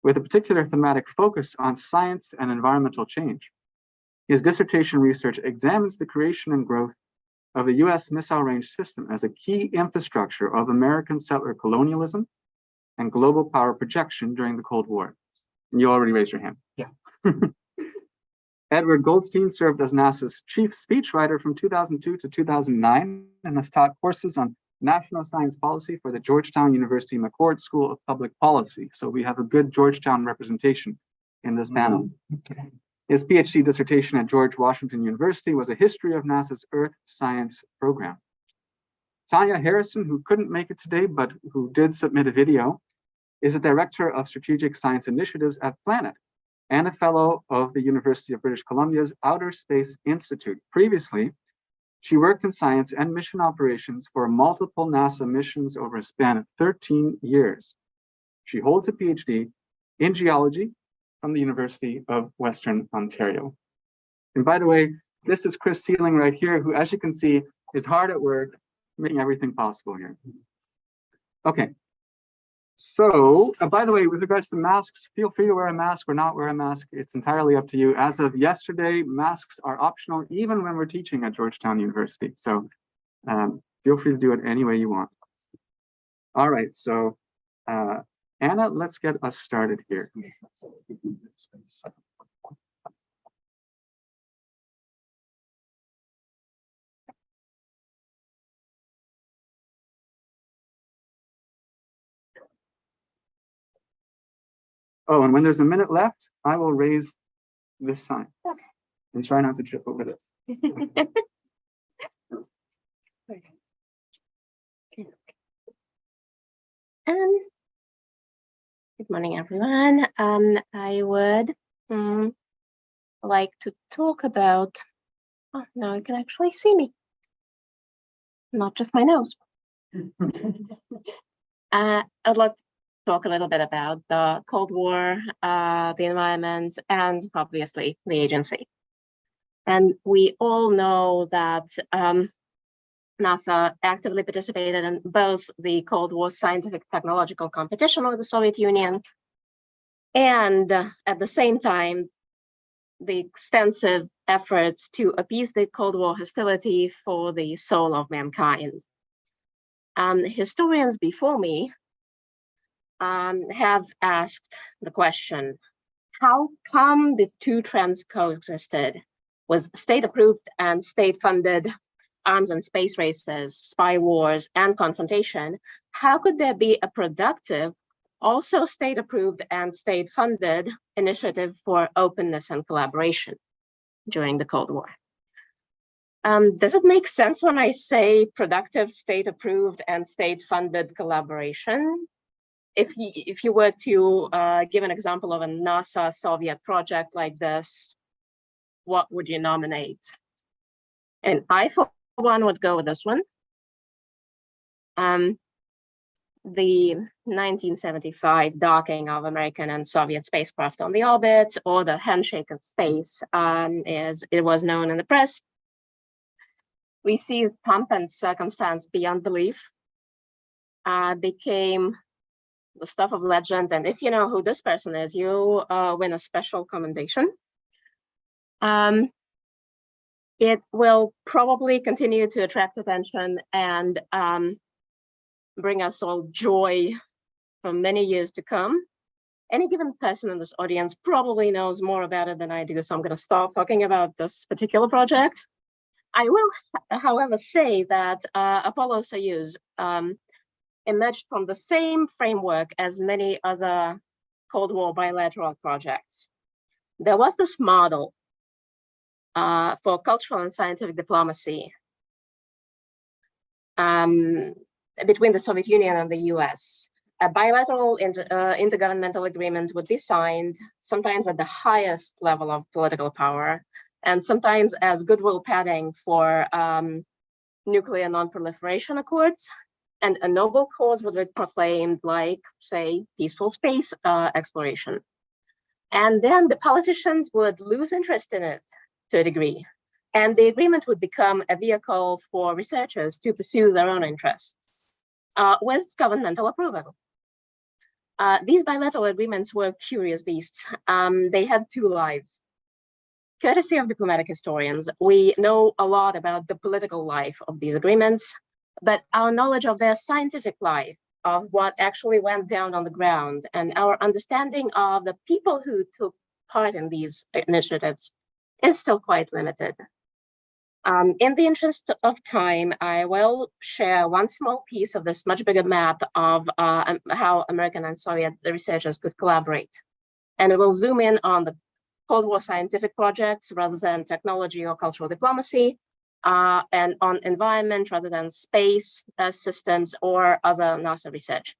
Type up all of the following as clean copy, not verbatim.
with a particular thematic focus on science and environmental change. His dissertation research examines the creation and growth of the US missile range system as a key infrastructure of American settler colonialism and global power projection during the Cold War. And you already raised your hand. Yeah. Edward Goldstein served as NASA's chief speechwriter from 2002 to 2009 and has taught courses on national science policy for the Georgetown University McCord School of Public Policy. So we have a good Georgetown representation in this panel. Okay. His PhD dissertation at George Washington University was a history of NASA's Earth Science program. Tanya Harrison, who couldn't make it today, but who did submit a video, is a director of strategic science initiatives at Planet and a fellow of the University of British Columbia's Outer Space Institute. Previously, she worked in science and mission operations for multiple NASA missions over a span of 13 years. She holds a PhD in geology from the University of Western Ontario. And by the way, this is Chris Sealing right here, who, as you can see, is hard at work making everything possible here. Okay. So, by the way, with regards to masks, feel free to wear a mask or not wear a mask. It's entirely up to you. As of yesterday, masks are optional, even when we're teaching at Georgetown University. So feel free to do it any way you want. All right, so Anna, let's get us started here. Oh, and when there's a minute left, I will raise this sign. Okay. And try not to trip over this. Good morning, everyone. I would like to talk about, oh, now you can actually see me, not just my nose. I'd like to talk a little bit about the Cold War, the environment, and obviously the agency. And we all know that NASA actively participated in both the Cold War scientific technological competition with the Soviet Union, and at the same time, the extensive efforts to appease the Cold War hostility for the soul of mankind. Historians before me have asked the question, how come the two trends coexisted? Was state-approved and state-funded arms and space races, spy wars, and confrontation? How could there be a productive, also state-approved and state-funded initiative for openness and collaboration during the Cold War? Does it make sense when I say productive, state-approved, and state-funded collaboration? If you were to give an example of a NASA Soviet project like this, what would you nominate? And I, for one, would go with this one. The 1975 docking of American and Soviet spacecraft on the orbit, or the handshake of space, as it was known in the press. We see pomp and circumstance beyond belief, became the stuff of legend. And if you know who this person is, you win a special commendation. It will probably continue to attract attention and bring us all joy for many years to come. Any given person in this audience probably knows more about it than I do, so I'm going to stop talking about this particular project. I will, however, say that Apollo-Soyuz emerged from the same framework as many other Cold War bilateral projects. There was this model for cultural and scientific diplomacy between the Soviet Union and the US. A bilateral intergovernmental agreement would be signed, sometimes at the highest level of political power, and sometimes as goodwill padding for nuclear non-proliferation accords, and a noble cause would be proclaimed, like, say, peaceful space exploration. And then the politicians would lose interest in it to a degree, and the agreement would become a vehicle for researchers to pursue their own interests with governmental approval. These bilateral agreements were curious beasts. They had two lives. Courtesy of diplomatic historians, we know a lot about the political life of these agreements, but our knowledge of their scientific life, of what actually went down on the ground, and our understanding of the people who took part in these initiatives is still quite limited. In the interest of time, I will share one small piece of this much bigger map of how American and Soviet researchers could collaborate. And it will zoom in on the Cold War scientific projects rather than technology or cultural diplomacy, and on environment rather than space systems or other NASA research.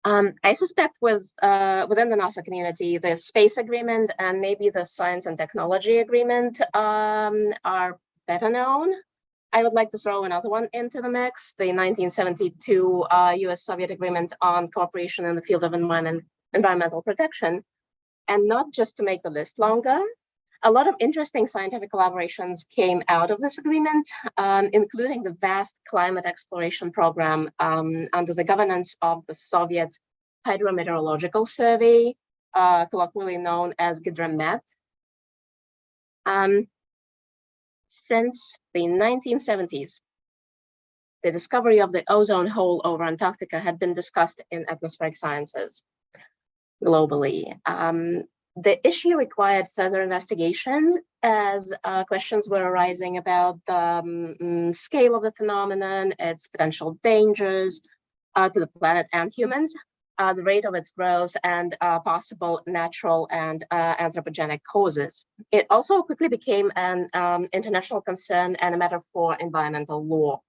I suspect within the NASA community, the space agreement and maybe the science and technology agreement are better known. I would like to throw another one into the mix, the 1972 US-Soviet agreement on cooperation in the field of environmental protection. And not just to make the list longer, a lot of interesting scientific collaborations came out of this agreement, including the vast climate exploration program under the governance of the Soviet Hydrometeorological Survey, colloquially known as Gidromet. Since the 1970s, the discovery of the ozone hole over Antarctica had been discussed in atmospheric sciences globally. The issue required further investigations as questions were arising about the scale of the phenomenon, its potential dangers to the planet and humans, the rate of its growth, and possible natural and anthropogenic causes. It also quickly became an international concern and a matter for environmental law.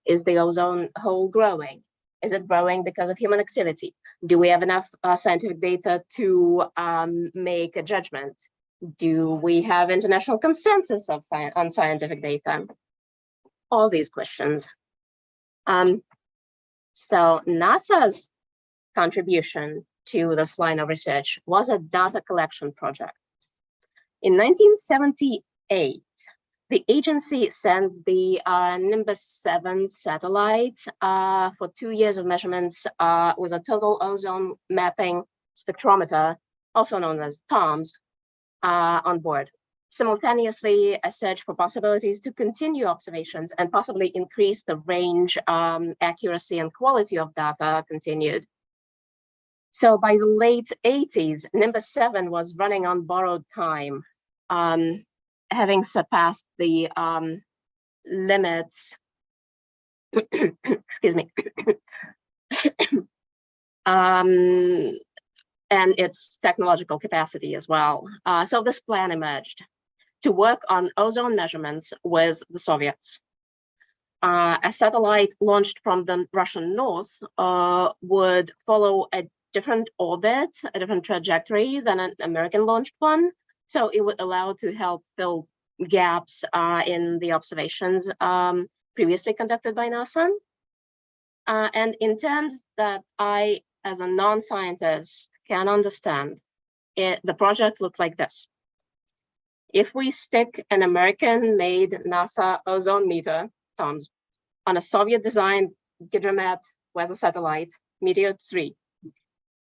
Is the ozone hole growing? Is it growing because of human activity? Do we have enough scientific data to make a judgment? Do we have international consensus on scientific data? All these questions. So NASA's contribution to this line of research was a data collection project. In 1978, the agency sent the Nimbus 7 satellite for 2 years of measurements with a total ozone mapping spectrometer, also known as TOMS, on board. Simultaneously, a search for possibilities to continue observations and possibly increase the range, accuracy, and quality of data continued. So by the late 80s, Nimbus 7 was running on borrowed time, having surpassed the limits, excuse me, and its technological capacity as well. So this plan emerged to work on ozone measurements with the Soviets. A satellite launched from the Russian north would follow a different orbit, a different trajectory than an American launched one. So it would allow to help fill gaps in the observations previously conducted by NASA. And in terms that I, as a non-scientist, can understand, the project looked like this. If we stick an American-made NASA ozone meter, TOMS, on a Soviet-designed Gidromet weather satellite, Meteor 3,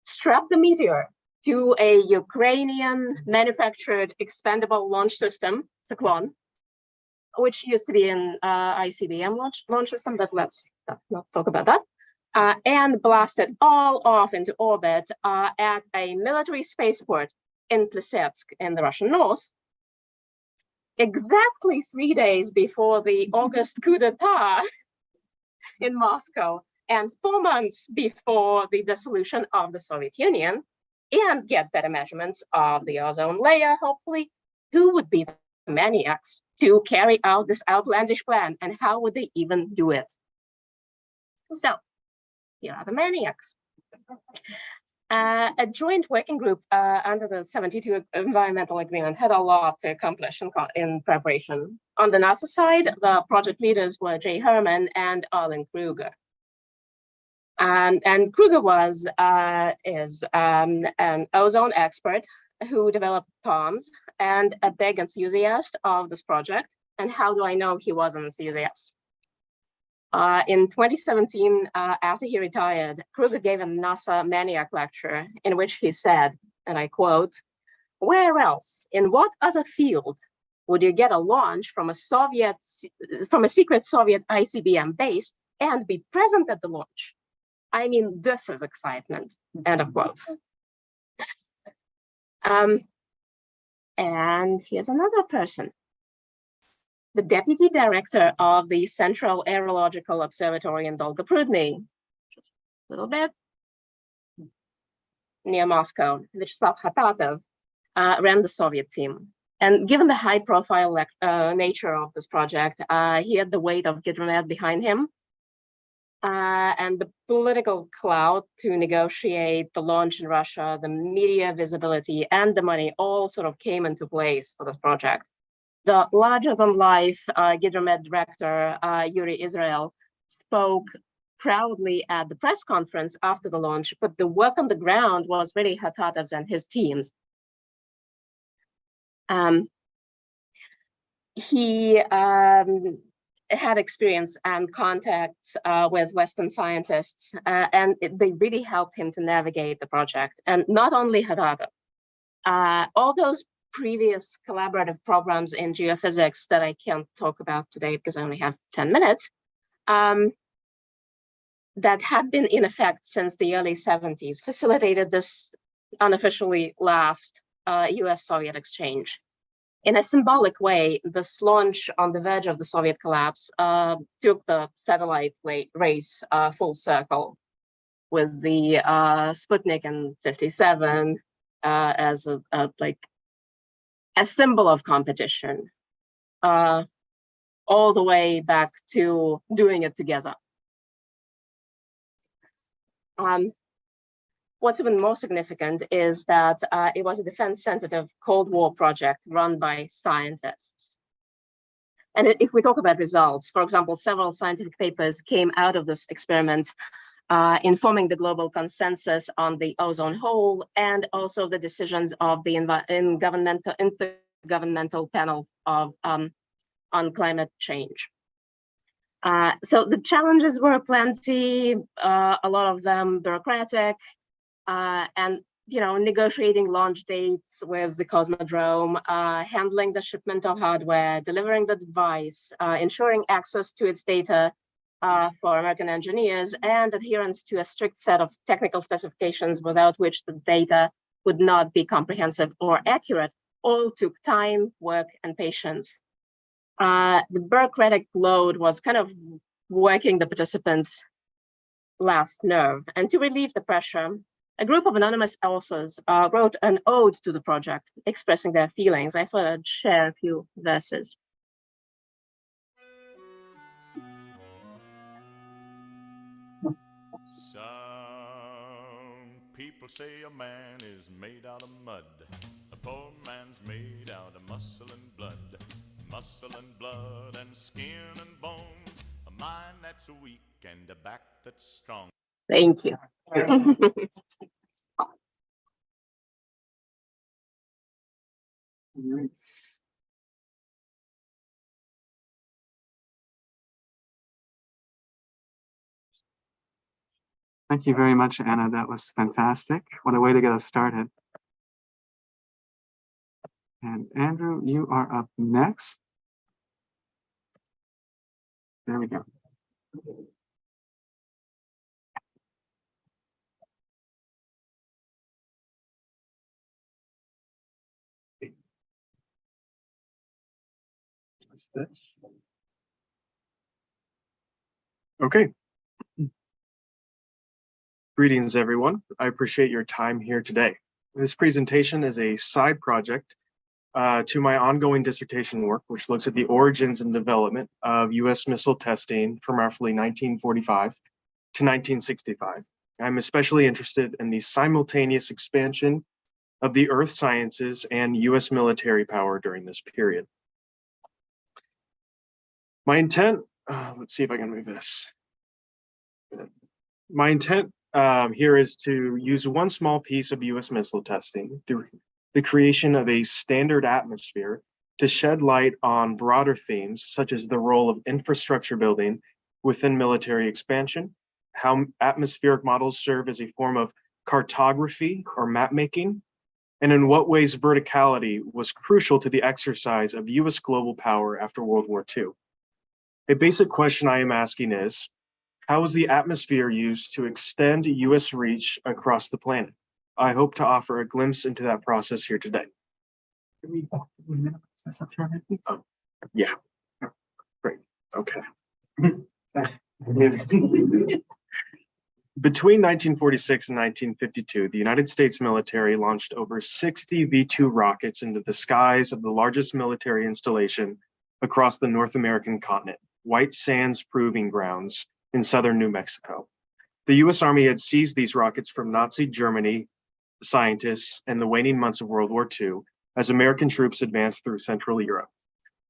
strap the meteor to a Ukrainian-manufactured expendable launch system, Cyclone, which used to be an ICBM launch system, but let's not talk about that, and blast it all off into orbit at a military spaceport in Plesetsk in the Russian north, exactly 3 days before the August coup d'etat in Moscow, and 4 months before the dissolution of the Soviet Union, and get better measurements of the ozone layer, hopefully. Who would be the maniacs to carry out this outlandish plan, and how would they even do it? So, here are the maniacs. A joint working group under the 72 Environmental Agreement had a lot to accomplish in preparation. On the NASA side, the project leaders were Jay Herman and Arlen Kruger. And Kruger is an ozone expert who developed TOMS and a big enthusiast of this project. And how do I know he was an enthusiast? In 2017, after he retired, Kruger gave a NASA Maniac lecture in which he said, and I quote, "Where else, in what other field would you get a launch from a secret Soviet ICBM base and be present at the launch? I mean, this is excitement," end of quote. And here's another person. The deputy director of the Central Aerological Observatory in Dolgoprudny, a little bit near Moscow, Vyacheslav Khatatov, ran the Soviet team. And given the high-profile nature of this project, he had the weight of Gidromet behind him, and the political clout to negotiate the launch in Russia, the media visibility, and the money all sort of came into place for this project. The larger-than-life Gidromet director, Yuri Israel, spoke proudly at the press conference after the launch, but the work on the ground was really Khatatov's and his team's. He had experience and contacts with Western scientists, and they really helped him to navigate the project. And not only Khatatov, all those previous collaborative programs in geophysics that I can't talk about today because I only have 10 minutes, that had been in effect since the early 70s, facilitated this unofficially last US-Soviet exchange. In a symbolic way, this launch on the verge of the Soviet collapse took the satellite race full circle, with the Sputnik and 57 as a symbol of competition, all the way back to doing it together. What's even more significant is that it was a defense-sensitive Cold War project run by scientists. And if we talk about results, for example, several scientific papers came out of this experiment informing the global consensus on the ozone hole and also the decisions of the intergovernmental panel on climate change. So the challenges were plenty, a lot of them bureaucratic, and negotiating launch dates with the Cosmodrome, handling the shipment of hardware, delivering the device, ensuring access to its data for American engineers, and adherence to a strict set of technical specifications without which the data would not be comprehensive or accurate, all took time, work, and patience. The bureaucratic load was kind of working the participants' last nerve. And to relieve the pressure, a group of anonymous authors wrote an ode to the project, expressing their feelings. I thought I'd share a few verses. Some people say a man is made out of mud. A poor man's made out of muscle and blood. Muscle and blood and skin and bones. A mind that's weak and a back that's strong. Thank you. Nice. Thank you very much, Anna. That was fantastic. What a way to get us started. And Andrew, you are up next. There we go. What's this? Okay. Greetings, everyone. I appreciate your time here today. This presentation is a side project to my ongoing dissertation work, which looks at the origins and development of U.S. missile testing from roughly 1945 to 1965. I'm especially interested in the simultaneous expansion of the earth sciences and U.S. military power during this period. My intent, let's see if I can move this. My intent here is to use one small piece of U.S. missile testing, the creation of a standard atmosphere, to shed light on broader themes such as the role of infrastructure building within military expansion, how atmospheric models serve as a form of cartography or map making, and in what ways verticality was crucial to the exercise of US global power after World War II. A basic question I am asking is, how is the atmosphere used to extend US reach across the planet? I hope to offer a glimpse into that process here today. Yeah, great, okay. Between 1946 and 1952, the United States military launched over 60 V-2 rockets into the skies of the largest military installation across the North American continent, White Sands Proving Grounds in southern New Mexico. The US Army had seized these rockets from Nazi Germany scientists in the waning months of World War II as American troops advanced through Central Europe.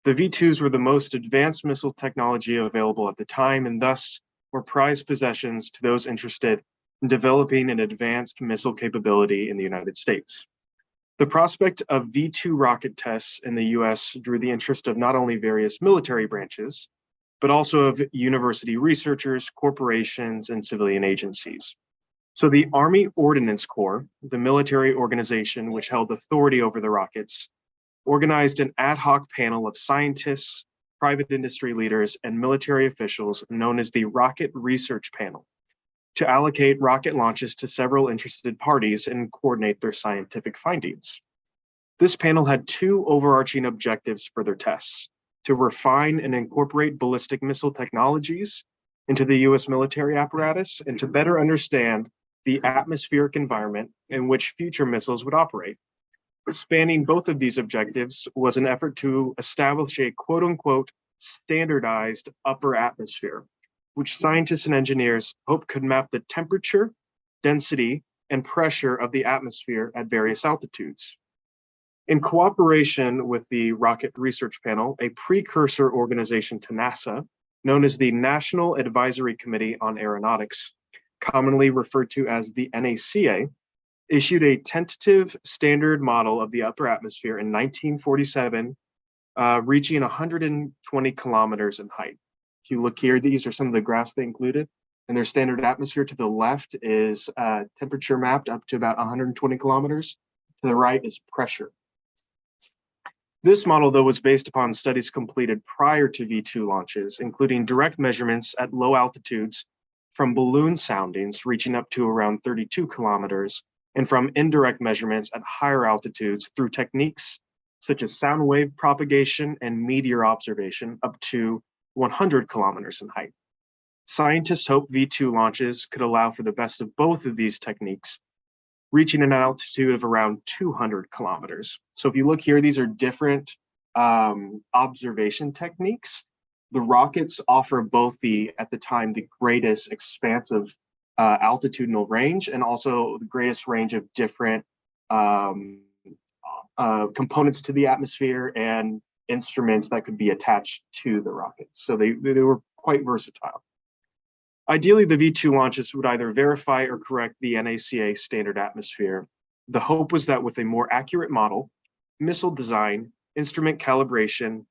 The V-2s were the most advanced missile technology available at the time, and thus were prized possessions to those interested in developing an advanced missile capability in the United States. The prospect of V-2 rocket tests in the US drew the interest of not only various military branches, but also of university researchers, corporations, and civilian agencies. So the Army Ordnance Corps, the military organization which held authority over the rockets, organized an ad hoc panel of scientists, private industry leaders, and military officials known as the Rocket Research Panel to allocate rocket launches to several interested parties and coordinate their scientific findings. This panel had two overarching objectives for their tests: to refine and incorporate ballistic missile technologies into the US military apparatus, and to better understand the atmospheric environment in which future missiles would operate. Spanning both of these objectives was an effort to establish a quote-unquote standardized upper atmosphere, which scientists and engineers hoped could map the temperature, density, and pressure of the atmosphere at various altitudes. In cooperation with the Rocket Research Panel, a precursor organization to NASA, known as the National Advisory Committee on Aeronautics, commonly referred to as the NACA, issued a tentative standard model of the upper atmosphere in 1947, reaching 120 kilometers in height. If you look here, these are some of the graphs they included, and their standard atmosphere to the left is temperature mapped up to about 120 kilometers. To the right is pressure. This model, though, was based upon studies completed prior to V-2 launches, including direct measurements at low altitudes from balloon soundings reaching up to around 32 kilometers, and from indirect measurements at higher altitudes through techniques such as sound wave propagation and meteor observation up to 100 kilometers in height. Scientists hope V-2 launches could allow for the best of both of these techniques, reaching an altitude of around 200 kilometers. So if you look here, these are different observation techniques. The rockets offer both at the time, the greatest expansive altitudinal range, and also the greatest range of different components to the atmosphere and instruments that could be attached to the rockets. So they were quite versatile. Ideally, the V-2 launches would either verify or correct the NACA standard atmosphere. The hope was that with a more accurate model, missile design, instrument calibration,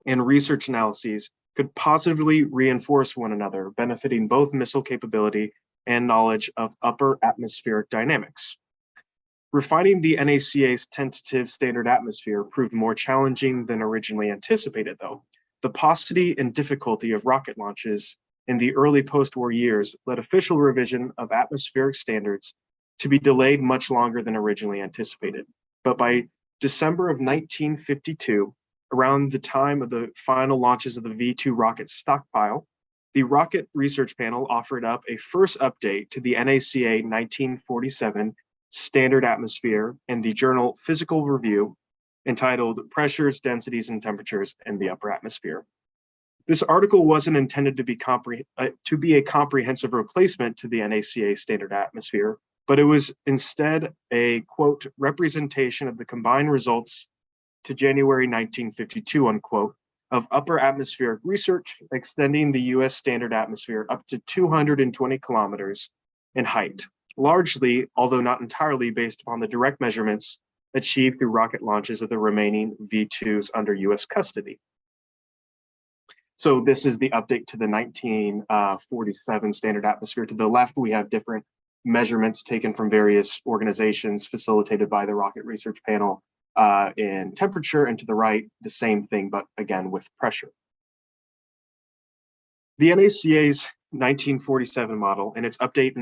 and research analyses could positively reinforce one another, benefiting both missile capability and knowledge of upper atmospheric dynamics. Refining the NACA's tentative standard atmosphere proved more challenging than originally anticipated, though. The paucity and difficulty of rocket launches in the early post-war years led official revision of atmospheric standards to be delayed much longer than originally anticipated. But by December of 1952, around the time of the final launches of the V-2 rocket stockpile, the Rocket Research Panel offered up a first update to the NACA 1947 standard atmosphere in the journal Physical Review, entitled Pressures, Densities, and Temperatures in the Upper Atmosphere. This article wasn't intended to be a comprehensive replacement to the NACA standard atmosphere, but it was instead a, quote, representation of the combined results to January 1952, unquote, of upper atmospheric research extending the US standard atmosphere up to 220 kilometers in height, largely, although not entirely, based upon the direct measurements achieved through rocket launches of the remaining V-2s under US custody. So this is the update to the 1947 standard atmosphere. To the left, we have different measurements taken from various organizations facilitated by the Rocket Research Panel in temperature, and to the right, the same thing, but again with pressure. The NACA's 1947 model and its update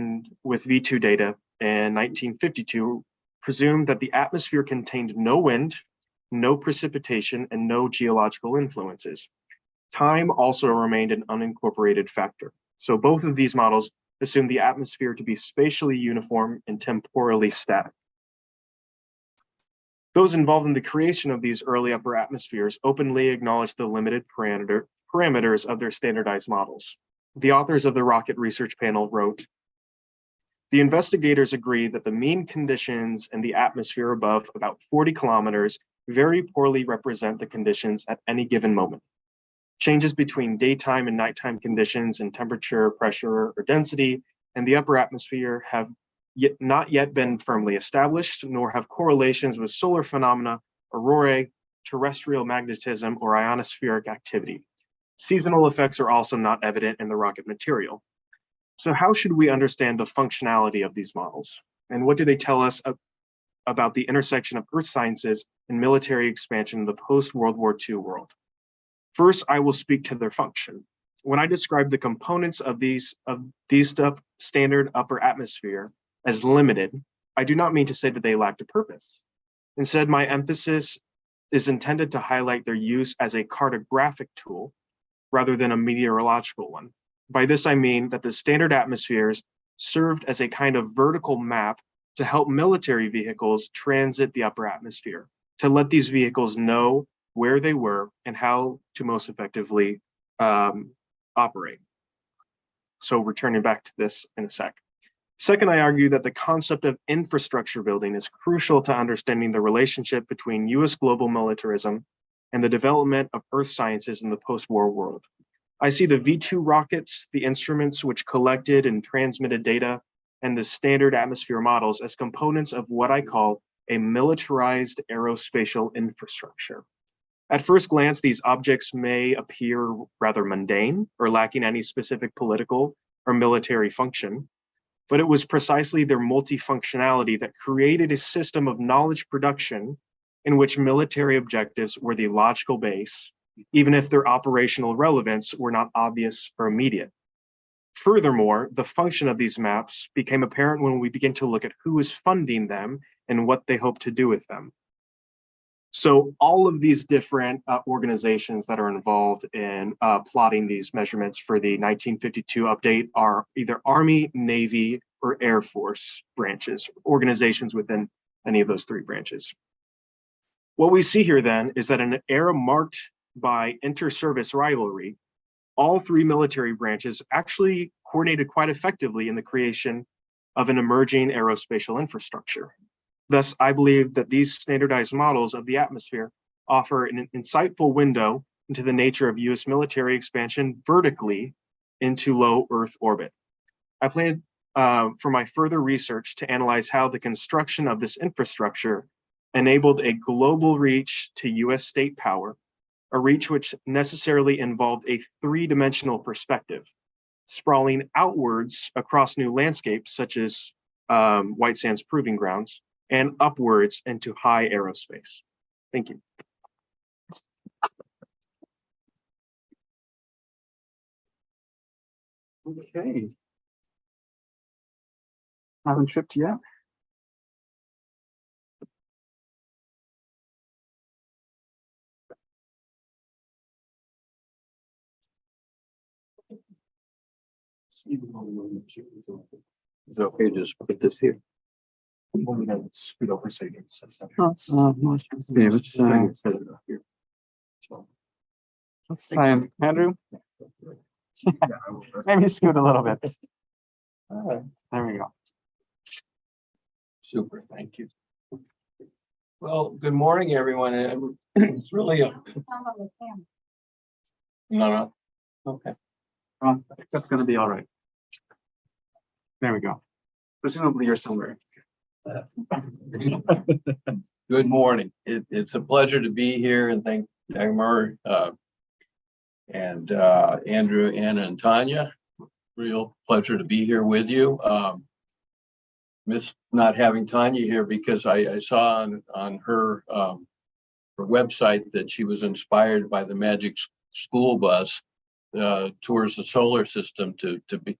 with V2 data in 1952 presumed that the atmosphere contained no wind, no precipitation, and no geological influences. Time also remained an unincorporated factor. So both of these models assume the atmosphere to be spatially uniform and temporally static. Those involved in the creation of these early upper atmospheres openly acknowledged the limited parameters of their standardized models. The authors of the Rocket Research Panel wrote, "The investigators agree that the mean conditions in the atmosphere above about 40 kilometers very poorly represent the conditions at any given moment. Changes between daytime and nighttime conditions in temperature, pressure, or density in the upper atmosphere have not yet been firmly established, nor have correlations with solar phenomena, aurorae, terrestrial magnetism, or ionospheric activity. Seasonal effects are also not evident in the rocket material." So how should we understand the functionality of these models? And what do they tell us about the intersection of earth sciences and military expansion in the post-World War II world? First, I will speak to their function. When I describe the components of these standard upper atmosphere as limited, I do not mean to say that they lacked a purpose. Instead, my emphasis is intended to highlight their use as a cartographic tool rather than a meteorological one. By this, I mean that the standard atmospheres served as a kind of vertical map to help military vehicles transit the upper atmosphere, to let these vehicles know where they were and how to most effectively operate. So returning back to this in a sec. Second, I argue that the concept of infrastructure building is crucial to understanding the relationship between US global militarism and the development of earth sciences in the post-war world. I see the V2 rockets, the instruments which collected and transmitted data, and the standard atmosphere models as components of what I call a militarized aerospatial infrastructure. At first glance, these objects may appear rather mundane or lacking any specific political or military function, but it was precisely their multifunctionality that created a system of knowledge production in which military objectives were the logical base, even if their operational relevance were not obvious or immediate. Furthermore, the function of these maps became apparent when we begin to look at who is funding them and what they hope to do with them. So all of these different organizations that are involved in plotting these measurements for the 1952 update are either Army, Navy, or Air Force branches, organizations within any of those three branches. What we see here then is that in an era marked by inter-service rivalry, all three military branches actually coordinated quite effectively in the creation of an emerging aerospatial infrastructure. Thus, I believe that these standardized models of the atmosphere offer an insightful window into the nature of US military expansion vertically into low Earth orbit. I plan for my further research to analyze how the construction of this infrastructure enabled a global reach to US state power, a reach which necessarily involved a three-dimensional perspective, sprawling outwards across new landscapes such as White Sands Proving Grounds, and upwards into high aerospace. Thank you. Okay. Haven't shipped yet. Is it okay to just put this here? I'm gonna scoot over so you can set stuff. Let's see, let's try and Andrew, maybe scoot a little bit. All right, there we go. Super, thank you. Well, good morning, everyone. It's really a. No, okay. That's gonna be all right. There we go. Presumably you're somewhere. Good morning. It's a pleasure to be here, and thank Dagmar And Andrew, Anna, and Tanya, real pleasure to be here with you. Miss not having Tanya here because I saw on her website that she was inspired by the Magic School Bus towards the solar system to be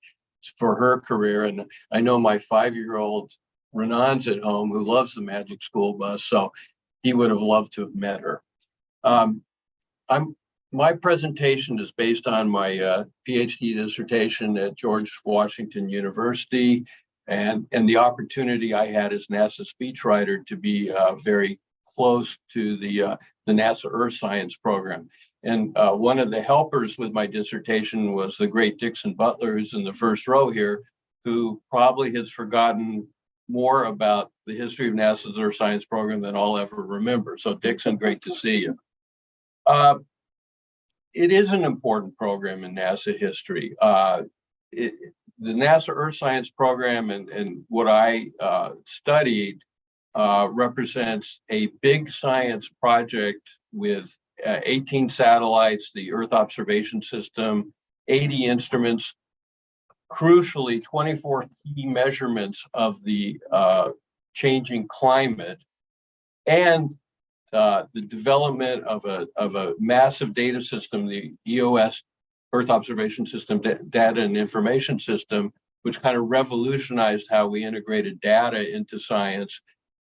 for her career. And I know my 5-year-old Renan's at home who loves the Magic School Bus, so he would have loved to have met her. My presentation is based on my PhD dissertation at George Washington University, and the opportunity I had as NASA speechwriter to be very close to the NASA Earth Science program. And one of the helpers with my dissertation was the great Dixon Butler, who's in the first row here, who probably has forgotten more about the history of NASA's Earth Science program than I'll ever remember. So Dixon, great to see you. It is an important program in NASA history. The NASA Earth Science program and what I studied represents a big science project with 18 satellites, the Earth Observation System, 80 instruments, crucially 24 key measurements of the changing climate, and the development of a massive data system, the EOS, Earth Observation System Data and Information System, which kind of revolutionized how we integrated data into science,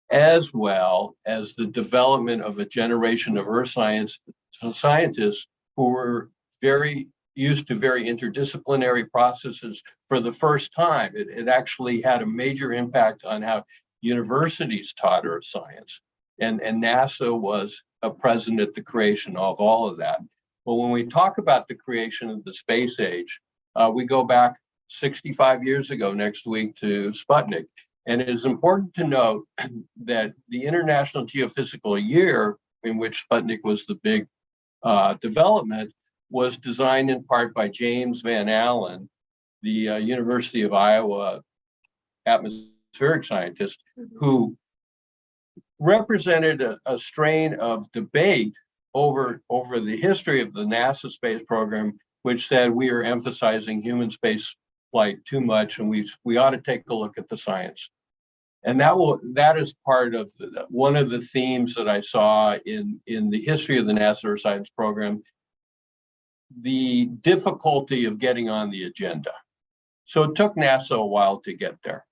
as well as the development of a generation of earth scientists who were very used to very interdisciplinary processes for the first time. It actually had a major impact on how universities taught earth science. And NASA was present at the creation of all of that. But when we talk about the creation of the space age, we go back 65 years ago next week to Sputnik. And it is important to note that the International Geophysical Year, in which Sputnik was the big development, was designed in part by James Van Allen, the University of Iowa atmospheric scientist, who represented a strain of debate over the history of the NASA space program, which said we are emphasizing human space flight too much, and we ought to take a look at the science. And that is part of one of the themes that I saw in the history of the NASA Earth Science program, the difficulty of getting on the agenda. So it took NASA a while to get there.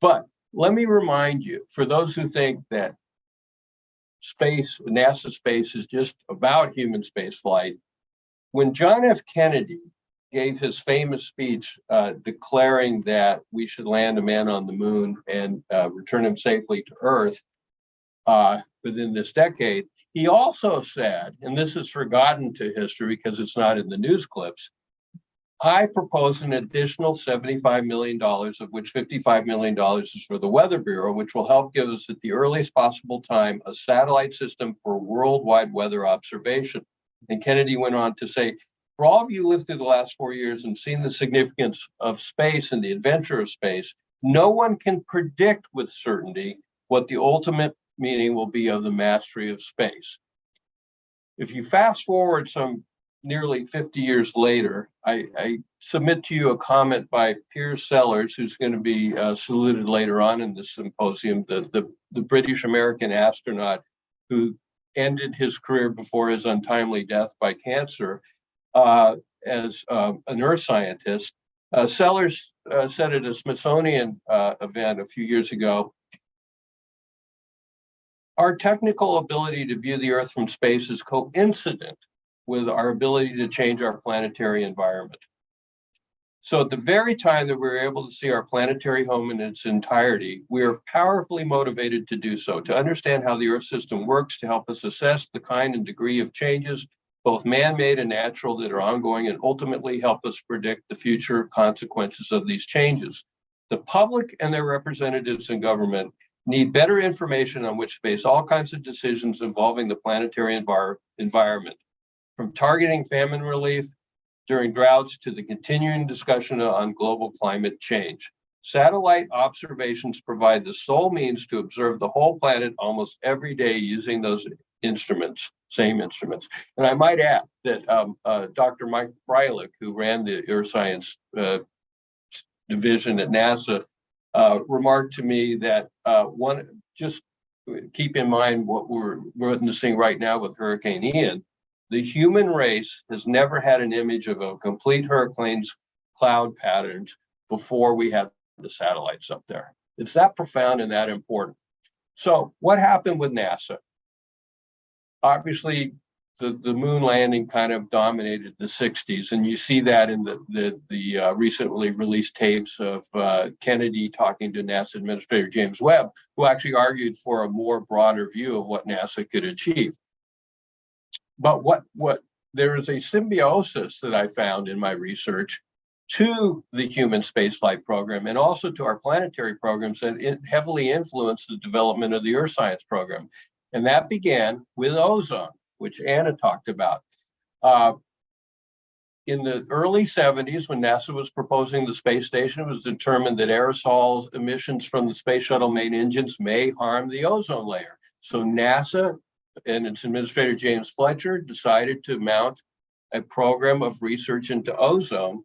But let me remind you, for those who think that NASA space is just about human space flight, when John F. Kennedy gave his famous speech declaring that we should land a man on the moon and return him safely to Earth within this decade, he also said, and this is forgotten to history because it's not in the news clips, I propose an additional $75 million, of which $55 million is for the Weather Bureau, which will help give us at the earliest possible time a satellite system for worldwide weather observation. And Kennedy went on to say, for all of you who lived through the last 4 years and seen the significance of space and the adventure of space, no one can predict with certainty what the ultimate meaning will be of the mastery of space. If you fast forward some nearly 50 years later, I submit to you a comment by Piers Sellers, who's going to be saluted later on in this symposium, the British-American astronaut who ended his career before his untimely death by cancer as an earth scientist. Sellers said at a Smithsonian event a few years ago, our technical ability to view the Earth from space is coincident with our ability to change our planetary environment. So at the very time that we're able to see our planetary home in its entirety, we are powerfully motivated to do so, to understand how the Earth system works, to help us assess the kind and degree of changes, both man-made and natural, that are ongoing, and ultimately help us predict the future consequences of these changes. The public and their representatives in government need better information on which to base all kinds of decisions involving the planetary environment, from targeting famine relief during droughts to the continuing discussion on global climate change. Satellite observations provide the sole means to observe the whole planet almost every day using those instruments, same instruments. And I might add that Dr. Mike Freilich, who ran the Earth Science division at NASA, remarked to me that just keep in mind what we're witnessing right now with Hurricane Ian. The human race has never had an image of a complete hurricane's cloud patterns before we had the satellites up there. It's that profound and that important. So what happened with NASA? Obviously, the moon landing kind of dominated the 60s, and you see that in the recently released tapes of Kennedy talking to NASA Administrator James Webb, who actually argued for a more broader view of what NASA could achieve. But what there is a symbiosis that I found in my research to the human spaceflight program and also to our planetary programs that heavily influenced the development of the Earth Science program. And that began with ozone, which Anna talked about. In the early 70s, when NASA was proposing the space station, it was determined that aerosol emissions from the space shuttle main engines may harm the ozone layer. So NASA and its administrator, James Fletcher, decided to mount a program of research into ozone.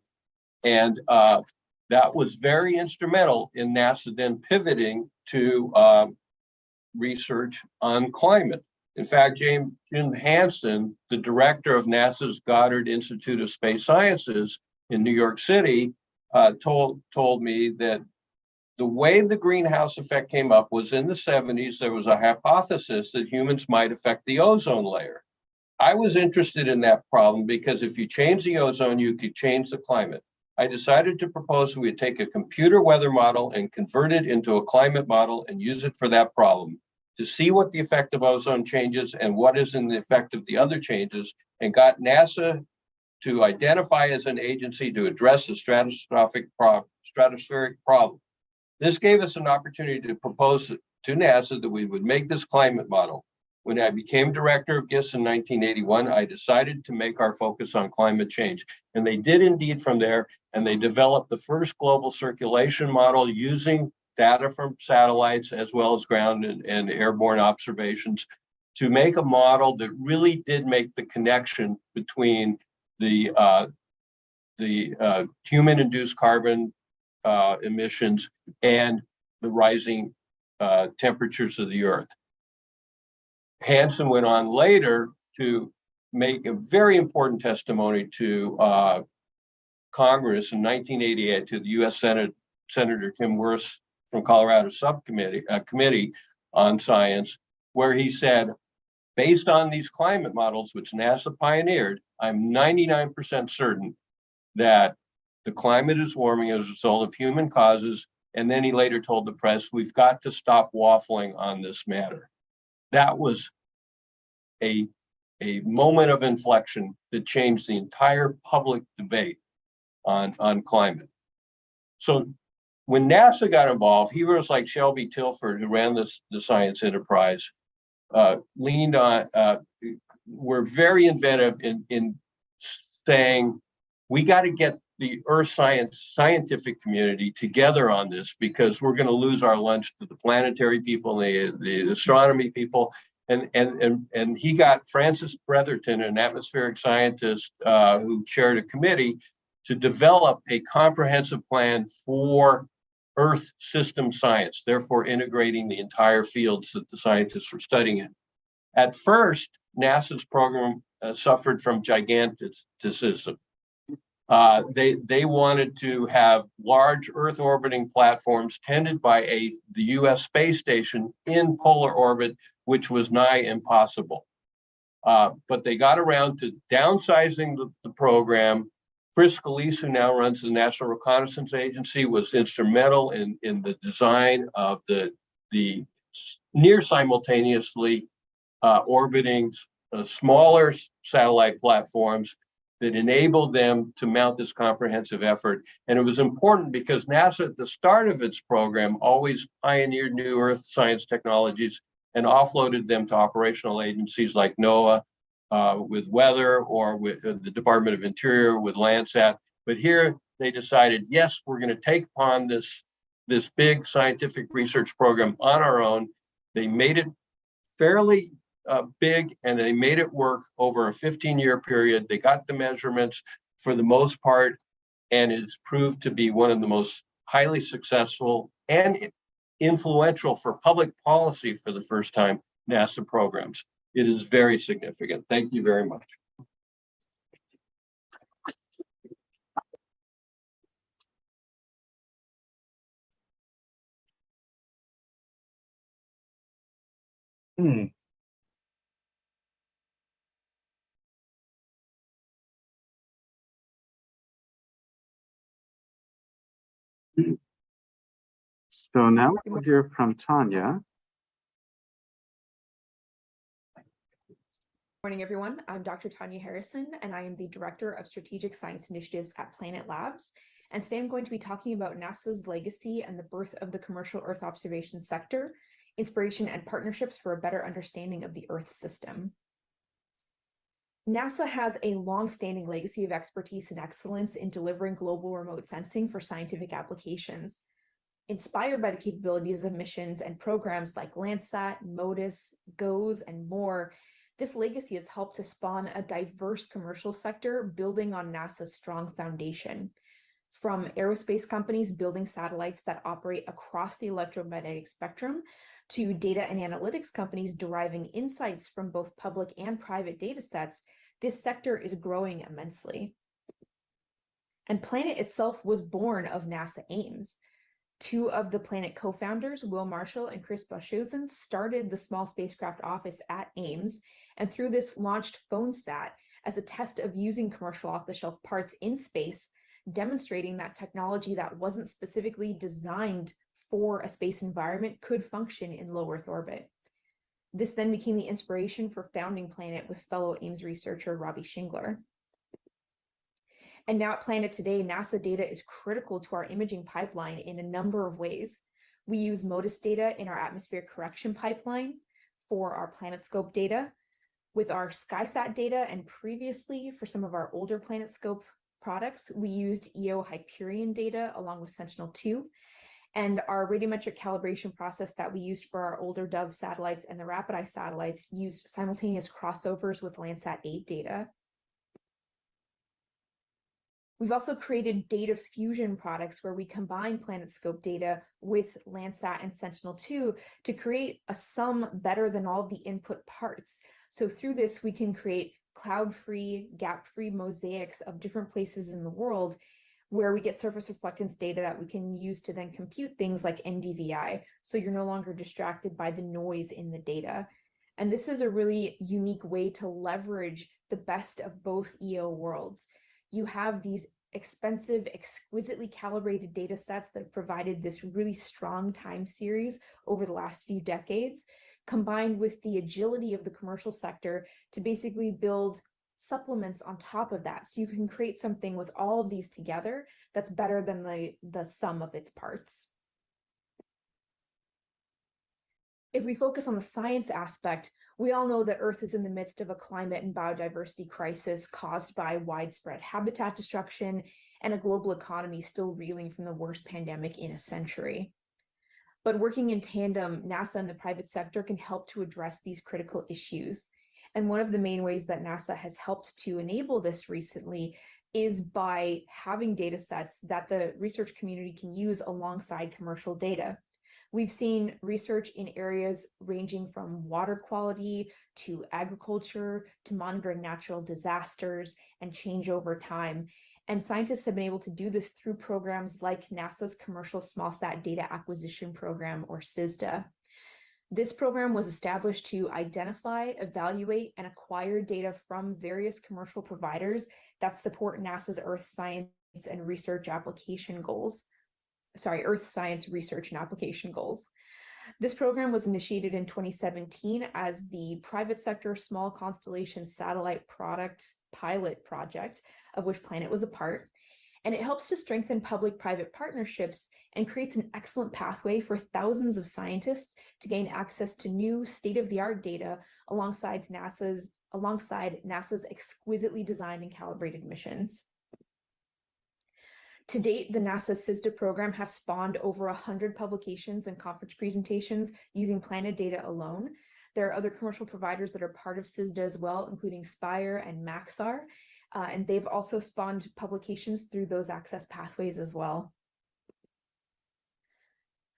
And that was very instrumental in NASA then pivoting to research on climate. In fact, Jim Hansen, the director of NASA's Goddard Institute of Space Sciences in New York City, told me that the way the greenhouse effect came up was in the 70s, there was a hypothesis that humans might affect the ozone layer. I was interested in that problem because if you change the ozone, you could change the climate. I decided to propose that we take a computer weather model and convert it into a climate model and use it for that problem to see what the effect of ozone changes and what is in the effect of the other changes, and got NASA to identify as an agency to address the stratospheric problem. This gave us an opportunity to propose to NASA that we would make this climate model. When I became director of GISS in 1981, I decided to make our focus on climate change. And they did indeed from there, and they developed the first global circulation model using data from satellites as well as ground and airborne observations to make a model that really did make the connection between the human-induced carbon emissions and the rising temperatures of the Earth. Hansen went on later to make a very important testimony to Congress in 1988 to the U.S. Senator Tim Wirth from Colorado committee on science, where he said, based on these climate models, which NASA pioneered, I'm 99% certain that the climate is warming as a result of human causes. And then he later told the press, we've got to stop waffling on this matter. That was a moment of inflection that changed the entire public debate on climate. So when NASA got involved, heroes like Shelby Tilford, who ran the science enterprise, leaned on, were very inventive in saying, we got to get the Earth scientific community together on this because we're going to lose our lunch to the planetary people, the astronomy people. And he got Francis Bretherton, an atmospheric scientist who chaired a committee, to develop a comprehensive plan for Earth system science, therefore integrating the entire fields that the scientists were studying in. At first, NASA's program suffered from giganticism. They wanted to have large Earth orbiting platforms tended by the US space station in polar orbit, which was nigh impossible. But they got around to downsizing the program. Chris Scalise, who now runs the National Reconnaissance Agency, was instrumental in the design of the near simultaneously orbiting smaller satellite platforms that enabled them to mount this comprehensive effort. And it was important because NASA at the start of its program always pioneered new Earth science technologies and offloaded them to operational agencies like NOAA with weather, or with the Department of Interior with Landsat. But here they decided, yes, we're going to take upon this big scientific research program on our own. They made it fairly big, and they made it work over a 15-year period. They got the measurements for the most part, and it's proved to be one of the most highly successful and influential for public policy for the first time NASA programs. It is very significant. Thank you very much. So now we'll hear from Tanya. Morning, everyone. I'm Dr. Tanya Harrison, and I am the Director of Strategic Science Initiatives at Planet Labs. And today I'm going to be talking about NASA's legacy and the birth of the commercial Earth observation sector, inspiration and partnerships for a better understanding of the Earth system. NASA has a long-standing legacy of expertise and excellence in delivering global remote sensing for scientific applications. Inspired by the capabilities of missions and programs like Landsat, MODIS, GOES, and more, this legacy has helped to spawn a diverse commercial sector building on NASA's strong foundation. From aerospace companies building satellites that operate across the electromagnetic spectrum, to data and analytics companies deriving insights from both public and private data sets, this sector is growing immensely. And Planet itself was born of NASA Ames. Two of the Planet co-founders, Will Marshall and Chris Boshozen, started the small spacecraft office at Ames, and through this launched PhoneSat as a test of using commercial off-the-shelf parts in space, demonstrating that technology that wasn't specifically designed for a space environment could function in low Earth orbit. This then became the inspiration for founding Planet with fellow Ames researcher Robbie Shingler. And now at Planet today, NASA data is critical to our imaging pipeline in a number of ways. We use MODIS data in our atmospheric correction pipeline for our PlanetScope data, with our SkySat data, and previously for some of our older PlanetScope products, we used EO Hyperion data along with Sentinel-2, and our radiometric calibration process that we used for our older Dove satellites and the RapidEye satellites used simultaneous crossovers with Landsat 8 data. We've also created data fusion products where we combine PlanetScope data with Landsat and Sentinel-2 to create a sum better than all of the input parts. So through this, we can create cloud-free, gap-free mosaics of different places in the world where we get surface reflectance data that we can use to then compute things like NDVI. So you're no longer distracted by the noise in the data. And this is a really unique way to leverage the best of both EO worlds. You have these expensive, exquisitely calibrated data sets that have provided this really strong time series over the last few decades, combined with the agility of the commercial sector to basically build supplements on top of that. So you can create something with all of these together that's better than the sum of its parts. If we focus on the science aspect, we all know that Earth is in the midst of a climate and biodiversity crisis caused by widespread habitat destruction and a global economy still reeling from the worst pandemic in a century. But working in tandem, NASA and the private sector can help to address these critical issues. And one of the main ways that NASA has helped to enable this recently is by having data sets that the research community can use alongside commercial data. We've seen research in areas ranging from water quality to agriculture to monitoring natural disasters and change over time. And scientists have been able to do this through programs like NASA's Commercial Smallsat Data Acquisition Program, or CSDA. This program was established to identify, evaluate, and acquire data from various commercial providers that support NASA's Earth science and research application goals. Earth science research and application goals. This program was initiated in 2017 as the private sector small constellation satellite product pilot project, of which Planet was a part. And it helps to strengthen public-private partnerships and creates an excellent pathway for thousands of scientists to gain access to new state-of-the-art data alongside NASA's exquisitely designed and calibrated missions. To date, the NASA CSDA program has spawned over 100 publications and conference presentations using Planet data alone. There are other commercial providers that are part of CISDA as well, including Spire and Maxar, and they've also spawned publications through those access pathways as well.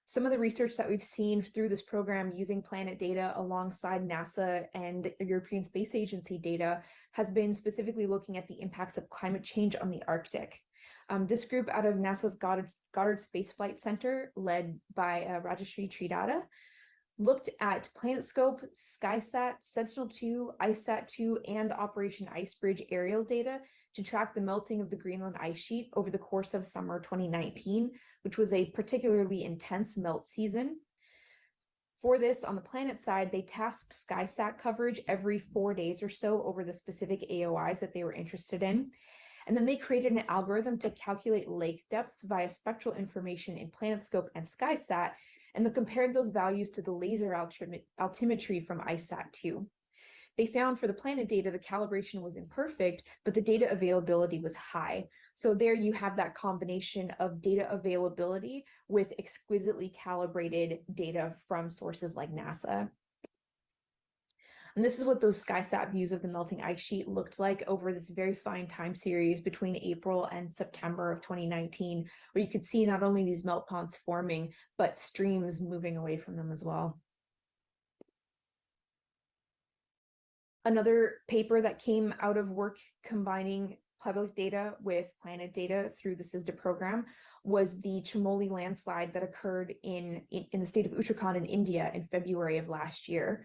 Some of the research that we've seen through this program using Planet data alongside NASA and European Space Agency data has been specifically looking at the impacts of climate change on the Arctic. This group out of NASA's Goddard Space Flight Center, led by Rajeshri Tridata, looked at PlanetScope, SkySat, Sentinel-2, ICESat-2, and Operation Icebridge aerial data to track the melting of the Greenland ice sheet over the course of summer 2019, which was a particularly intense melt season. For this, on the Planet side, they tasked SkySat coverage every 4 days or so over the specific AOIs that they were interested in. And then they created an algorithm to calculate lake depths via spectral information in PlanetScope and SkySat, and then compared those values to the laser altimetry from ICESat-2. They found for the Planet data, the calibration was imperfect, but the data availability was high. So there you have that combination of data availability with exquisitely calibrated data from sources like NASA. And this is what those SkySat views of the melting ice sheet looked like over this very fine time series between April and September of 2019, where you could see not only these melt ponds forming, but streams moving away from them as well. Another paper that came out of work combining public data with Planet data through the CISDA program was the Chamoli landslide that occurred in the state of Uttarakhand in India in February of last year.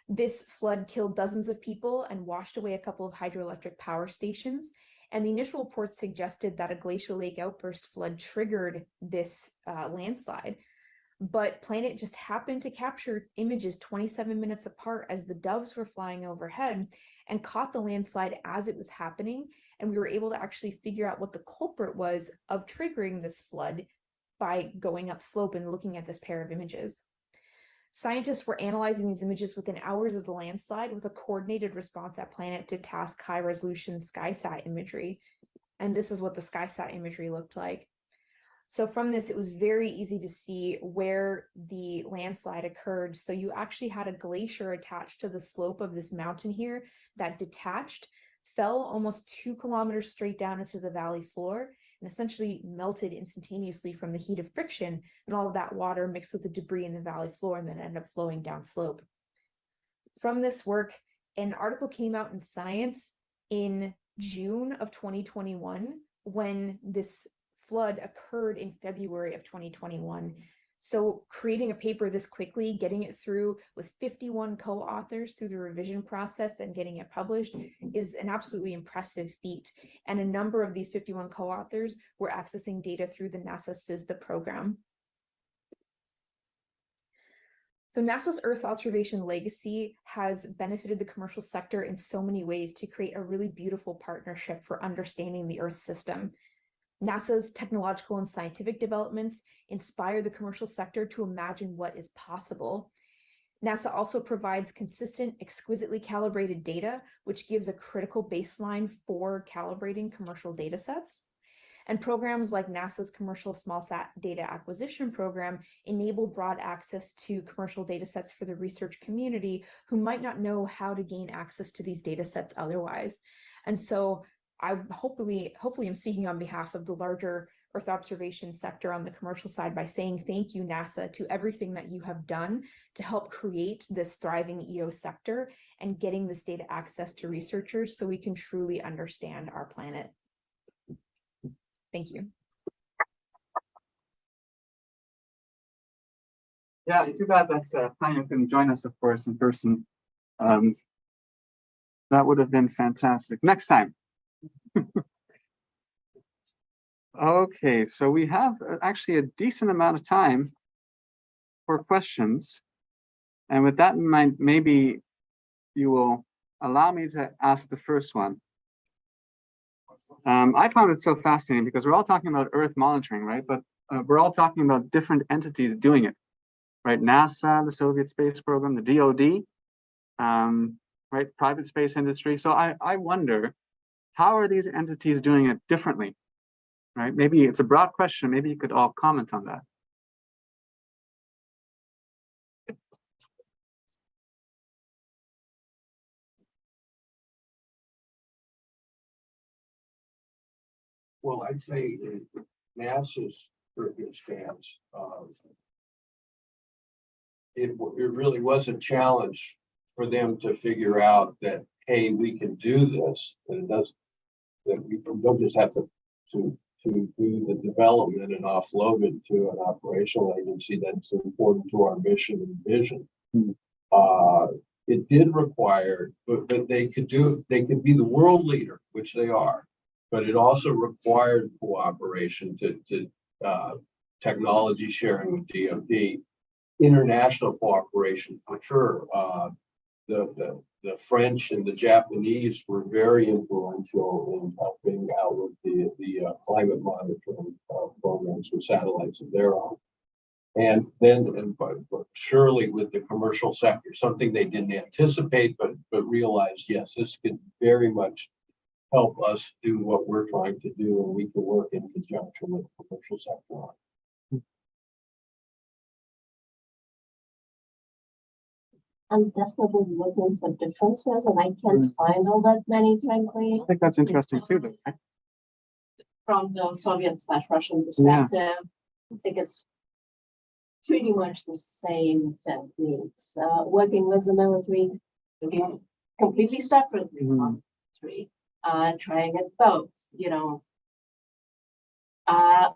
This flood killed dozens of people and washed away a couple of hydroelectric power stations. And the initial reports suggested that a glacial lake outburst flood triggered this landslide. But Planet just happened to capture images 27 minutes apart as the doves were flying overhead and caught the landslide as it was happening. And we were able to actually figure out what the culprit was of triggering this flood by going upslope and looking at this pair of images. Scientists were analyzing these images within hours of the landslide with a coordinated response at Planet to task high-resolution SkySat imagery. And this is what the SkySat imagery looked like. So from this, it was very easy to see where the landslide occurred. So you actually had a glacier attached to the slope of this mountain here that detached, fell almost 2 kilometers straight down into the valley floor, and essentially melted instantaneously from the heat of friction, and all of that water mixed with the debris in the valley floor and then ended up flowing down slope. From this work, an article came out in Science in June of 2021 when this flood occurred in February of 2021. So creating a paper this quickly, getting it through with 51 co-authors through the revision process and getting it published is an absolutely impressive feat. And a number of these 51 co-authors were accessing data through the NASA CISDA program. So NASA's Earth observation legacy has benefited the commercial sector in so many ways to create a really beautiful partnership for understanding the Earth system. NASA's technological and scientific developments inspire the commercial sector to imagine what is possible. NASA also provides consistent, exquisitely calibrated data, which gives a critical baseline for calibrating commercial data sets. And programs like NASA's Commercial SmallSat Data Acquisition Program enable broad access to commercial data sets for the research community who might not know how to gain access to these data sets otherwise. And so hopefully I'm speaking on behalf of the larger Earth observation sector on the commercial side by saying thank you, NASA, to everything that you have done to help create this thriving EO sector and getting this data access to researchers so we can truly understand our planet. Thank you. Yeah, too bad that Tanya couldn't join us, of course, in person. That would have been fantastic. Next time. Okay, so we have actually a decent amount of time for questions. And with that in mind, maybe you will allow me to ask the first one. I found it so fascinating because we're all talking about Earth monitoring, right? But we're all talking about different entities doing it, right? NASA, the Soviet space program, the DoD, right? Private space industry. So I wonder, how are these entities doing it differently, right? Maybe it's a broad question. Maybe you could all comment on that. Well, I'd say NASA's circumstance, it really was a challenge for them to figure out that, hey, we can do this, and it does, that we don't just have to do the development and offload it to an operational agency that's important to our mission and vision. It did require, but they could be the world leader, which they are, but it also required cooperation to technology sharing with DoD, international cooperation for sure. The French and the Japanese were very influential in helping out with the climate monitoring programs with satellites of their own. And then, but surely with the commercial sector, something they didn't anticipate, but realized, yes, this could very much help us do what we're trying to do, and we can work in conjunction with the commercial sector on it. I'm desperately looking for differences, and I can't find all that many, frankly, I think that's interesting too, though. from the Soviet/Russian perspective. I think it's pretty much the same techniques. Working with the military, looking completely separately from the military, trying it both, you know,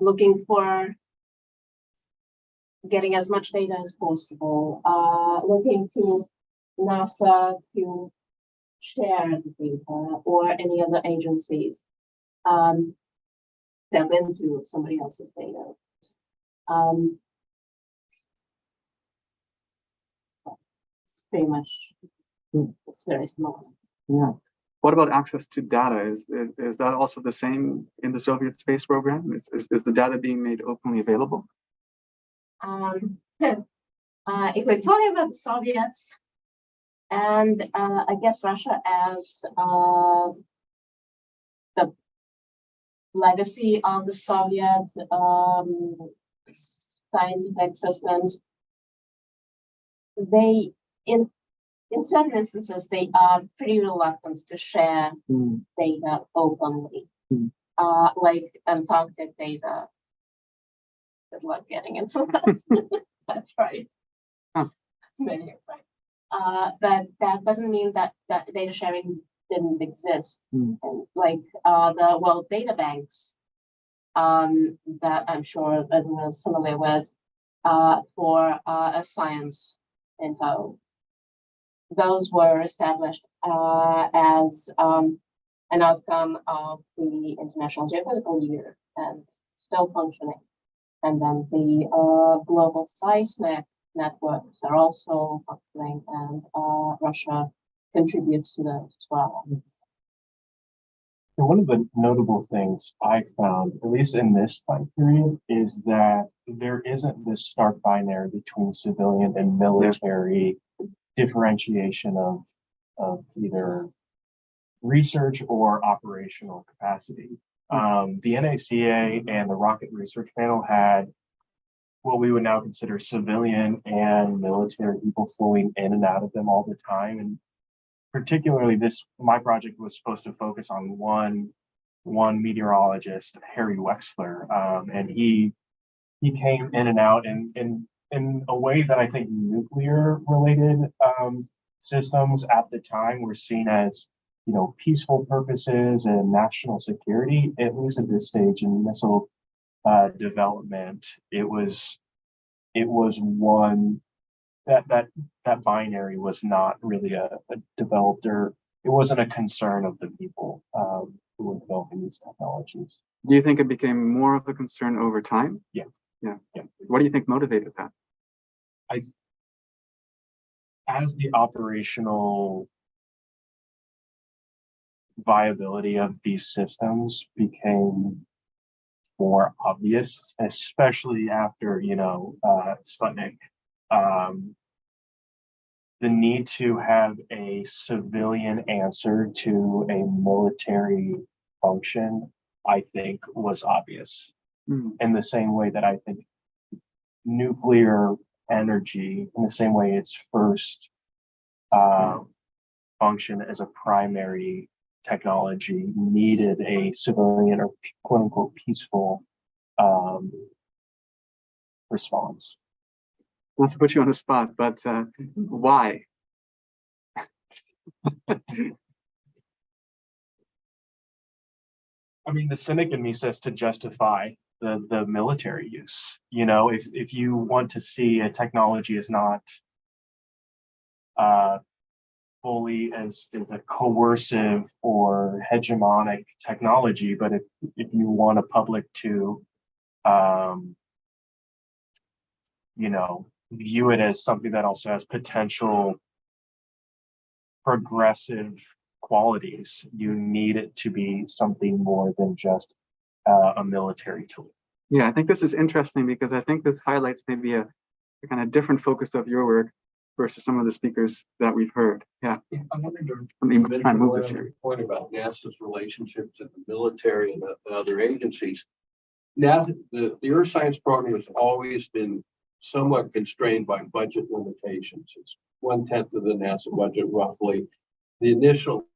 looking for getting as much data as possible, looking to NASA to share the data or any other agencies step into somebody else's data. It's pretty much, it's very small. Yeah. What about access to data? Is that also the same in the Soviet space program? Is the data being made openly available? If we're talking about the Soviets and I guess Russia as the legacy of the Soviet scientific systems, they in certain instances they are pretty reluctant to share data openly, like Antarctic data. Good luck getting it from us. That's right. Many are right. But that doesn't mean that data sharing didn't exist. And like the World Data Banks, that I'm sure everyone is familiar with, for a science info. Those were established as an outcome of the International Geophysical Year and still functioning. And then the global seismic networks are also functioning, and Russia contributes to those as well. And one of the notable things I found, at least in this time period, is that there isn't this stark binary between civilian and military differentiation of either research or operational capacity. The NACA and the Rocket Research Panel had what we would now consider civilian and military people flowing in and out of them all the time. And particularly my project was supposed to focus on one meteorologist, Harry Wexler, and he came in and out in a way that I think nuclear related systems at the time were seen as, you know, peaceful purposes and national security. At least at this stage in missile development, it was one that binary was not really a developed, or it wasn't a concern of the people who were developing these technologies. Do you think it became more of a concern over time? Yeah. What do you think motivated that? As the operational viability of these systems became more obvious, especially after, Sputnik, the need to have a civilian answer to a military function, I think, was obvious. In the same way that I think nuclear energy, in the same way its first function as a primary technology needed a civilian or quote unquote peaceful response. Not to put you on the spot, but why? I mean, the cynic in me says to justify the military use. You know, if you want to see a technology is not fully as a coercive or hegemonic technology, but if you want a public to you know, view it as something that also has potential progressive qualities, you need it to be something more than just a military tool. Yeah, I think this is interesting because I think this highlights maybe a kind of different focus of your work versus some of the speakers that we've heard. Yeah. I wanted to I mean, mention try and move one this other here. point about NASA's relationship to the military and other agencies. Now, the Earth Science program has always been somewhat constrained by budget limitations. It's 1/10 of the NASA budget, roughly. The initial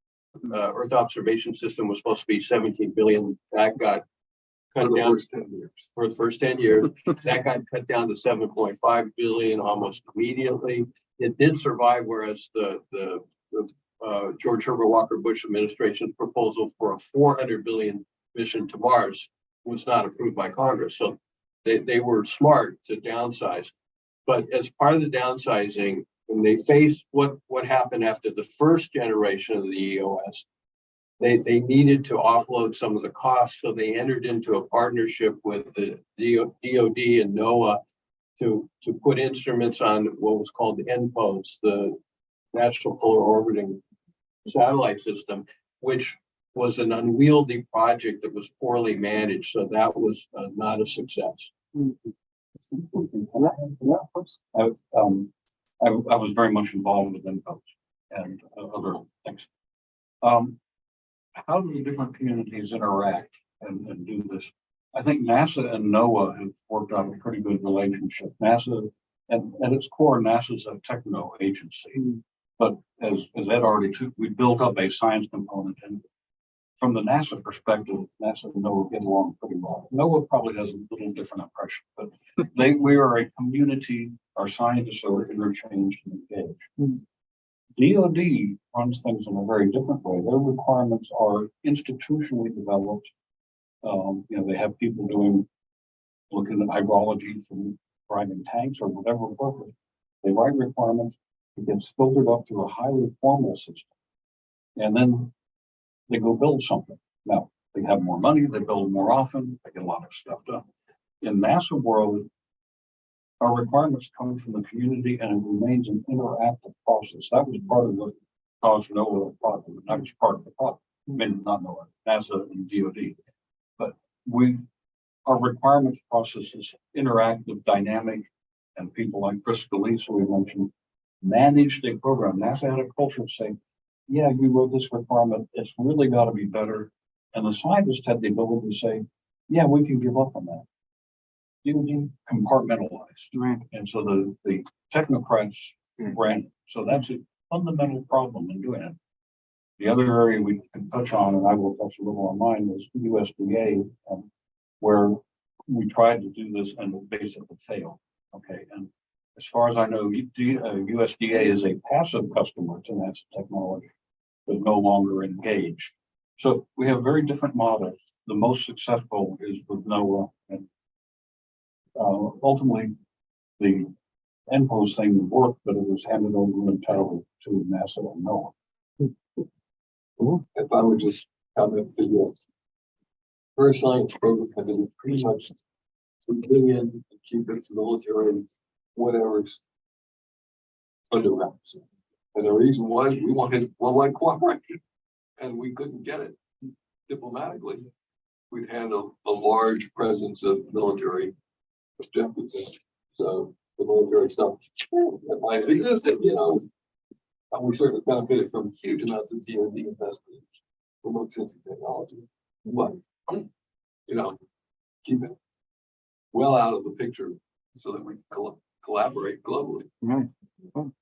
Earth observation system was supposed to be 17 billion. That got cut down for the first 10 years. That got cut down to 7.5 billion almost immediately. It did survive, whereas the George Herbert Walker Bush administration's proposal for a 400 billion mission to Mars was not approved by Congress. So they were smart to downsize. But as part of the downsizing, when they faced what happened after the first generation of the EOS, they needed to offload some of the costs. So they entered into a partnership with the DOD and NOAA to put instruments on what was called the NPOS, the National Polar Orbiting Satellite System, which was an unwieldy project that was poorly managed. So that was not a success. I was very much involved with NPOS and other things. How do the different communities interact and do this? I think NASA and NOAA have worked out a pretty good relationship. NASA, and at its core, NASA's a techno agency. But as Ed already took, we built up a science component. And from the NASA perspective, NASA and NOAA get along pretty well. NOAA probably has a little different impression, but we are a community, our scientists are interchanged and engaged. DOD runs things in a very different way. Their requirements are institutionally developed. You know, they have people looking at hydrology from driving tanks or whatever purpose. They write requirements. It gets filtered up through a highly formal system, and then they go build something. Now they have more money. They build more often. They get a lot of stuff done. In NASA world, our requirements come from the community, and it remains an interactive process. That was part of what caused NOAA problem. That was part of the problem. I mean, not NOAA, NASA and DOD. But our requirements process is interactive, dynamic, and people like Chris Scalise, who we mentioned, managed a program. NASA had a culture saying, yeah, you wrote this requirement, it's really got to be better. And the scientists had the ability to say, yeah, we can give up on that. DOD compartmentalized. Right. And so the technocrats ran. So that's a fundamental problem in doing it. The other area we can touch on, and I will touch a little on mine, is USDA, where we tried to do this and it basically failed. Okay. And as far as I know, USDA is a passive customer to NASA technology, but no longer engaged. So we have very different models. The most successful is with NOAA, and ultimately the NPOS thing worked, but it was handed over entirely to NASA and NOAA. If I would just comment, the Earth Science program has been pretty much bring in and keep its military and whatever's under wraps. And the reason was we wanted worldwide cooperation, and we couldn't get it diplomatically. We'd had a large presence of military objectives, so the military stuff that might have existed, you know. And we certainly benefited from huge amounts of DoD investment in remote sensing technology, but you know, keep it well out of the picture so that we collaborate globally. Right. Oh.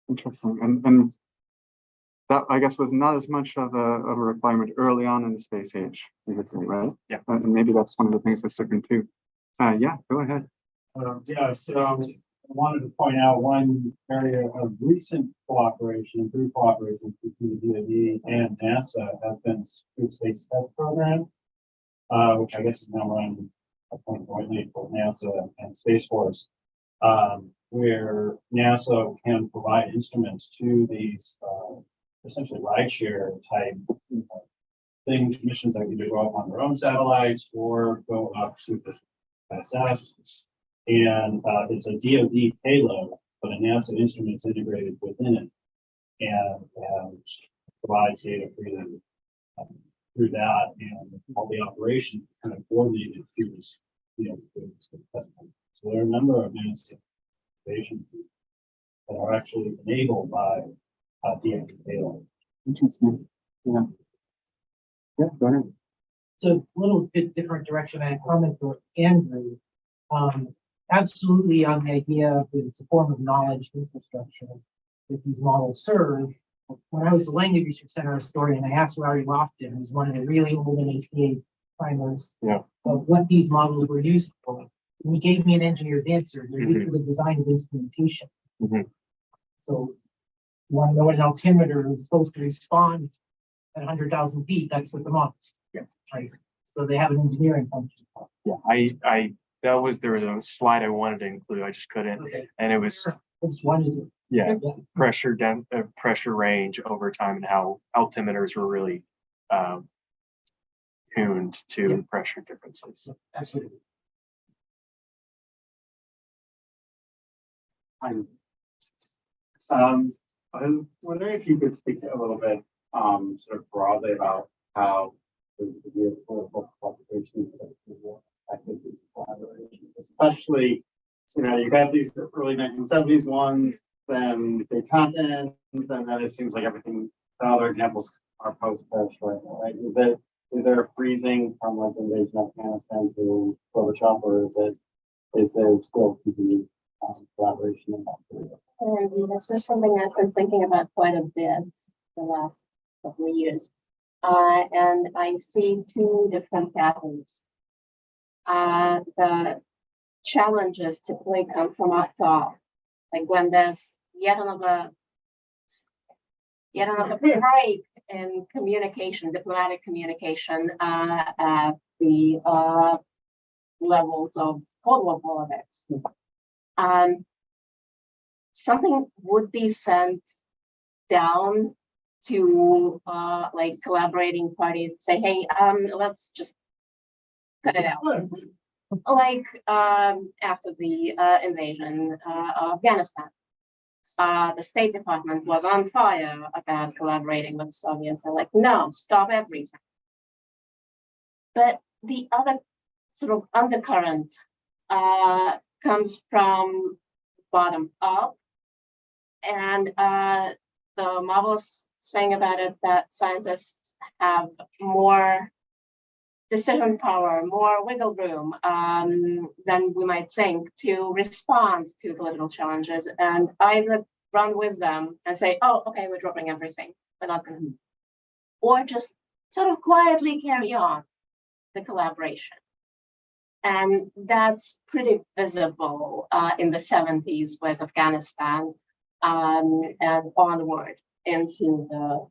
Interesting. And that I guess was not as much of a requirement early on in the space age, you would say, right? Yeah. And maybe that's one of the things that's different too. Yeah, go ahead. Yeah, so I wanted to point out one area of recent cooperation, improved cooperation between the DoD and NASA has been the Space Test Program, which I guess is now run jointly for NASA and Space Force, where NASA can provide instruments to these essentially rideshare type things, missions that either go up on their own satellites or go up to the ISS. And it's a DoD payload, but a NASA instrument's integrated within it and provides data freely through that, and all the operations kind of coordinated through this, so there are a number of NASA operations that are actually enabled by DoD payload. Interesting. Yeah. Yeah, go ahead. It's a little bit different direction. I comment for Andrew. Absolutely on the idea that it's a form of knowledge infrastructure that these models serve. When I was the Langley Research Center historian, I asked Larry Lofton, who's one of the really old NHPA primers, of what these models were used for. And he gave me an engineer's answer. They're used for the design of instrumentation. So you want to know what an altimeter is supposed to respond at 100,000 feet, that's what the models. Right. So they have an engineering function. Yeah, that was the slide I wanted to include. I just couldn't, and it was pressure range over time and how altimeters were really tuned to pressure differences. Absolutely. I was wondering if you could speak a little bit, sort of broadly about how the political cooperation activities and collaborations, especially, you got these early 1970s ones, then they tap in, and then it seems like everything, the other examples are post-perestroika, right? Is there a freezing from like the invasion of Afghanistan to Gorbachev, or is there still continued collaboration in that period? That's just something I've been thinking about quite a bit the last couple of years. And I see two different patterns. The challenges typically come from up top, like when there's yet another break in communication, diplomatic communication at the levels of Cold War politics. Something would be sent down to like collaborating parties to say, hey, let's just cut it out. Like after the invasion of Afghanistan, the State Department was on fire about collaborating with the Soviets. They're like, no, stop everything. But the other sort of undercurrent comes from bottom up, and the marvelous thing about it that scientists have more decision power, more wiggle room than we might think to respond to political challenges, and either run with them and say, oh, okay, we're dropping everything, we're not going to, or just sort of quietly carry on the collaboration. And that's pretty visible in the 70s with Afghanistan and onward into the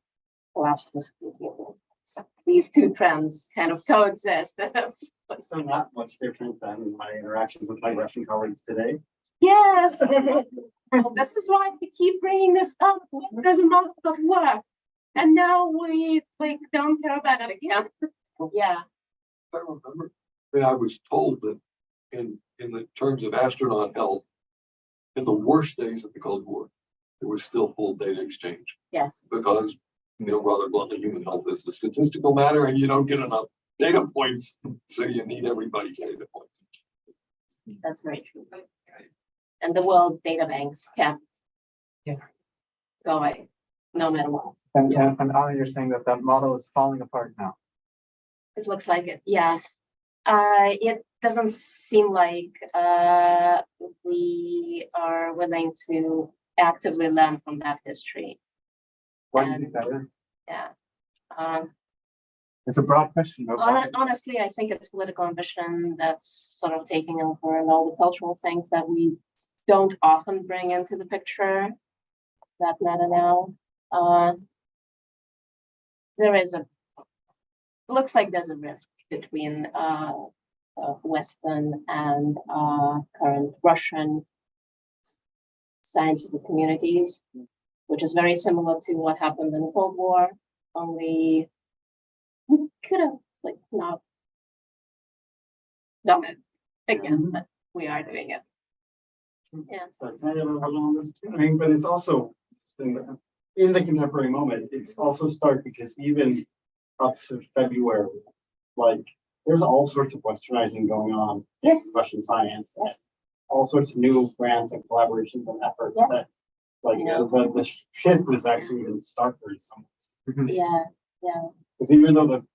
collapse of the Soviet Union. So these two trends kind of coexist. So not much different than my interactions with my Russian colleagues today. Yes, well, this is why we keep bringing this up. There's a month of work, and now we don't care about it again. Yeah. I remember, I was told that in the terms of astronaut health, in the worst days of the Cold War, there was still full data exchange. Yes. Because, rather bluntly, human health is a statistical matter and you don't get enough data points. So you need everybody's data points. That's very true. And the World Data Banks kept going, no matter what. And Ali, you're saying that model is falling apart now. It looks like it, yeah. It doesn't seem like we are willing to actively learn from that history. Why do you think that is? Yeah. It's a broad question. But why? Honestly, I think it's political ambition that's sort of taking over, and all the cultural things that we don't often bring into the picture that matter now. There is looks like there's a rift between Western and current Russian scientific communities, which is very similar to what happened in the Cold War, only we could have like not done it again, but we are doing it. Yeah. So kind of along this, I mean, but it's also in the contemporary moment, it's also stark because even up to February, like there's all sorts of westernizing going on in Yes. Russian science. Yes. All sorts of new grants and collaborations and efforts Yes. that like You know. the shift is actually even starker in some ways. Yeah. Yeah. Because even though the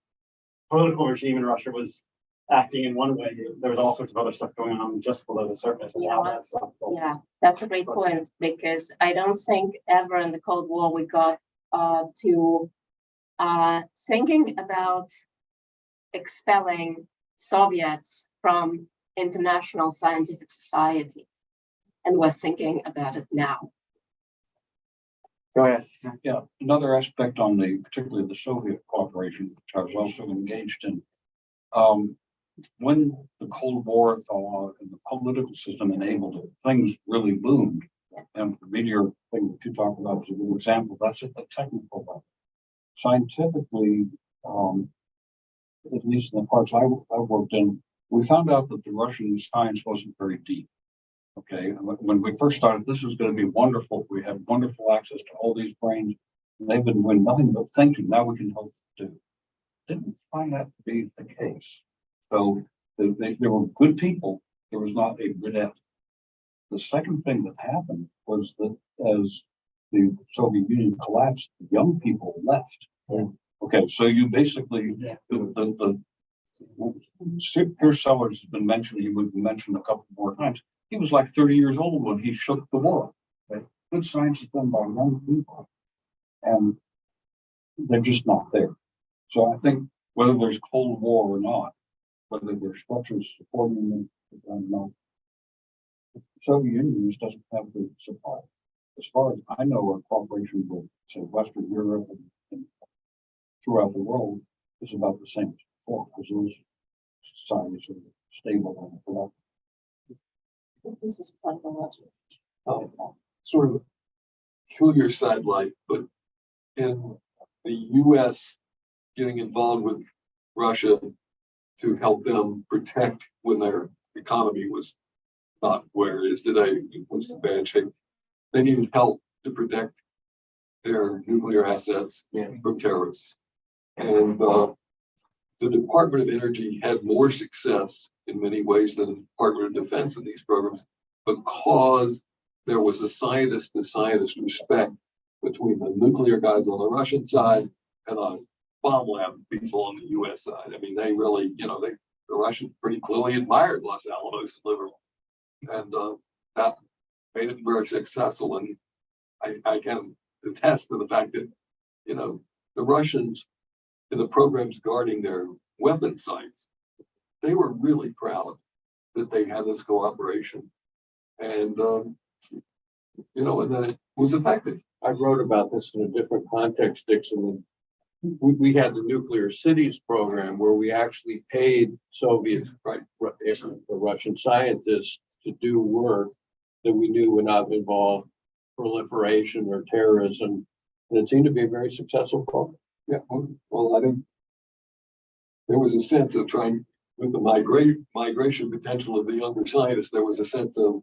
political regime in Russia was acting in one way, there was all sorts of other stuff going on just below the surface and all that stuff. So, Yeah, that's a great point, because I don't think ever in the Cold War we got to thinking about expelling Soviets from international scientific societies, and we're thinking about it now. Go ahead. Yeah, another aspect on particularly the Soviet cooperation, which I was also engaged in. When the Cold War thawed and the political system enabled it, things really boomed. And the meteor thing that you talked about is a good example. That's at the technical level. Scientifically, at least in the parts I worked in, we found out that the Russian science wasn't very deep. Okay, when we first started, this was going to be wonderful. We had wonderful access to all these brains. And they've been doing nothing but thinking. Now we can help do. Didn't find that to be the case. So they were good people. There was not a good end. The second thing that happened was that as the Soviet Union collapsed, the young people left. Okay, so you basically Pierce Sellers has been mentioned. He would be mentioned a couple more times. He was like 30 years old when he shook the world. Okay? Good science is done by young people, and they're just not there. So I think whether there's Cold War or not, whether there's structures supporting them, I don't know. The Soviet Union just doesn't have the supply. As far as I know, our cooperation with, say, Western Europe and throughout the world is about the same as before, because those societies are stable and productive. This is part of the logic. Sort of peculiar sidelight, but in the US getting involved with Russia to help them protect when their economy was not where it is today, it was in bad shape. They needed help to protect their nuclear assets from terrorists. And the Department of Energy had more success in many ways than the Department of Defense in these programs, because there was a scientist to scientist respect between the nuclear guys on the Russian side and the bomb lab people on the US side. I mean, they really, the Russians pretty clearly admired Los Alamos and Livermore. And that made it very successful. And I can attest to the fact that, the Russians in the programs guarding their weapons sites, they were really proud that they had this cooperation. And, and then it was effective. I wrote about this in a different context, Dixon. We had the Nuclear Cities program where we actually paid Soviets, the Russian scientists to do work that we knew would not involve proliferation or terrorism. And it seemed to be a very successful program. Yeah, well, I think there was a sense of trying, with the migration potential of the younger scientists, there was a sense of,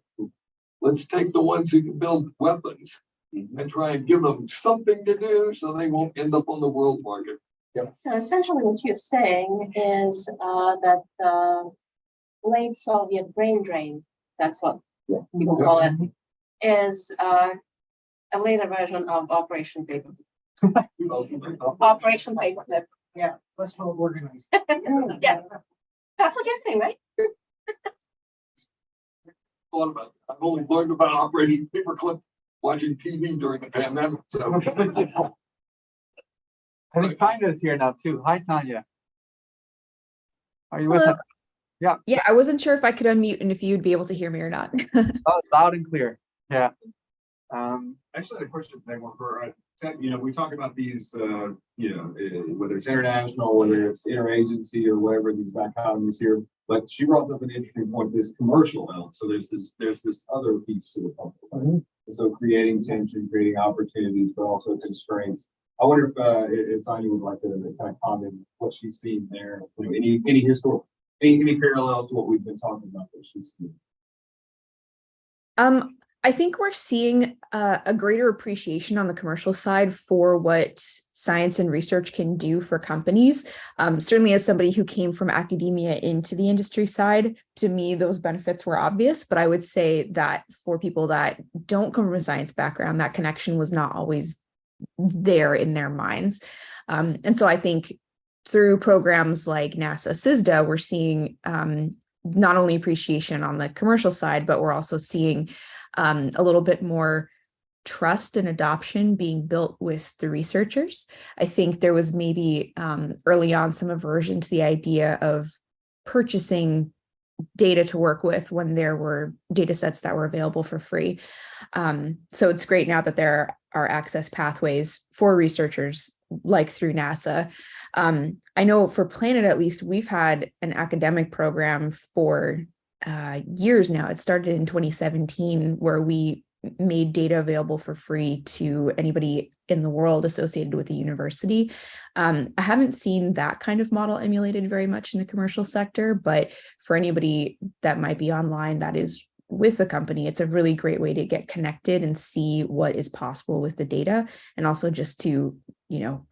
let's take the ones who can build weapons and try and give them something to do so they won't end up on the world market. So essentially what you're saying is that the late Soviet brain drain, that's what people call it, is a later version of Operation Paperclip. Operation Paperclip. Yeah, let's more organized. Yeah, that's what you're saying, right? Thought about it. I've only learned about Operation Paperclip watching TV during the pandemic. So I think Tanya is here now too. Hi, Tanya. Are you with Hello. us? Yeah. Yeah, I wasn't sure if I could unmute and if you'd be able to hear me or not. Oh, loud and clear. Yeah. Actually, the question that for we talk about these, whether it's international, whether it's interagency or whatever, these dichotomies here. But she brought up an interesting point, this commercial element. So there's this other piece to the puzzle. Right? And so creating tension, creating opportunities, but also constraints. I wonder if Tanya would like to kind of comment what she's seen there. Any historical, any parallels to what we've been talking about that she's seen. I think we're seeing a greater appreciation on the commercial side for what science and research can do for companies. Certainly as somebody who came from academia into the industry side, to me, those benefits were obvious, but I would say that for people that don't come from a science background, that connection was not always there in their minds. And so I think through programs like NASA CISDA, we're seeing not only appreciation on the commercial side, but we're also seeing a little bit more trust and adoption being built with the researchers. I think there was maybe early on some aversion to the idea of purchasing data to work with when there were data sets that were available for free. So it's great now that there are access pathways for researchers like through NASA. I know for Planet, at least, we've had an academic program for years now. It started in 2017, where we made data available for free to anybody in the world associated with the university. I haven't seen that kind of model emulated very much in the commercial sector, but for anybody that might be online that is with the company, it's a really great way to get connected and see what is possible with the data, and also just to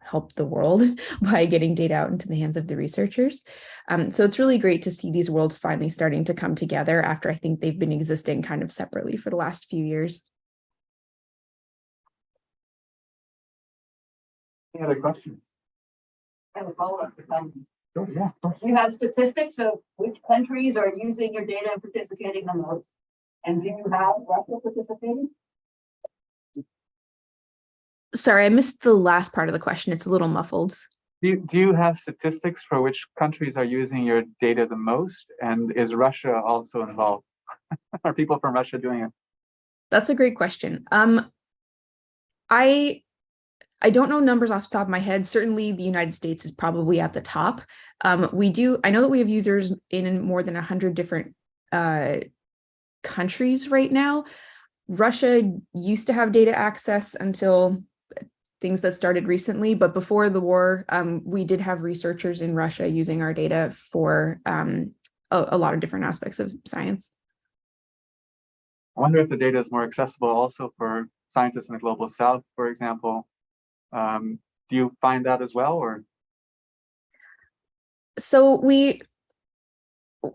help the world by getting data out into the hands of the researchers. So it's really great to see these worlds finally starting to come together after I think they've been existing kind of separately for the last few years. Any other questions? I have a follow-up. Sure, yeah. Do you have statistics of which countries are using your data and participating the most? And do you have Russia participating? Sorry, I missed the last part of the question. It's a little muffled. Do you have statistics for which countries are using your data the most? And is Russia also involved? Are people from Russia doing it? That's a great question. I don't know numbers off the top of my head. Certainly the United States is probably at the top. I know that we have users in more than 100 different countries right now. Russia used to have data access until things that started recently, but before the war, we did have researchers in Russia using our data for a lot of different aspects of science. I wonder if the data is more accessible also for scientists in the global south, for example. Do you find that as well, or? So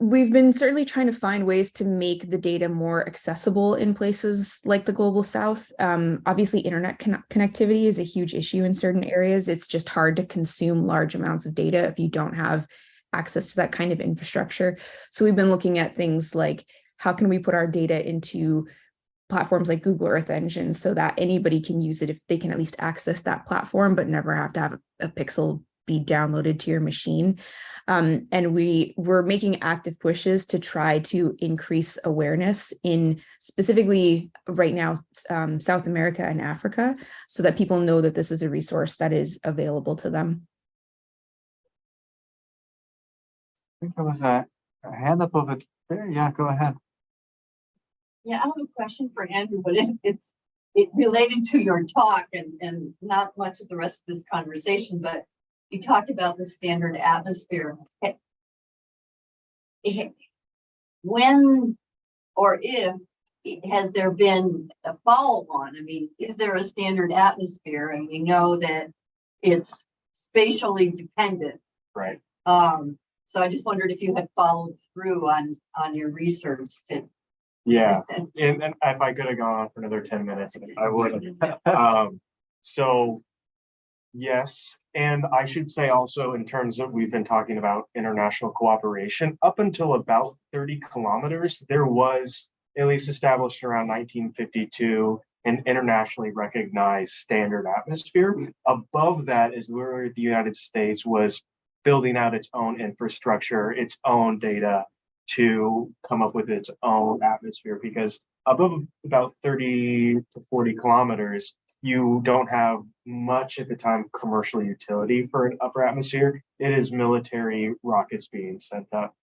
we've been certainly trying to find ways to make the data more accessible in places like the global south. Obviously, internet connectivity is a huge issue in certain areas. It's just hard to consume large amounts of data if you don't have access to that kind of infrastructure. So we've been looking at things like, how can we put our data into platforms like Google Earth Engine so that anybody can use it if they can at least access that platform, but never have to have a pixel be downloaded to your machine. And we're making active pushes to try to increase awareness in specifically right now, South America and Africa, so that people know that this is a resource that is available to them. I think there was a hand up over there. Yeah, go ahead. Yeah, I have a question for Andrew, but it's related to your talk and not much of the rest of this conversation, but you talked about the standard atmosphere. When or if has there been a follow-on? I mean, is there a standard atmosphere? And we know that it's spatially dependent. Right. So I just wondered if you had followed through on your research. Yeah, and if I could have gone on for another 10 minutes, I would. So yes, and I should say also, in terms of, we've been talking about international cooperation, up until about 30 kilometers, there was, at least established around 1952, an internationally recognized standard atmosphere. Above that is where the United States was building out its own infrastructure, its own data to come up with its own atmosphere, because above about 30 to 40 kilometers, you don't have much at the time commercial utility for an upper atmosphere. It is military rockets being sent up.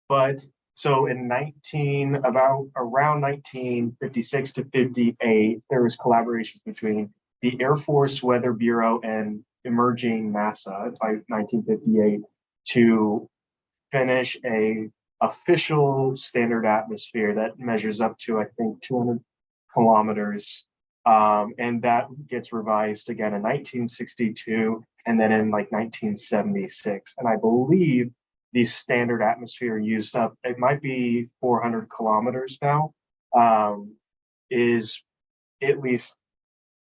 But so in around 1956 to 58, there was collaboration between the Air Force Weather Bureau and emerging NASA by 1958 to finish a official standard atmosphere that measures up to, I think, 200 kilometers. And that gets revised again in 1962 and then in like 1976. And I believe the standard atmosphere used up, it might be 400 kilometers now, is at least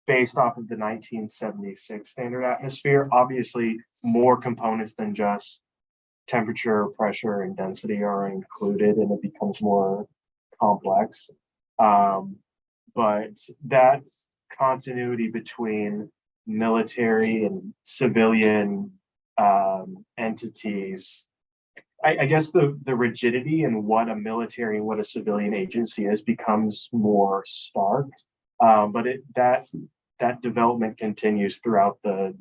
based off of the 1976 standard atmosphere. Obviously, more components than just temperature, pressure, and density are included, and it becomes more complex. But that continuity between military and civilian entities, I guess the rigidity in what a military and what a civilian agency is becomes more stark. But that development continues throughout the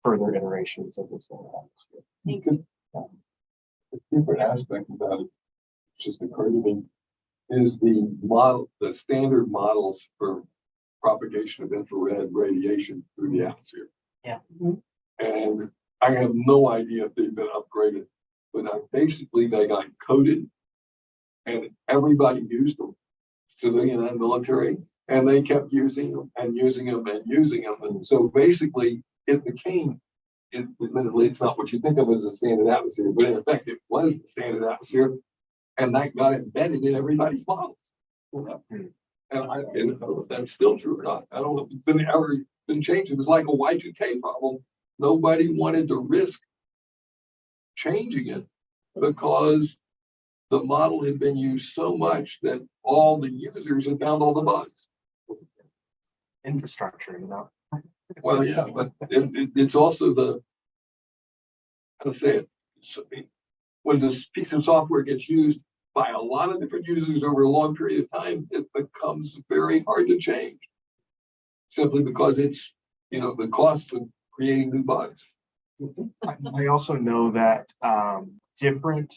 further iterations of this atmosphere. A different aspect about it, just occurred to me, is the standard models for propagation of infrared radiation through the atmosphere. Yeah. And I have no idea if they've been upgraded, but basically they got coded and everybody used them, civilian and military, and they kept using them and using them and using them. And so basically it became, admittedly, it's not what you think of as a standard atmosphere, but in effect, it was the standard atmosphere, and that got embedded in everybody's models. And I don't know if that's still true or not. I don't know if it's ever been changed. It was like a Y2K problem. Nobody wanted to risk changing it because the model had been used so much that all the users had found all the bugs. Infrastructure, you know. Well, yeah, but it's also how to say it. When this piece of software gets used by a lot of different users over a long period of time, it becomes very hard to change. Simply because it's, the cost of creating new bugs. I also know that different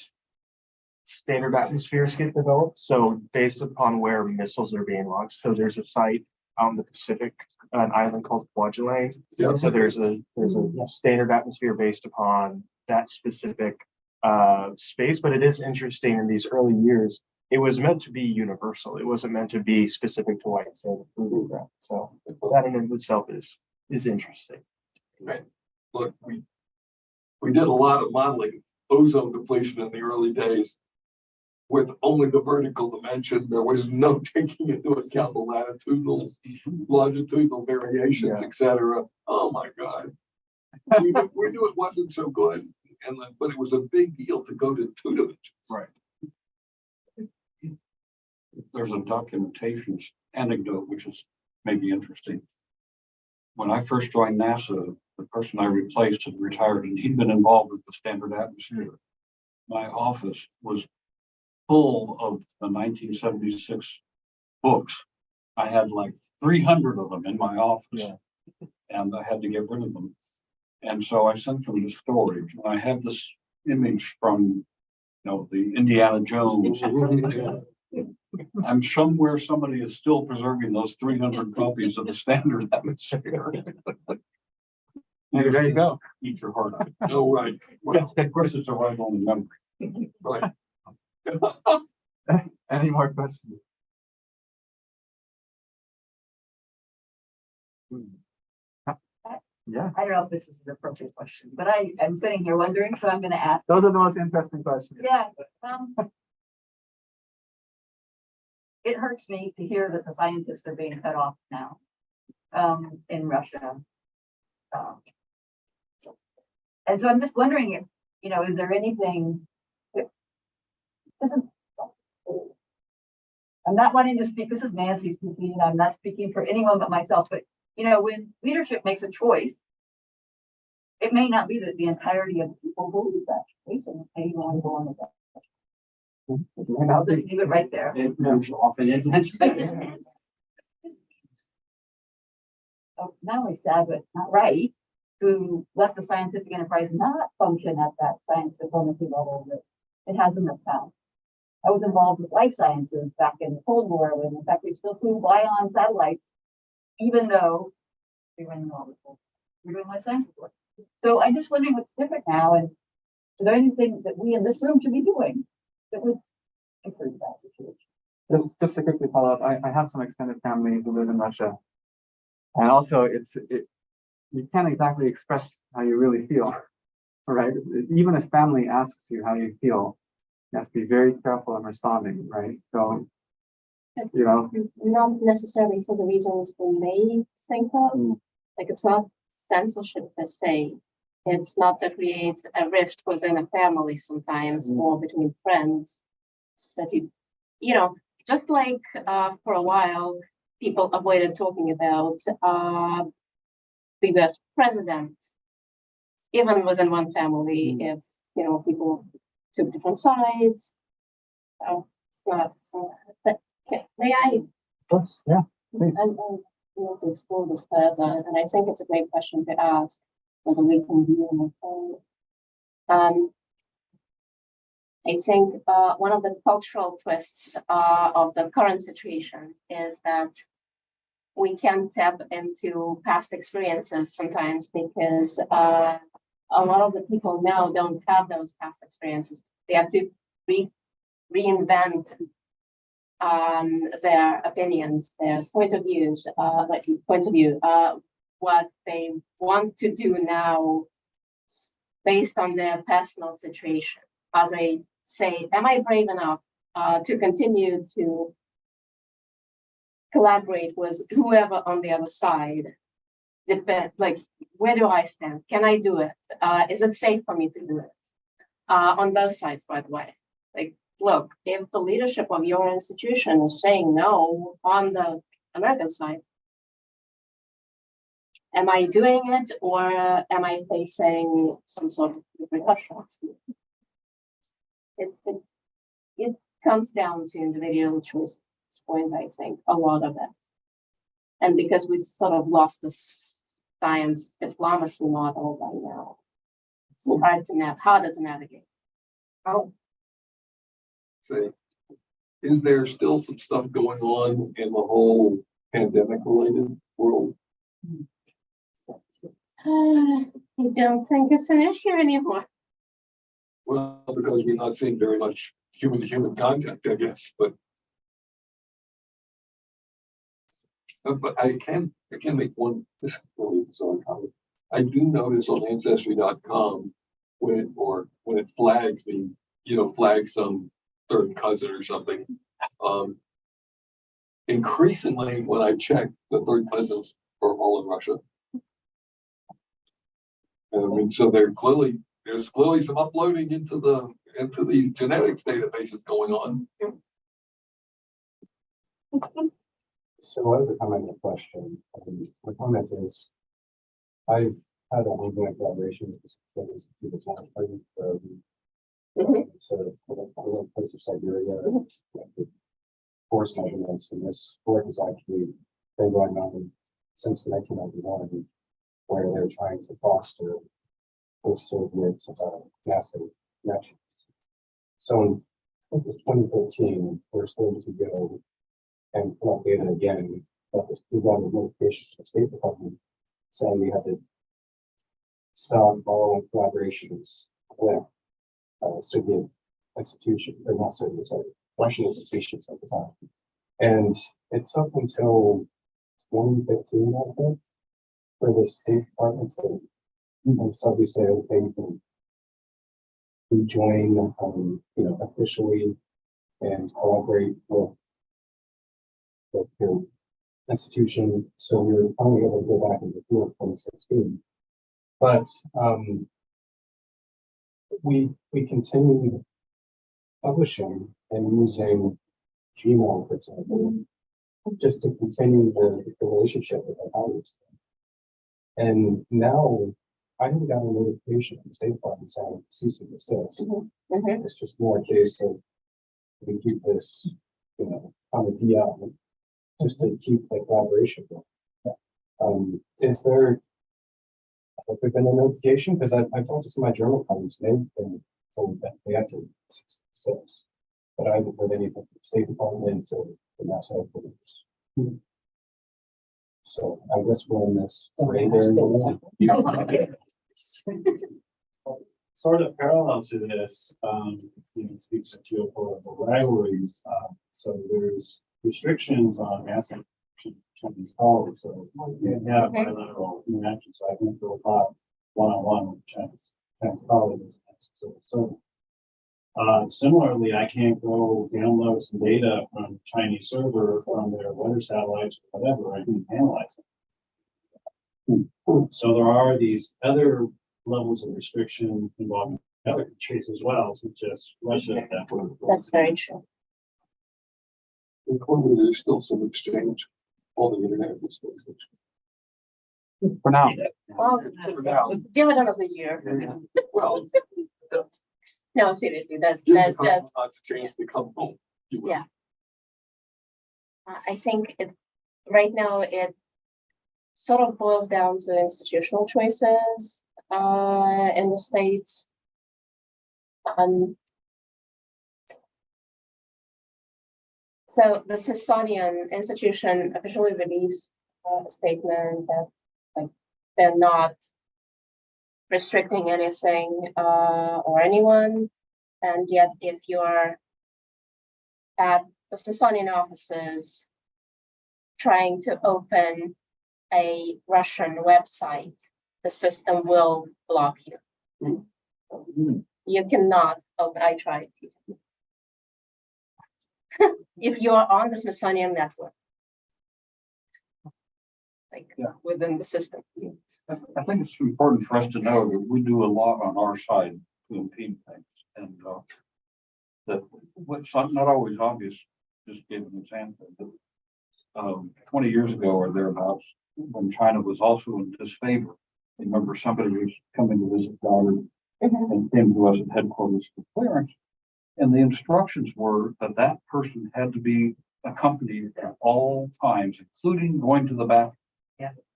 standard atmospheres get developed. So based upon where missiles are being launched. So there's a site out in the Pacific, an island called Kwajalein. Yeah. So there's a standard atmosphere based upon that specific space. But it is interesting in these early years, it was meant to be universal. It wasn't meant to be specific to white sand proving ground. So that in and of itself is interesting. Right. Look, we did a lot of modeling ozone depletion in the early days with only the vertical dimension. There was no taking into account the longitudinal variations, etc. Oh my God. we knew it wasn't so good, but it was a big deal to go to 2 dimensions. Right. There's a documentation anecdote which is maybe interesting. When I first joined NASA, the person I replaced had retired and he'd been involved with the standard atmosphere. My office was full of the 1976 books. I had like 300 of them in my office, and I had to get rid of them. And so I sent them to storage. And I have this image from, the Indiana Jones. I'm somewhere somebody is still preserving those 300 copies of the standard atmosphere. There you go. Eat your heart out. Oh, right. Well, of course, it's a right on memory. Right. Any more questions? Yeah, I don't know if this is an appropriate question, but I'm sitting here wondering, so I'm gonna ask. those are the most interesting questions. Yeah. It hurts me to hear that the scientists are being cut off now, in Russia. And so I'm just wondering if, is there anything that doesn't, I'm not wanting to speak, this is Nancy speaking, and I'm not speaking for anyone but myself, but you know, when leadership makes a choice, it may not be that the entirety of the people believe that choice and they want to go on with that. I'll just leave it right there. It often isn't. Oh, not only sad, but not right, to let the scientific enterprise not function at that science diplomacy level that it has in the past. I was involved with life sciences back in the Cold War, when in fact we still flew on satellites, even though we were in the Cold War. We're doing life sciences work. So I'm just wondering what's different now, and is there anything that we in this room should be doing that would improve that situation? Just to quickly follow up, I have some extended family who live in Russia. And also you can't exactly express how you really feel, right? Even if family asks you how you feel, you have to be very careful in responding, right? So, you know. Not necessarily for the reasons we may think of. Like, it's not censorship per se. It's not to create a rift within a family sometimes, or between friends. That you know, just like for a while, people avoided talking about the US president, even within one family, if, you know, people took different sides. So it's not, but may I? Of course, yeah, please. I want to explore this further, and I think it's a great question to ask, whether we can do anything. I think one of the cultural twists of the current situation is that we can tap into past experiences sometimes, because a lot of the people now don't have those past experiences. They have to reinvent their opinions, their point of view, what they want to do now based on their personal situation. As they say, am I brave enough to continue to collaborate with whoever on the other side? Like, where do I stand? Can I do it? Is it safe for me to do it? On both sides, by the way. Like, look, if the leadership of your institution is saying no on the American side, am I doing it, or am I facing some sort of repercussions? It comes down to individual choice at this point, I think, a lot of it. And because we've sort of lost this science diplomacy model by now, it's harder to navigate. How? Say, is there still some stuff going on in the whole pandemic related world? I don't think it's an issue anymore. Well, because we're not seeing very much human to human contact, I guess, but I can make one, this is really bizarre comment. I do notice on Ancestry.com when it flags me, flags some third cousin or something. Increasingly, when I check, the third cousins are all in Russia. I mean, so there's clearly some uploading into the genetics databases going on. So I have a comment and a question. My comment is, I've had an ongoing collaboration with the Institute of Science Party for so a place of Siberia, with force measurements, and this work has actually been going on since 1991, where they're trying to foster post-Soviet NASA connections. So I think it was 2013, we're starting to go and pull out data again, but we got a notification from the State Department saying we had to stop all collaborations with Soviet institutions, or not Soviet, sorry, Russian institutions at the time. And it took until 2015, I think, for the State Department to suddenly say, okay, you can rejoin, officially and cooperate with your institution. So we were finally able to go back into the field in 2016. But we continued publishing and using Gmail, for example, just to continue the relationship with our colleagues. And now I haven't got a notification from State Farm saying cease and desist. It's just more a case of we keep this, on the DL just to keep the collaboration going. Has there been a notification? Because I've talked to some of my journal colleagues, they've been told that they have to cease and desist. But I haven't heard anything from the State Department or the NASA headquarters. So I guess we're in this gray area. Sort of parallel to this, speaks of geopolitical rivalries. So there's restrictions on asking Chinese colleagues. So you have bilateral interactions. So I can go talk one-on-one with Chinese colleagues. So similarly, I can't go download some data from Chinese server from their weather satellites or whatever. I can analyze it. So there are these other levels of restriction involving other countries as well, such as Russia. That's very true. In Colombia, there's still some exchange on the internet with space. For now. Well, give it another year. Well, No, seriously, that's lots of chance to come home. yeah. I think right now it sort of boils down to institutional choices in the States. So the Smithsonian Institution officially released a statement that they're not restricting anything or anyone, and yet if you're at the Smithsonian offices trying to open a Russian website, the system will block you. You cannot open. I tried. If you're on the Smithsonian network, within the system. I think it's important for us to know that we do a lot on our side to impede things, and that what's not always obvious. Just give an example. But, 20 years ago or thereabouts, when China was also in disfavor, I remember somebody was coming to visit Goddard and came to us at headquarters for clearance, and the instructions were that that person had to be accompanied at all times, including going to the bathroom.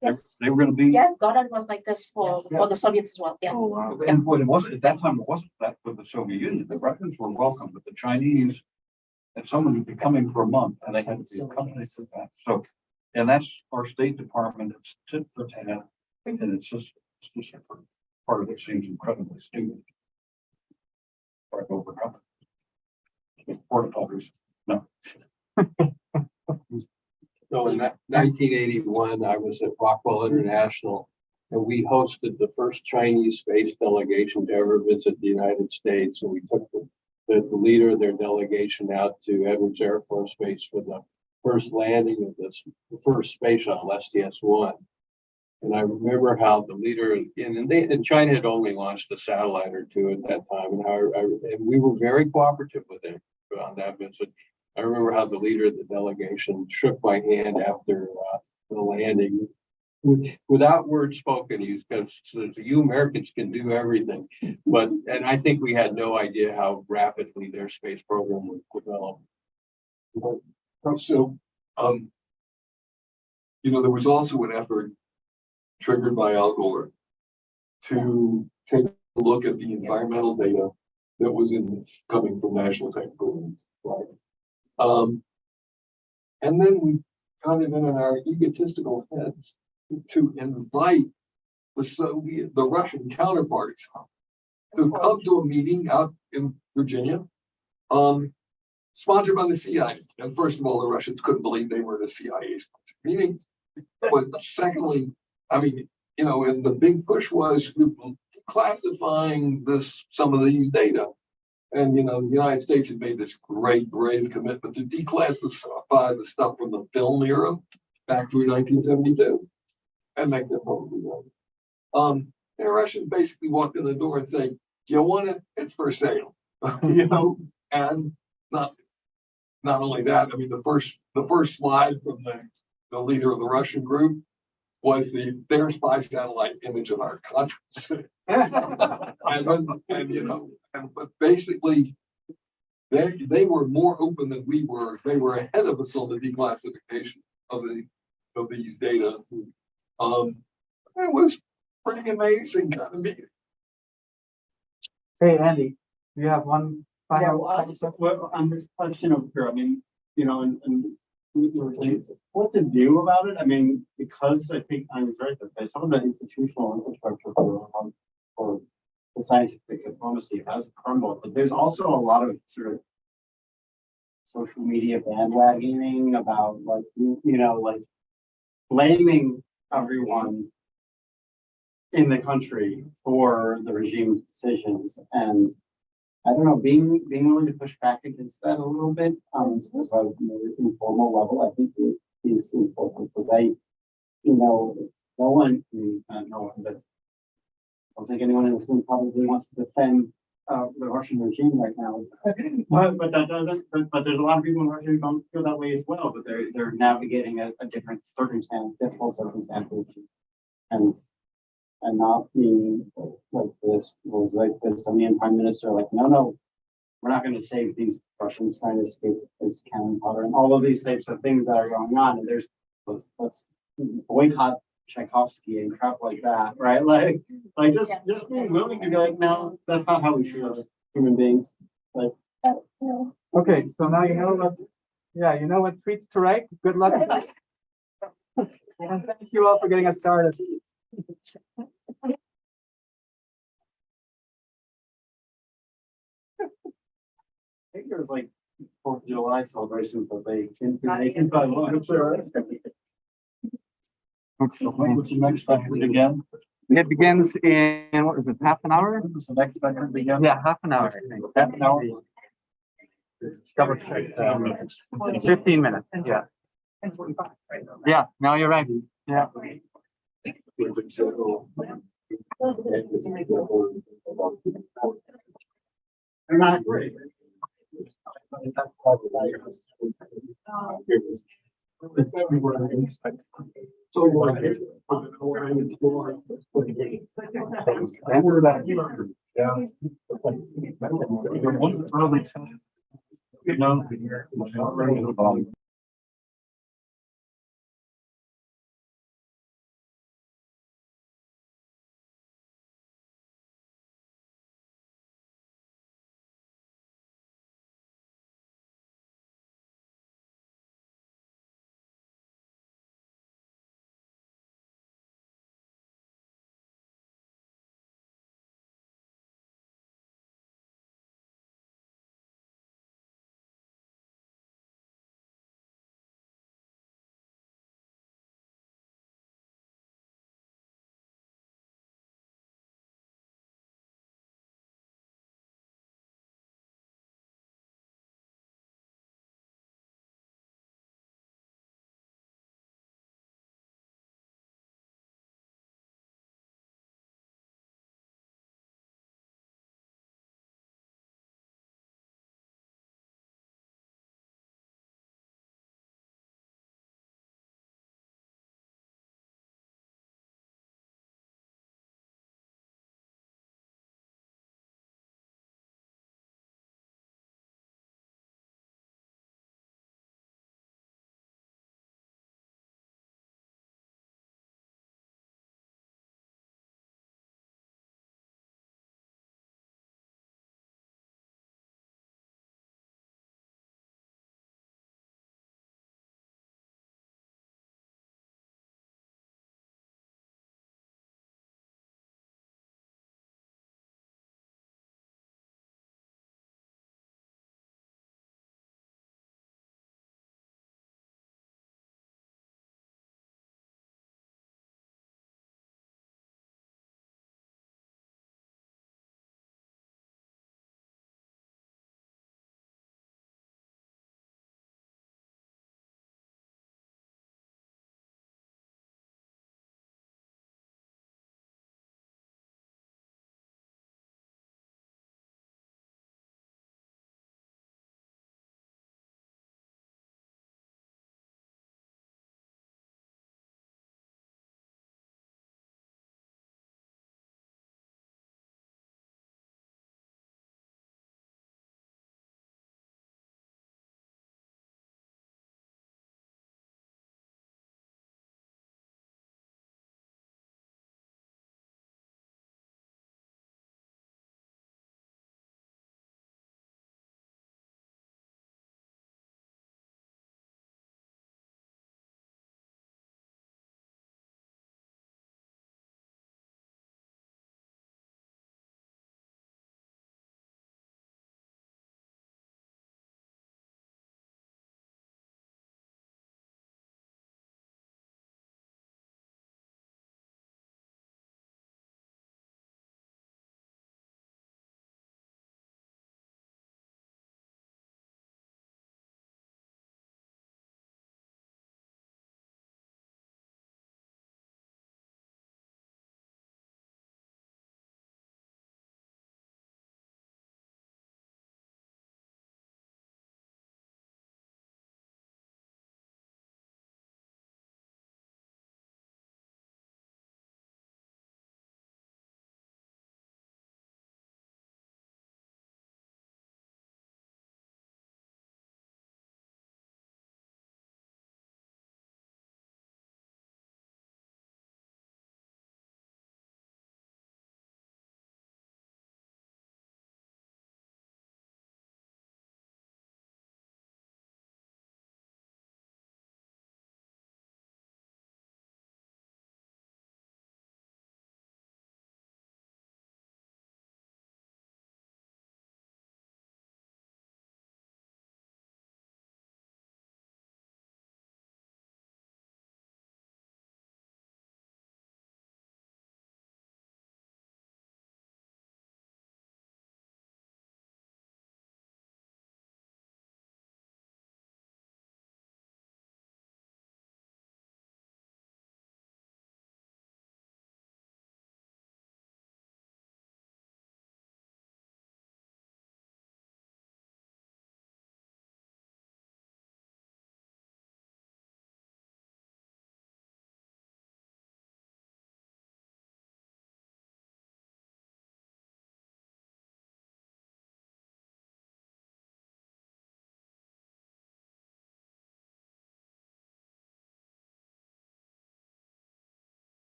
Yes. They were going to be. Yes, Goddard was like this for the Soviets as well. Yeah. Oh, wow. And what it wasn't at that time, it wasn't that with the Soviet Union. The Russians were welcome, but the Chinese, and someone would be coming for a month, and they had to be accompanied to that. So, and that's our State Department. It's tit for tat, and it's just part of it seems incredibly stupid. Try to overcome it. Porta potties. No. So in 1981, I was at Rockwell International, and we hosted the first Chinese space delegation to ever visit the United States. And we took the leader of their delegation out to Edwards Air Force Base for the first landing of the first space shuttle, STS-1. And I remember how the leader, and China had only launched a satellite or two at that time, and we were very cooperative with them on that visit. I remember how the leader of the delegation shook my hand after the landing, without words spoken. He was kind of said, "You Americans can do everything," and I think we had no idea how rapidly their space program would develop. So, there was also an effort triggered by Al Gore to take a look at the environmental data that was coming from National Technical Institute. And then we got it in our egotistical heads to invite the Russian counterparts to come to a meeting out in Virginia, sponsored by the CIA. And first of all, the Russians couldn't believe they were at a CIA sponsored meeting. But secondly, and the big push was classifying some of these data. And, the United States had made this great, brave commitment to declassify the stuff from the film era back through 1972 and make them publicly known. The Russians basically walked in the door and say, "Do you want it? It's for sale," and not. not only that, I mean, the first slide from the leader of the Russian group was their spy satellite image of our country. But basically, they were more open than we were. They were ahead of us on the declassification of these data. It was pretty amazing kind of meeting. Hey, Andy, do you have one Yeah, final? well, I just, well, on this question of here, I mean, you know, and what to do about it? I mean, because I think I'm right that some of the institutional infrastructure for the scientific diplomacy has crumbled, but there's also a lot of sort of social media bandwagoning about like, you know, like blaming everyone in the country for the regime's decisions. And I don't know, being willing to push back against that a little bit on sort of a more informal level, I think is important because you know, no one, no one, but I don't think anyone in this room probably wants to defend the Russian regime right now. but that doesn't. But there's a lot of people in Russia who don't feel that way as well. But they're navigating a different circumstance, difficult circumstances, and not being like this was like the Estonian prime minister, like, no, we're not going to save these Russians trying to escape this cannon fodder and all of these types of things that are going on. And let's boycott Tchaikovsky and crap like that, right? Like just being willing to be like, no, that's not how we feel as human beings. Like, Okay, so now you know what, you know what tweets to write. Good luck. And thank you all for getting us started. I think there's like 4th of July celebrations, but they can find one. What's the next record again? It begins in, what is it, half an hour? The next record begins? Yeah, half an hour, I think. Half an hour? Double check. 15 minutes, yeah. Yeah, now you're right. Yeah. They're not great.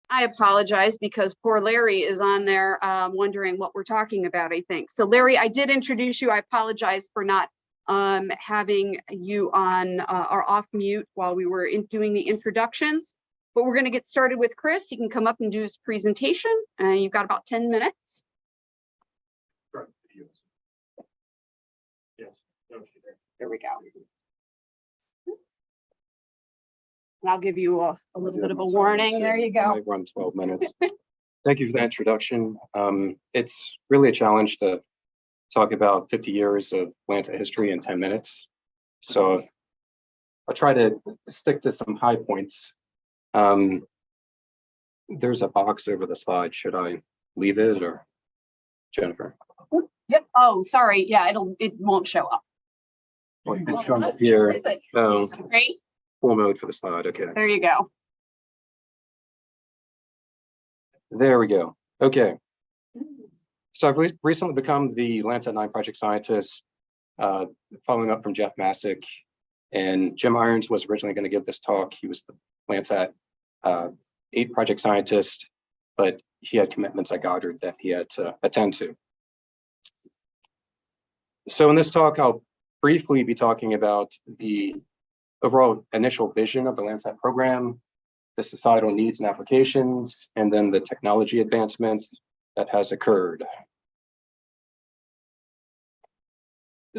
I apologize because poor Larry is on there wondering what we're talking about, I think. So Larry, I did introduce you. I apologize for not having you on or off mute while we were doing the introductions. But we're going to get started with Chris. He can come up and do his presentation. You've got about 10 minutes. Yes. There we go. And I'll give you a little bit of a warning. There you go. Might run 12 minutes. Thank you for the introduction. It's really a challenge to talk about 50 years of Lancet history in 10 minutes. So I'll try to stick to some high points. There's a box over the slide. Should I leave it or Jennifer? Yep. Oh, sorry. Yeah, it won't show up. Well, it's shown up here. So Great. full mode for the slide. Okay. There you go. There we go. Okay. So I've recently become the Landsat 9 project scientist, following up from Jeff Masick. And Jim Irons was originally going to give this talk. He was the Landsat 8 project scientist, but he had commitments at Goddard that he had to attend to. So in this talk, I'll briefly be talking about the overall initial vision of the Landsat program, the societal needs and applications, and then the technology advancements that has occurred.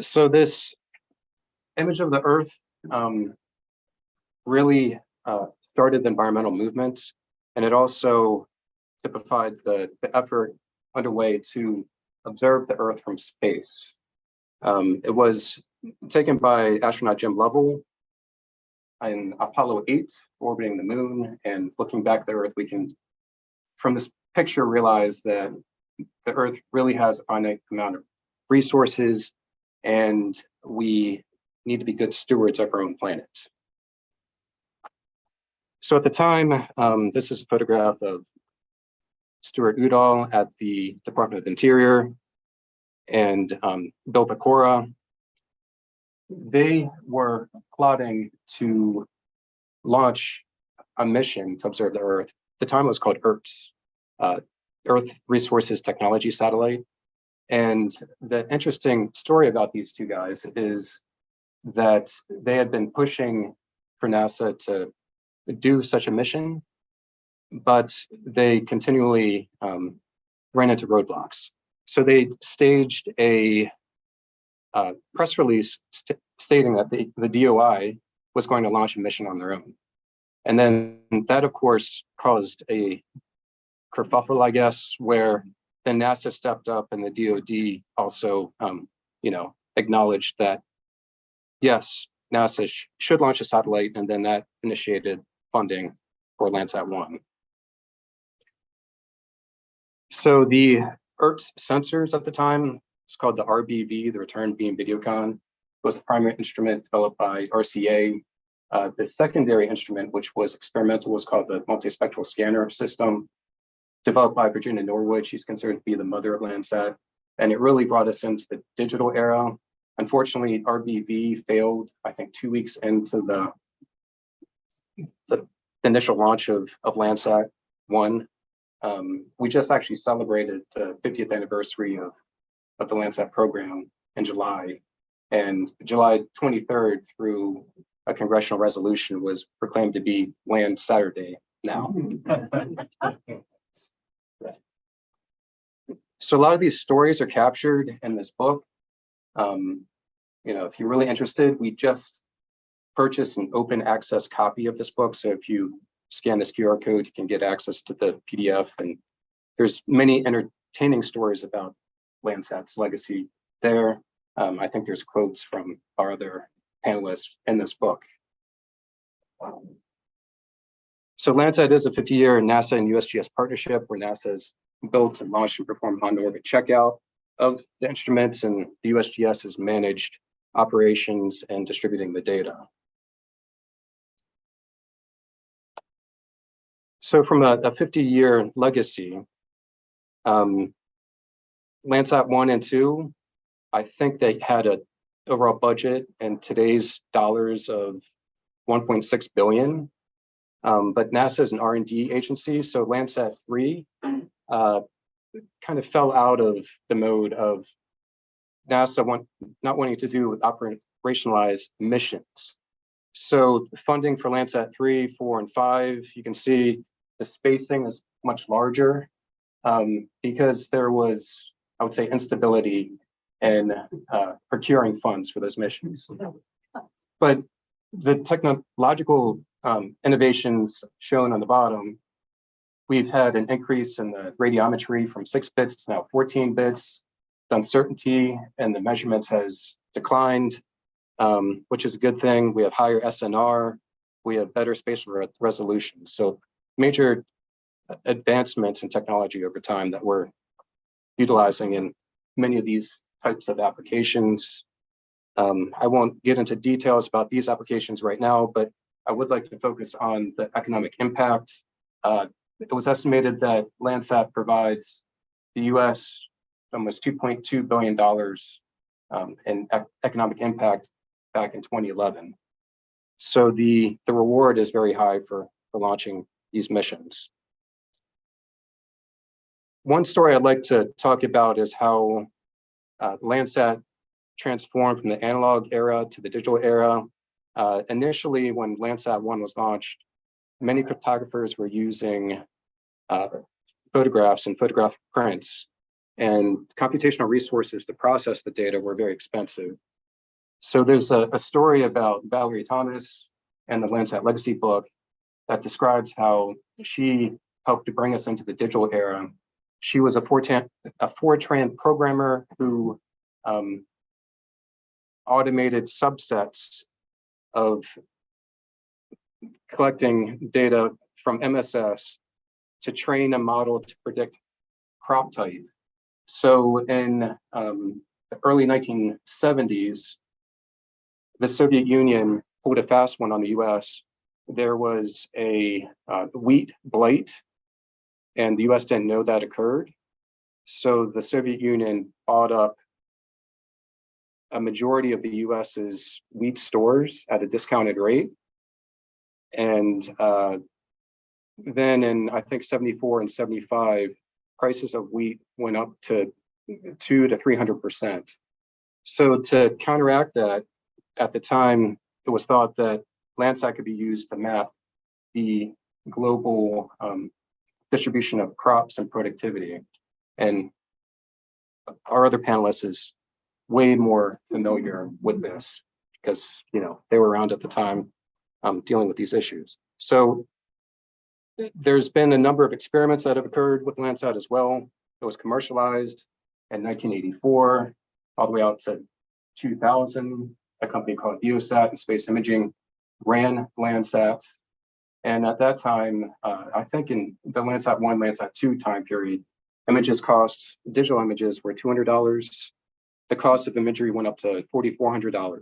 So this image of the Earth really started the environmental movement, and it also typified the effort underway to observe the Earth from space. It was taken by astronaut Jim Lovell in Apollo 8, orbiting the moon, and looking back at the Earth, we can, from this picture, realize that the Earth really has a finite amount of resources, and we need to be good stewards of our own planet. So at the time, this is a photograph of Stuart Udall at the Department of Interior and Bill Pecora. They were plotting to launch a mission to observe the Earth. At the time it was called ERTS, Earth Resources Technology Satellite. And the interesting story about these two guys is that they had been pushing for NASA to do such a mission, but they continually ran into roadblocks. So they staged a press release stating that the DOI was going to launch a mission on their own. And then that, of course, caused a kerfuffle, I guess, where then NASA stepped up and the DoD also, acknowledged that, yes, NASA should launch a satellite, and then that initiated funding for Landsat 1. So the ERTS sensors at the time, it's called the RBV, the Return Beam Videocon, was the primary instrument developed by RCA. The secondary instrument, which was experimental, was called the Multispectral Scanner System, developed by Virginia Norwood. She's considered to be the mother of Landsat, and it really brought us into the digital era. Unfortunately, RBV failed, I think, 2 weeks into the initial launch of Landsat 1. We just actually celebrated the 50th anniversary of the Landsat program in July, and July 23rd, through a congressional resolution, was proclaimed to be Land Saturday now. So a lot of these stories are captured in this book. If you're really interested, we just purchased an open access copy of this book. So if you scan this QR code, you can get access to the PDF. And there's many entertaining stories about Landsat's legacy there. I think there's quotes from our other panelists in this book. So Landsat is a 50-year NASA and USGS partnership where NASA has built and launched and performed on-orbit checkout of the instruments, and the USGS has managed operations and distributing the data. So from a 50-year legacy, Landsat 1 and 2, I think they had an overall budget in today's dollars of $1.6 billion. But NASA is an R&D agency, so Landsat 3 kind of fell out of the mode of NASA not wanting to do with operationalized missions. So funding for Landsat 3, 4, and 5, you can see the spacing is much larger because there was, I would say, instability in procuring funds for those missions. But the technological innovations shown on the bottom, we've had an increase in the radiometry from 6 bits to now 14 bits. The uncertainty and the measurements has declined, which is a good thing. We have higher SNR, we have better spatial resolution. So major advancements in technology over time that we're utilizing in many of these types of applications. I won't get into details about these applications right now, but I would like to focus on the economic impact. It was estimated that Landsat provides the US almost $2.2 billion in economic impact back in 2011. So the reward is very high for launching these missions. One story I'd like to talk about is how Landsat transformed from the analog era to the digital era. Initially, when Landsat 1 was launched, many cryptographers were using photographs and photographic prints, and computational resources to process the data were very expensive. So there's a story about Valerie Thomas and the Landsat Legacy book that describes how she helped to bring us into the digital era. She was a Fortran programmer who automated subsets of collecting data from MSS to train a model to predict crop type. So in the early 1970s, the Soviet Union pulled a fast one on the US. There was a wheat blight, and the US didn't know that occurred. So the Soviet Union bought up a majority of the US's wheat stores at a discounted rate. And then in, I think, 74 and 75, prices of wheat went up to 200 to 300%. So to counteract that, at the time, it was thought that Landsat could be used to map the global distribution of crops and productivity. And our other panelist is way more familiar with this because, you know, they were around at the time dealing with these issues. So there's been a number of experiments that have occurred with Landsat as well. It was commercialized in 1984, all the way out to 2000. A company called Biosat and Space Imaging ran Landsat. And at that time, I think in the Landsat 1, Landsat 2 time period, digital images were $200. The cost of imagery went up to $4,400.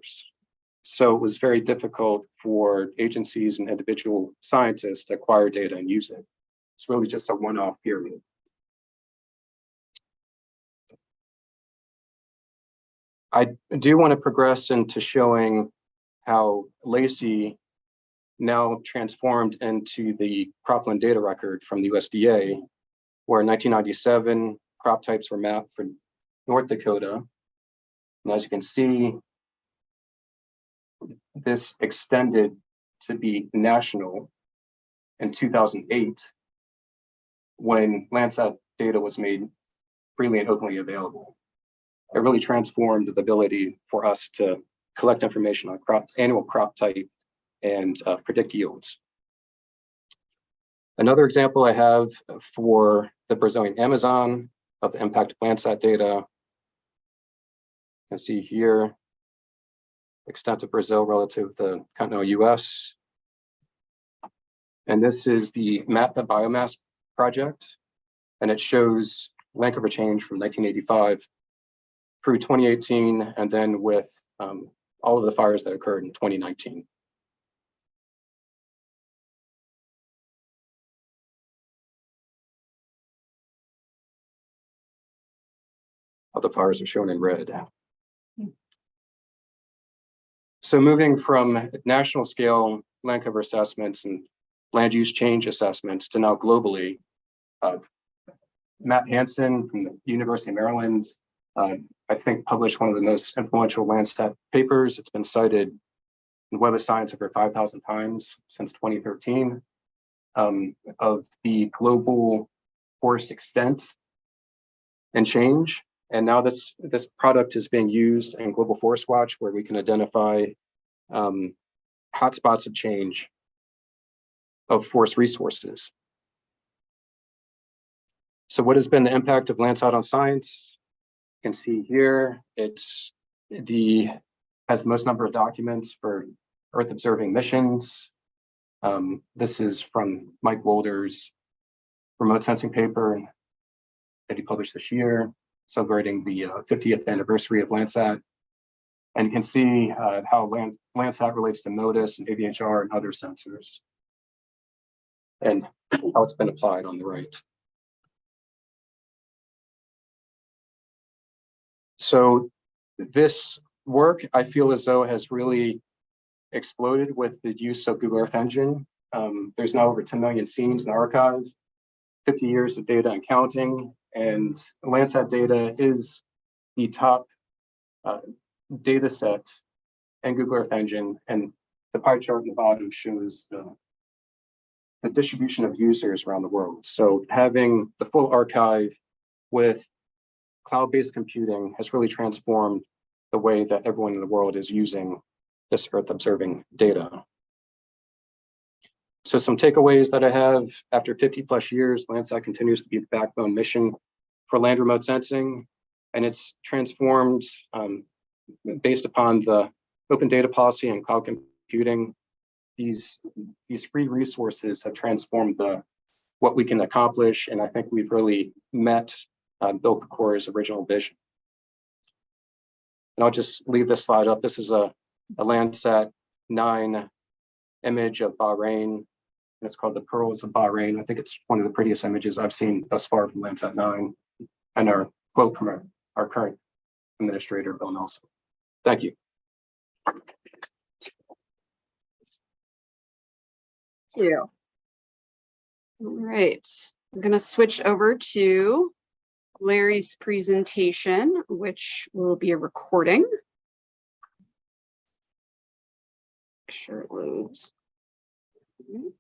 So it was very difficult for agencies and individual scientists to acquire data and use it. It's really just a one-off period. I do want to progress into showing how LACY now transformed into the cropland data record from the USDA, where in 1997, crop types were mapped for North Dakota. And as you can see, this extended to be national in 2008, when Landsat data was made freely and openly available. It really transformed the ability for us to collect information on annual crop type and predict yields. Another example I have for the Brazilian Amazon of the impact of Landsat data. You can see here, extent of Brazil relative to the continental US. And this is the Map the Biomass project. And it shows land cover change from 1985 through 2018, and then with all of the fires that occurred in 2019. All the fires are shown in red. So moving from national scale land cover assessments and land use change assessments to now globally. Matt Hansen from the University of Maryland, I think published one of the most influential Landsat papers. It's been cited in Web of Science over 5,000 times since 2013, of the global forest extent and change. And now this product is being used in Global Forest Watch, where we can identify hotspots of change of forest resources. So what has been the impact of Landsat on science? You can see here, has the most number of documents for Earth observing missions. This is from Mike Wolder's remote sensing paper that he published this year, celebrating the 50th anniversary of Landsat. And you can see how Landsat relates to MODIS and AVHR and other sensors, and how it's been applied on the right. So this work, I feel as though, has really exploded with the use of Google Earth Engine. There's now over 10 million scenes in the archive, 50 years of data and counting, and Landsat data is the top data set in Google Earth Engine, and the pie chart in the bottom shows the distribution of users around the world. So having the full archive with cloud-based computing has really transformed the way that everyone in the world is using this Earth observing data. So some takeaways that I have: after 50 plus years, Landsat continues to be the backbone mission for land remote sensing, and it's transformed based upon the open data policy and cloud computing. These free resources have transformed what we can accomplish, and I think we've really met Bill Pecora's original vision. And I'll just leave this slide up. This is a Landsat 9 image of Bahrain, and it's called the Pearls of Bahrain. I think it's one of the prettiest images I've seen thus far from Landsat 9, and our quote from our current administrator, Bill Nelson. Thank you. Thank you. All right, I'm going to switch over to Larry's presentation, which will be a recording. Make sure it loads. Right.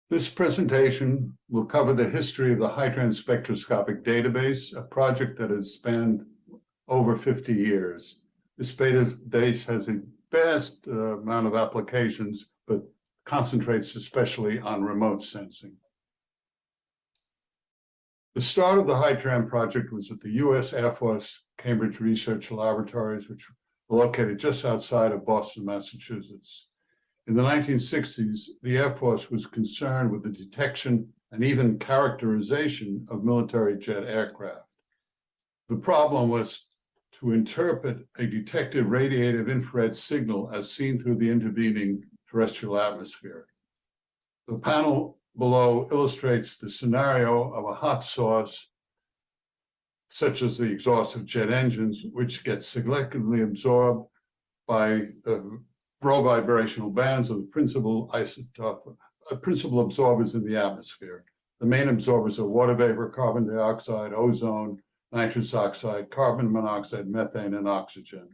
This presentation will cover the history of the HYTRAN spectroscopic database, a project that has spanned over 50 years. This database has a vast amount of applications, but concentrates especially on remote sensing. The start of the HYTRAN project was at the U.S. Air Force Cambridge Research Laboratories, which were located just outside of Boston, Massachusetts. In the 1960s, the Air Force was concerned with the detection and even characterization of military jet aircraft. The problem was to interpret a detected radiative infrared signal as seen through the intervening terrestrial atmosphere. The panel below illustrates the scenario of a hot source, such as the exhaust of jet engines, which gets selectively absorbed by the low vibrational bands of the principal absorbers in the atmosphere. The main absorbers are water vapor, carbon dioxide, ozone, nitrous oxide, carbon monoxide, methane, and oxygen.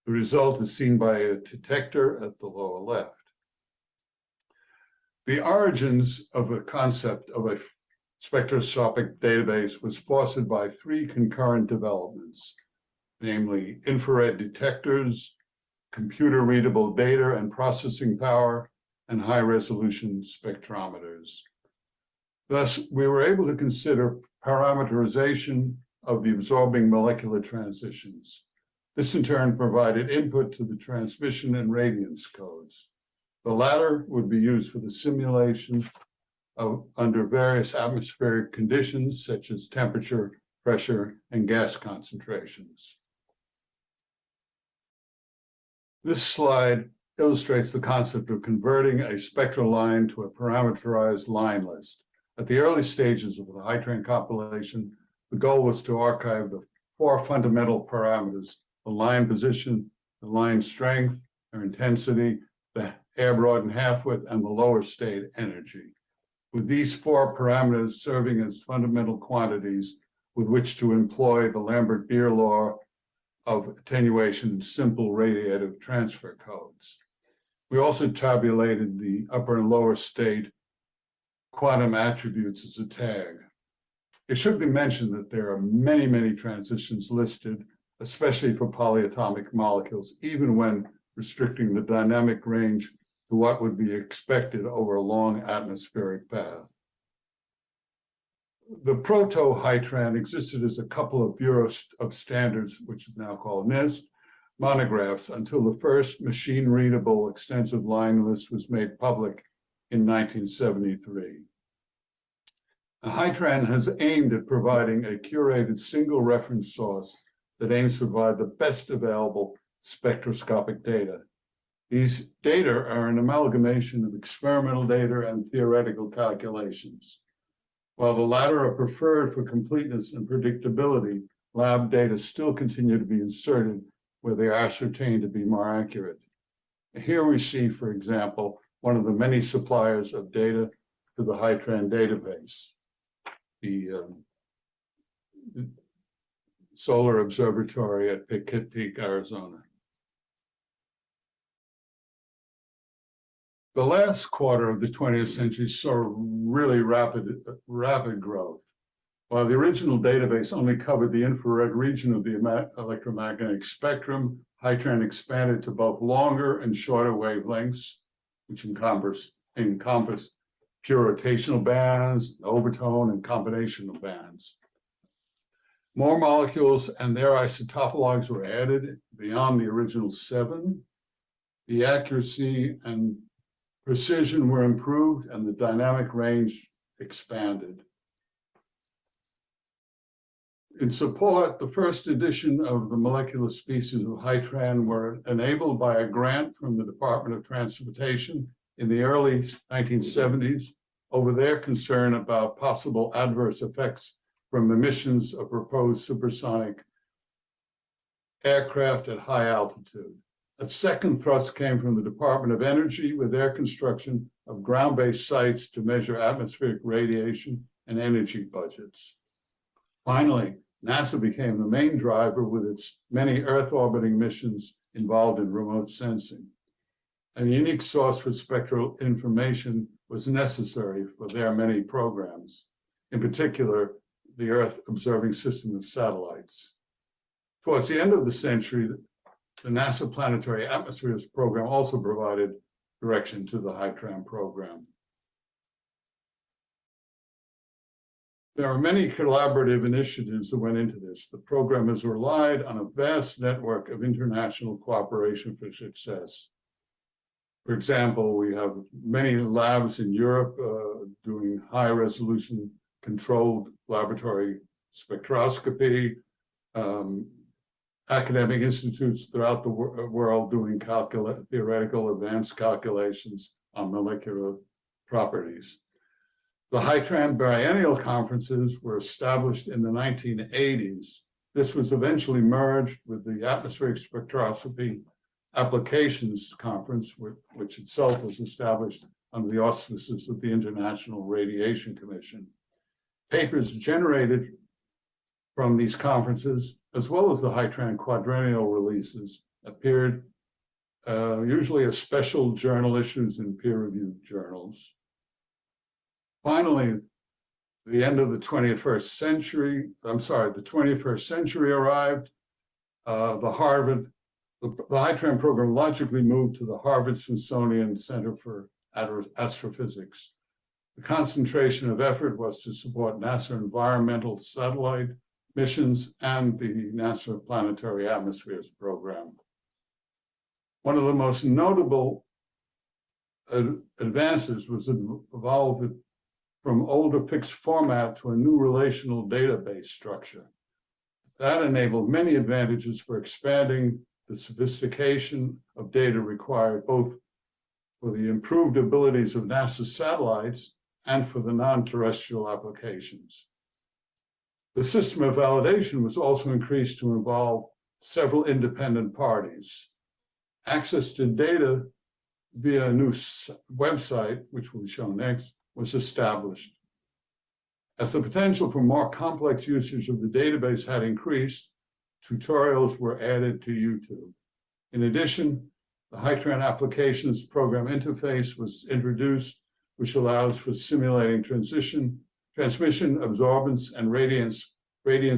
The result is seen by a detector at the lower left. The origins of a concept of a spectroscopic database was fostered by three concurrent developments, namely infrared detectors, computer readable data and processing power, and high resolution spectrometers. Thus, we were able to consider parameterization of the absorbing molecular transitions. This in turn provided input to the transmission and radiance codes. The latter would be used for the simulation of under various atmospheric conditions such as temperature, pressure, and gas concentrations. This slide illustrates the concept of converting a spectral line to a parameterized line list. At the early stages of the HYTRAN compilation, the goal was to archive the 4 fundamental parameters: the line position, the line strength, or intensity, the air broadened half width, and the lower state energy. With these 4 parameters serving as fundamental quantities with which to employ the Lambert-Beer law of attenuation in simple radiative transfer codes. We also tabulated the upper and lower state quantum attributes as a tag. It should be mentioned that there are many, many transitions listed, especially for polyatomic molecules, even when restricting the dynamic range to what would be expected over a long atmospheric path. The proto-HITRAN existed as a couple of Bureau of Standards, which is now called NIST, monographs until the first machine-readable extensive line list was made public in 1973. The HITRAN has aimed at providing a curated single reference source that aims to provide the best available spectroscopic data. These data are an amalgamation of experimental data and theoretical calculations. While the latter are preferred for completeness and predictability, lab data still continue to be inserted where they are ascertained to be more accurate. Here we see, for example, one of the many suppliers of data to the HITRAN database, the Solar Observatory at Pikit Peak, Arizona. The last quarter of the 20th century saw really rapid growth. While the original database only covered the infrared region of the electromagnetic spectrum, HITRAN expanded to both longer and shorter wavelengths, which encompassed pure rotational bands, overtone, and combinational bands. More molecules and their isotopologues were added beyond the original 7. The accuracy and precision were improved, and the dynamic range expanded. In support, the first edition of the molecular species of HITRAN were enabled by a grant from the Department of Transportation in the early 1970s over their concern about possible adverse effects from emissions of proposed supersonic aircraft at high altitude. A second thrust came from the Department of Energy with their construction of ground-based sites to measure atmospheric radiation and energy budgets. Finally, NASA became the main driver with its many Earth orbiting missions involved in remote sensing. A unique source for spectral information was necessary for their many programs, in particular, the Earth observing system of satellites. Towards the end of the century, the NASA Planetary Atmospheres program also provided direction to the HITRAN program. There are many collaborative initiatives that went into this. The program has relied on a vast network of international cooperation for success. For example, we have many labs in Europe doing high resolution controlled laboratory spectroscopy, academic institutes throughout the world doing theoretical advanced calculations on molecular properties. The HITRAN biennial conferences were established in the 1980s. This was eventually merged with the Atmospheric Spectroscopy Applications Conference, which itself was established under the auspices of the International Radiation Commission. Papers generated from these conferences, as well as the HITRAN quadrennial releases, appeared usually as special journal issues in peer-reviewed journals. Finally, the end of the 21st century arrived. The HITRAN program logically moved to the Harvard-Smithsonian Center for Astrophysics. The concentration of effort was to support NASA environmental satellite missions and the NASA Planetary Atmospheres program. One of the most notable advances was evolved from older fixed format to a new relational database structure. That enabled many advantages for expanding the sophistication of data required both for the improved abilities of NASA satellites and for the non-terrestrial applications. The system of validation was also increased to involve several independent parties. Access to data via a new website, which will be shown next, was established. As the potential for more complex usage of the database had increased, tutorials were added to YouTube. In addition, the HITRAN applications program interface was introduced, which allows for simulating transmission, absorbance, and radiance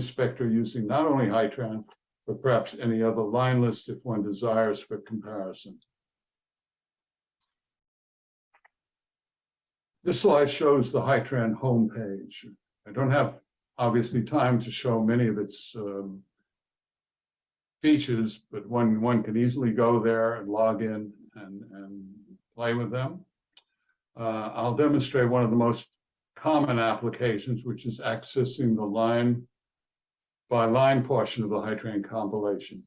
spectra using not only HITRAN, but perhaps any other line list if one desires for comparison. This slide shows the HITRAN homepage. I don't have, obviously, time to show many of its features, but one can easily go there and log in and play with them. I'll demonstrate one of the most common applications, which is accessing the line by line portion of the HITRAN compilation.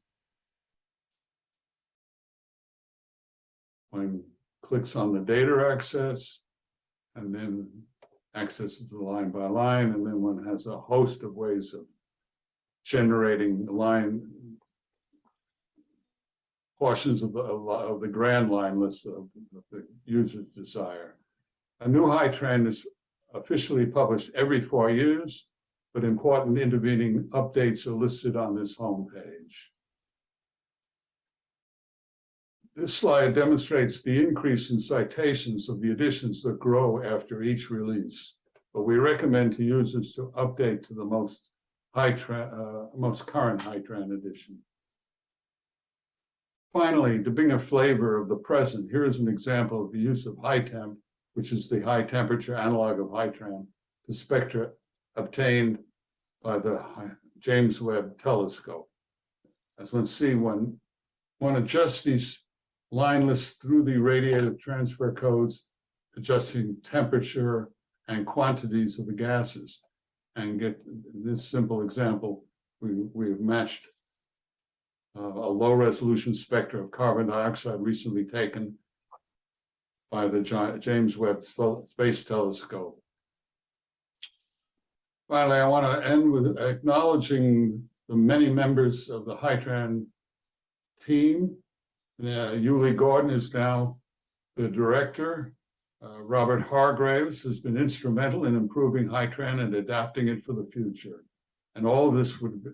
One clicks on the data access and then accesses the line by line, and then one has a host of ways of generating line portions of the grand line list of the user's desire. A new HITRAN is officially published every 4 years, but important intervening updates are listed on this homepage. This slide demonstrates the increase in citations of the editions that grow after each release, but we recommend to users to update to the most current HITRAN edition. Finally, to bring a flavor of the present, here is an example of the use of HITEMP, which is the high temperature analog of HITRAN, the spectra obtained by the James Webb Telescope. As one see, one adjusts these line lists through the radiative transfer codes, adjusting temperature and quantities of the gases, and get this simple example. We've matched a low resolution spectra of carbon dioxide recently taken by the James Webb Space Telescope. Finally, I want to end with acknowledging the many members of the HITRAN team. Yuli Gordon is now the director. Robert Hargraves has been instrumental in improving HITRAN and adapting it for the future. And all of this would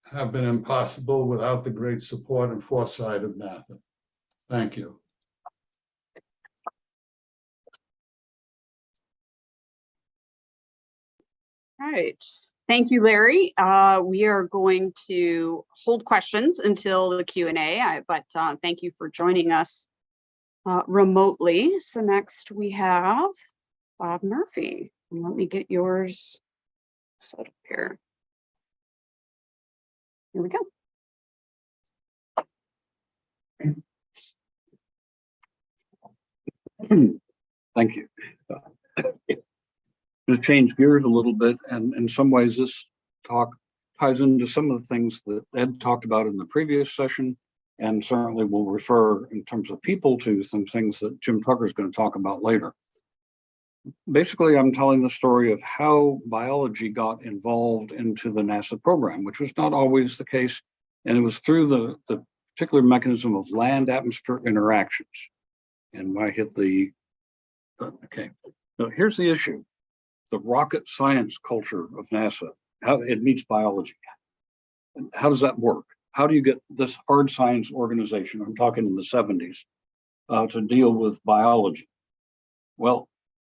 have been impossible without the great support and foresight of NASA. Thank you. All right. Thank you, Larry. We are going to hold questions until the Q&A, but thank you for joining us remotely. So next we have Bob Murphy. And let me get yours set up here. Here we go. Thank you. To change gears a little bit, and in some ways this talk ties into some of the things that Ed talked about in the previous session, and certainly will refer in terms of people to some things that Jim Tucker is going to talk about later. Basically, I'm telling the story of how biology got involved into the NASA program, which was not always the case, and it was through the particular mechanism of land-atmosphere interactions. And I hit the, okay, so here's the issue. The rocket science culture of NASA, how it meets biology. How does that work? How do you get this hard science organization, I'm talking in the 70s, to deal with biology? Well,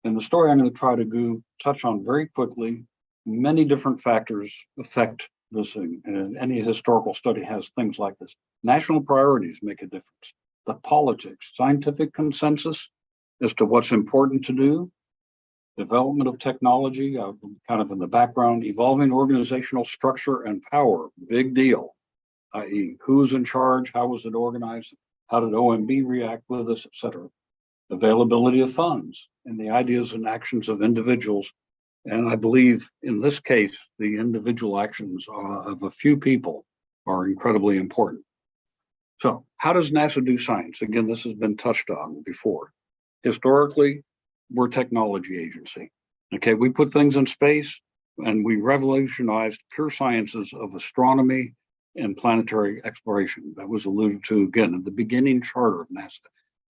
in the story I'm going to try to touch on very quickly, many different factors affect this thing, and any historical study has things like this. National priorities make a difference. The politics, scientific consensus as to what's important to do, development of technology, kind of in the background, evolving organizational structure and power, big deal, i.e. who's in charge, how was it organized, how did OMB react with this, et cetera. Availability of funds and the ideas and actions of individuals. And I believe in this case, the individual actions of a few people are incredibly important. So how does NASA do science? Again, this has been touched on before. Historically, we're a technology agency. Okay, we put things in space, and we revolutionized pure sciences of astronomy and planetary exploration. That was alluded to again in the beginning charter of NASA.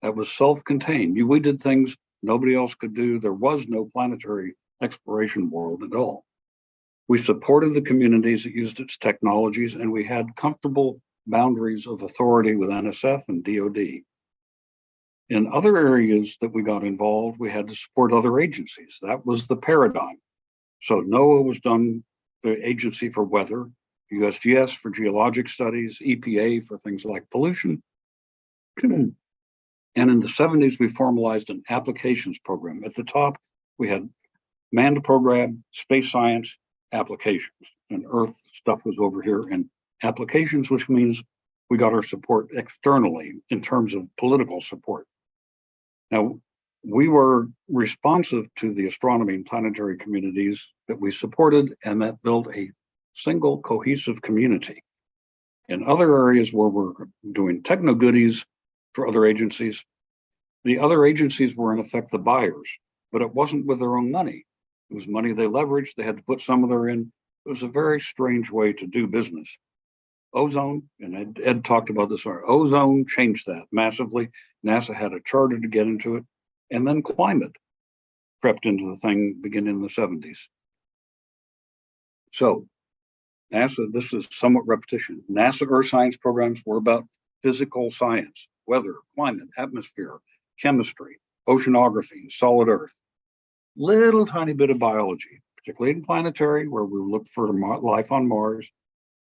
That was self-contained. We did things nobody else could do. There was no planetary exploration world at all. We supported the communities that used its technologies, and we had comfortable boundaries of authority with NSF and DoD. In other areas that we got involved, we had to support other agencies. That was the paradigm. So NOAA was done, the Agency for Weather, USGS for geologic studies, EPA for things like pollution. And in the 70s, we formalized an applications program. At the top, we had manned program, space science, applications, and Earth stuff was over here, and applications, which means we got our support externally in terms of political support. Now, we were responsive to the astronomy and planetary communities that we supported, and that built a single cohesive community. In other areas where we're doing techno goodies for other agencies, the other agencies were in effect the buyers, but it wasn't with their own money. It was money they leveraged. They had to put some of their in. It was a very strange way to do business. Ozone, and Ed talked about this, ozone changed that massively. NASA had a charter to get into it. And then climate crept into the thing beginning in the 70s. So NASA, this is somewhat repetition. NASA Earth science programs were about physical science, weather, climate, atmosphere, chemistry, oceanography, solid Earth. Little tiny bit of biology, particularly in planetary, where we looked for life on Mars.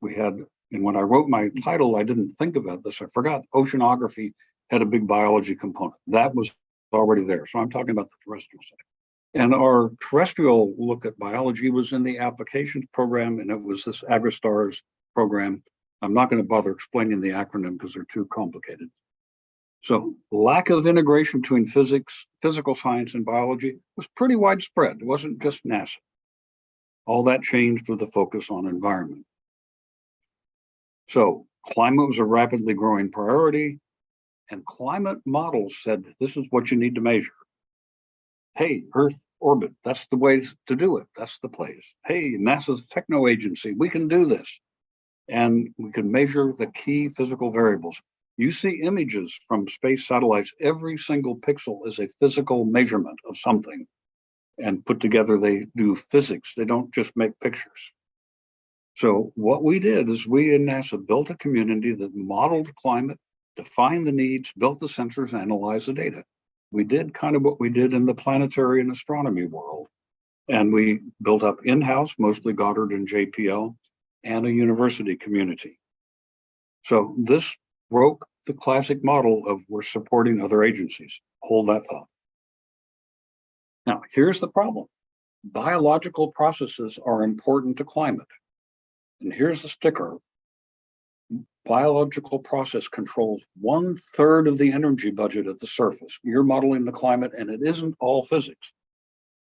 We had, and when I wrote my title, I didn't think about this. I forgot oceanography had a big biology component. That was already there. So I'm talking about the terrestrial side. And our terrestrial look at biology was in the applications program, and it was this AgriSTARS program. I'm not going to bother explaining the acronym because they're too complicated. So lack of integration between physics, physical science, and biology was pretty widespread. It wasn't just NASA. All that changed with the focus on environment. So climate was a rapidly growing priority, and climate models said, this is what you need to measure. Hey, Earth orbit, that's the way to do it. That's the place. Hey, NASA's techno agency, we can do this. And we can measure the key physical variables. You see images from space satellites, every single pixel is a physical measurement of something. And put together, they do physics. They don't just make pictures. So what we did is we in NASA built a community that modeled climate, defined the needs, built the sensors, analyzed the data. We did kind of what we did in the planetary and astronomy world. And we built up in-house, mostly Goddard and JPL, and a university community. So this broke the classic model of we're supporting other agencies. Hold that thought. Now, here's the problem. Biological processes are important to climate. And here's the sticker. Biological process controls 1/3 of the energy budget at the surface. You're modeling the climate, and it isn't all physics.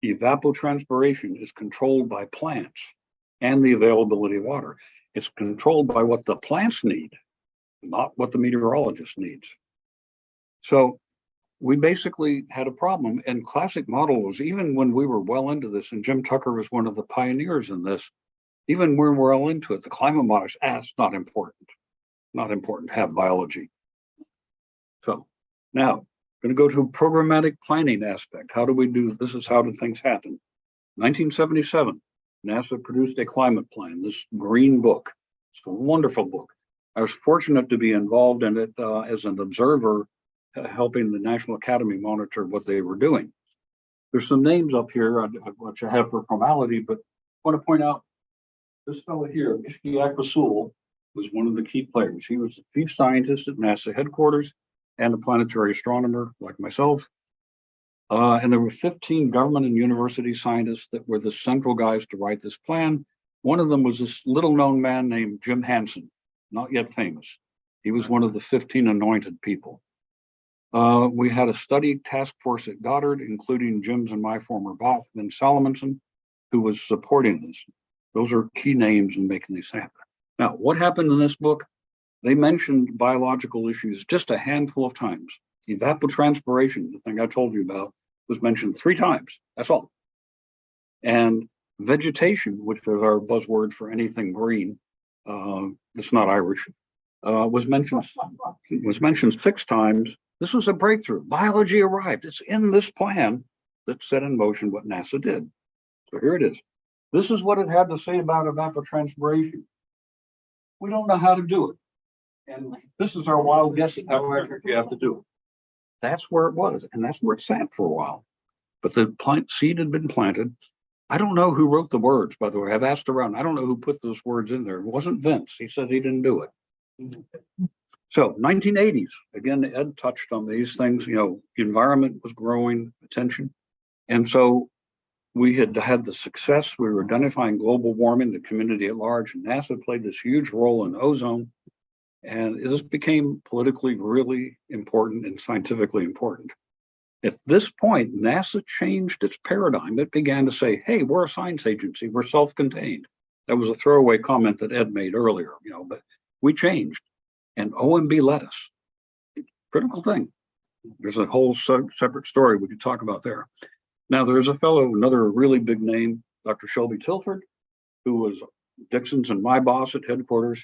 Evapotranspiration is controlled by plants and the availability of water. It's controlled by what the plants need, not what the meteorologist needs. So we basically had a problem, and classic model was, even when we were well into this, and Jim Tucker was one of the pioneers in this, even when we're well into it, the climate models, it's not important. Not important to have biology. So now, going to go to a programmatic planning aspect. How do we do, this is how do things happen. 1977, NASA produced a climate plan, this green book. It's a wonderful book. I was fortunate to be involved in it as an observer, helping the National Academy monitor what they were doing. There's some names up here, which I have for formality, but I want to point out this fellow here, Ishtiaq Rasool, was one of the key players. He was the chief scientist at NASA headquarters and a planetary astronomer like myself. And there were 15 government and university scientists that were the central guys to write this plan. One of them was this little known man named Jim Hansen, not yet famous. He was one of the 15 anointed people. We had a study task force at Goddard, including Jim's and my former boss, Vin Salomonson, who was supporting this. Those are key names in making these happen. Now, what happened in this book? They mentioned biological issues just a handful of times. Evapotranspiration, the thing I told you about, was mentioned 3 times. That's all. And Vegetation, which is our buzzword for anything green, it's not Irish, was mentioned 6 times. This was a breakthrough. Biology arrived. It's in this plan that set in motion what NASA did. So here it is. This is what it had to say about evapotranspiration. We don't know how to do it. And this is our wild guess at how accurate you have to do it. That's where it was, and that's where it sat for a while. But the seed had been planted. I don't know who wrote the words, by the way. I've asked around. I don't know who put those words in there. It wasn't Vince. He said he didn't do it. So 1980s, again, Ed touched on these things. You know, the environment was growing attention. And so we had the success. We were identifying global warming, the community at large. NASA played this huge role in ozone. And this became politically really important and scientifically important. At this point, NASA changed its paradigm. It began to say, hey, we're a science agency. We're self-contained. That was a throwaway comment that Ed made earlier, you know, but we changed. And OMB led us. Critical thing. There's a whole separate story we could talk about there. Now, there's a fellow, another really big name, Dr. Shelby Tilford, who was Dixon's and my boss at headquarters.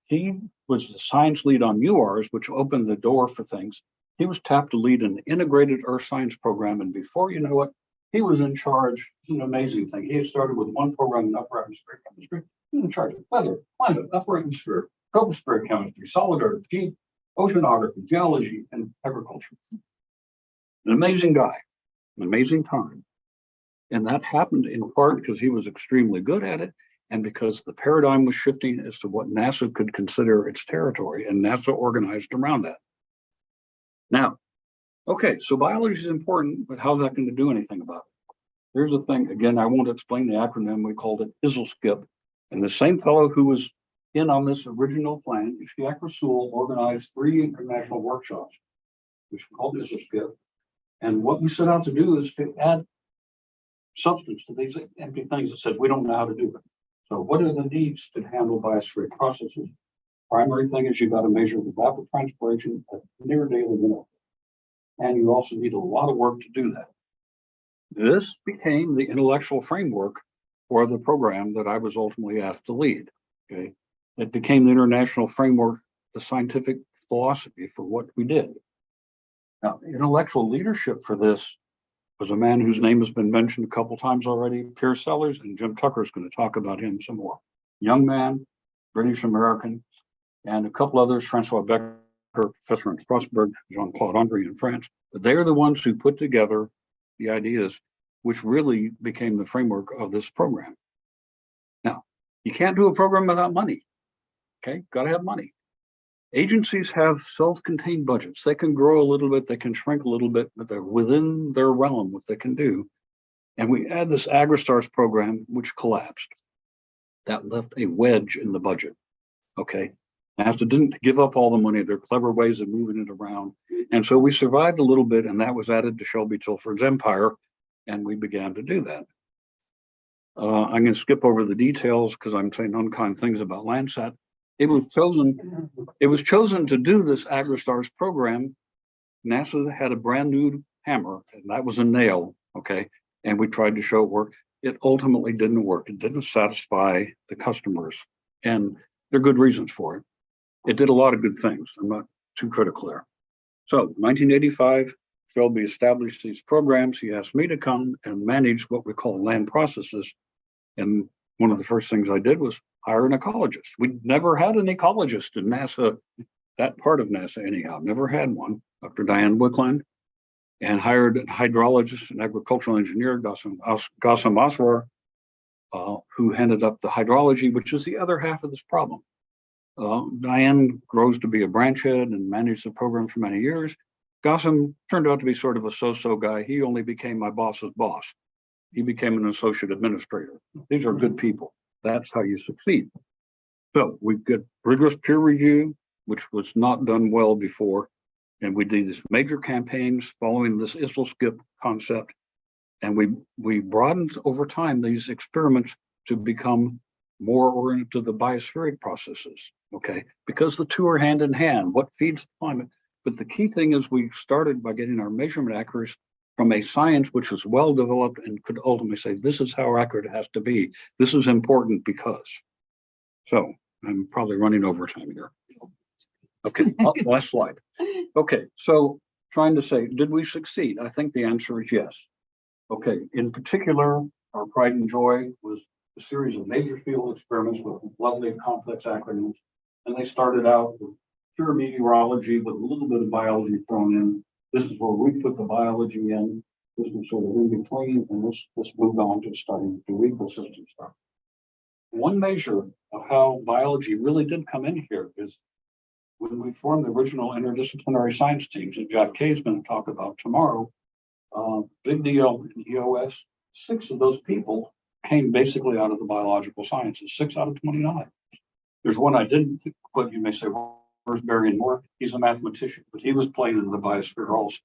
He was the science lead on UARS, which opened the door for things. He was tapped to lead an integrated earth science program. And before you know it, he was in charge. It's an amazing thing. He had started with one program in upper atmospheric chemistry. He was in charge of weather, climate, upper atmosphere, tropospheric chemistry, solid earth, oceanography, geology, and agriculture. An amazing guy, an amazing time. And that happened in part because he was extremely good at it and because the paradigm was shifting as to what NASA could consider its territory, and NASA organized around that. Now, okay, so biology is important, but how's that going to do anything about it? Here's the thing, again, I won't explain the acronym, we called it ISLSCIP, and the same fellow who was in on this original plan, Ishtiaq Rasool, organized 3 international workshops, which we called ISLSCIP, and what we set out to do is to add substance to these empty things that said we don't know how to do it. So what are the needs to handle biospheric processes? Primary thing is you got to measure the evapotranspiration at near daily intervals. And you also need a lot of work to do that. This became the intellectual framework for the program that I was ultimately asked to lead. Okay, it became the international framework, the scientific philosophy for what we did. Now, intellectual leadership for this was a man whose name has been mentioned a couple times already, Pierce Sellers, and Jim Tucker is going to talk about him some more. Young man, British American, and a couple others, Francois Becker, Professor in Strasbourg, Jean-Claude André in France. But they are the ones who put together the ideas which really became the framework of this program. Now, you can't do a program without money. Okay, got to have money. Agencies have self-contained budgets. They can grow a little bit, they can shrink a little bit, but they're within their realm, what they can do. And we had this AgriStars program, which collapsed. That left a wedge in the budget. Okay, NASA didn't give up all the money. There are clever ways of moving it around. And so we survived a little bit, and that was added to Shelby Tilford's empire, and we began to do that. I'm going to skip over the details because I'm saying unkind things about Landsat. It was chosen to do this AgriStars program. NASA had a brand new hammer, and that was a nail, okay? And we tried to show it worked. It ultimately didn't work. It didn't satisfy the customers, and there are good reasons for it. It did a lot of good things. I'm not too critical there. So 1985, Shelby established these programs. He asked me to come and manage what we call land processes. And one of the first things I did was hire an ecologist. We'd never had an ecologist in NASA, that part of NASA anyhow, never had one, Dr. Diane Wickland, and hired a hydrologist and agricultural engineer, Ghassem Asrar, who headed up the hydrology, which is the other half of this problem. Diane grows to be a branch head and managed the program for many years. Ghassem turned out to be sort of a so-so guy. He only became my boss's boss. He became an associate administrator. These are good people. That's how you succeed. So we get rigorous peer review, which was not done well before. And we did these major campaigns following this ISLSCIP concept. And we broadened over time these experiments to become more oriented to the biospheric processes, okay? Because the two are hand in hand, what feeds the climate. But the key thing is we started by getting our measurement from a science which was well developed and could ultimately say, this is how accurate it has to be. This is important because. So I'm probably running over time here. Okay, last slide. Okay, so trying to say, did we succeed? I think the answer is yes. Okay, in particular, our pride and joy was a series of major field experiments with lovely complex acronyms. And they started out with pure meteorology with a little bit of biology thrown in. This is where we put the biology in. This was sort of in between, and this moved on to studying the ecosystem stuff. One measure of how biology really did come in here is when we formed the original interdisciplinary science teams that Jack Kay is going to talk about tomorrow. Big deal in EOS. 6 of those people came basically out of the biological sciences, 6 out of 29. There's one I didn't put, you may say, well, where's Barry and Moore? He's a mathematician, but he was playing in the biosphere also.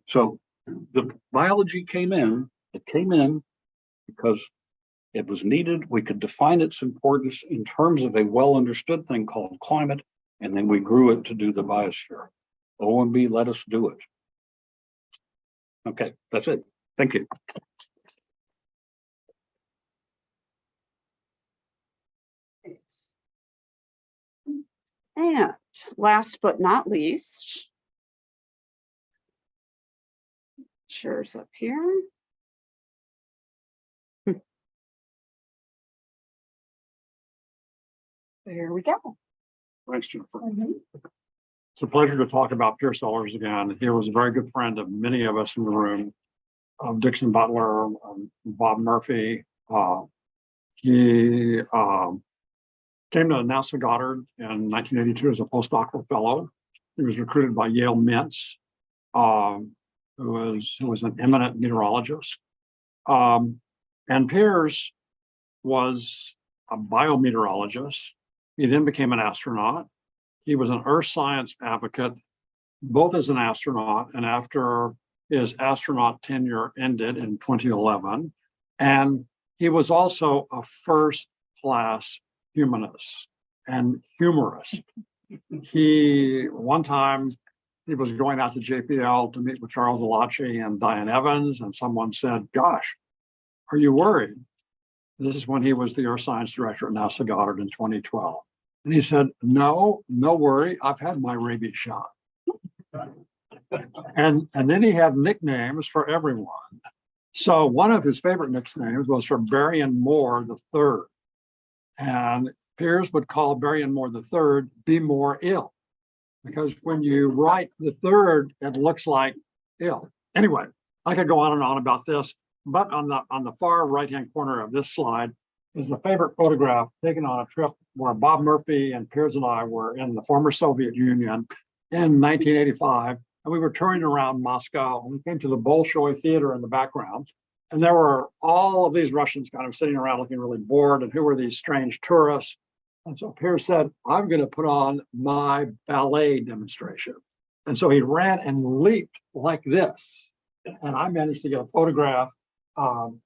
So the biology came in, it came in because it was needed. We could define its importance in terms of a well-understood thing called climate, and then we grew it to do the biosphere. OMB let us do it. Okay, that's it. Thank you. And last but not least, shares up here. There we go. Thanks, Jennifer. It's a pleasure to talk about Pierre Sellers again. He was a very good friend of many of us in the room, Dixon Butler, Bob Murphy. He came to NASA Goddard in 1982 as a postdoctoral fellow. He was recruited by Yale Mintz, who was an eminent meteorologist. And Piers was a biometeorologist. He then became an astronaut. He was an earth science advocate, both as an astronaut and after his astronaut tenure ended in 2011. And he was also a first-class humanist and humorist. One time he was going out to JPL to meet with Charles Alachi and Diane Evans, and someone said, "Gosh, are you worried?" This is when he was the Earth Science Director at NASA Goddard in 2012. And he said, "No, no worry, I've had my rabies shot." And then he had nicknames for everyone. So one of his favorite nicknames was for Barry Moore III. And Piers would call Barry Moore III be more ill, because when you write the third, it looks like ill. Anyway, I could go on and on about this, but on the far right-hand corner of this slide is a favorite photograph taken on a trip where Bob Murphy and Piers and I were in the former Soviet Union in 1985. And we were touring around Moscow. We came to the Bolshoi Theater in the background. And there were all of these Russians kind of sitting around looking really bored. And who were these strange tourists? And so Piers said, "I'm going to put on my ballet demonstration." And so he ran and leaped like this. And I managed to get a photograph. And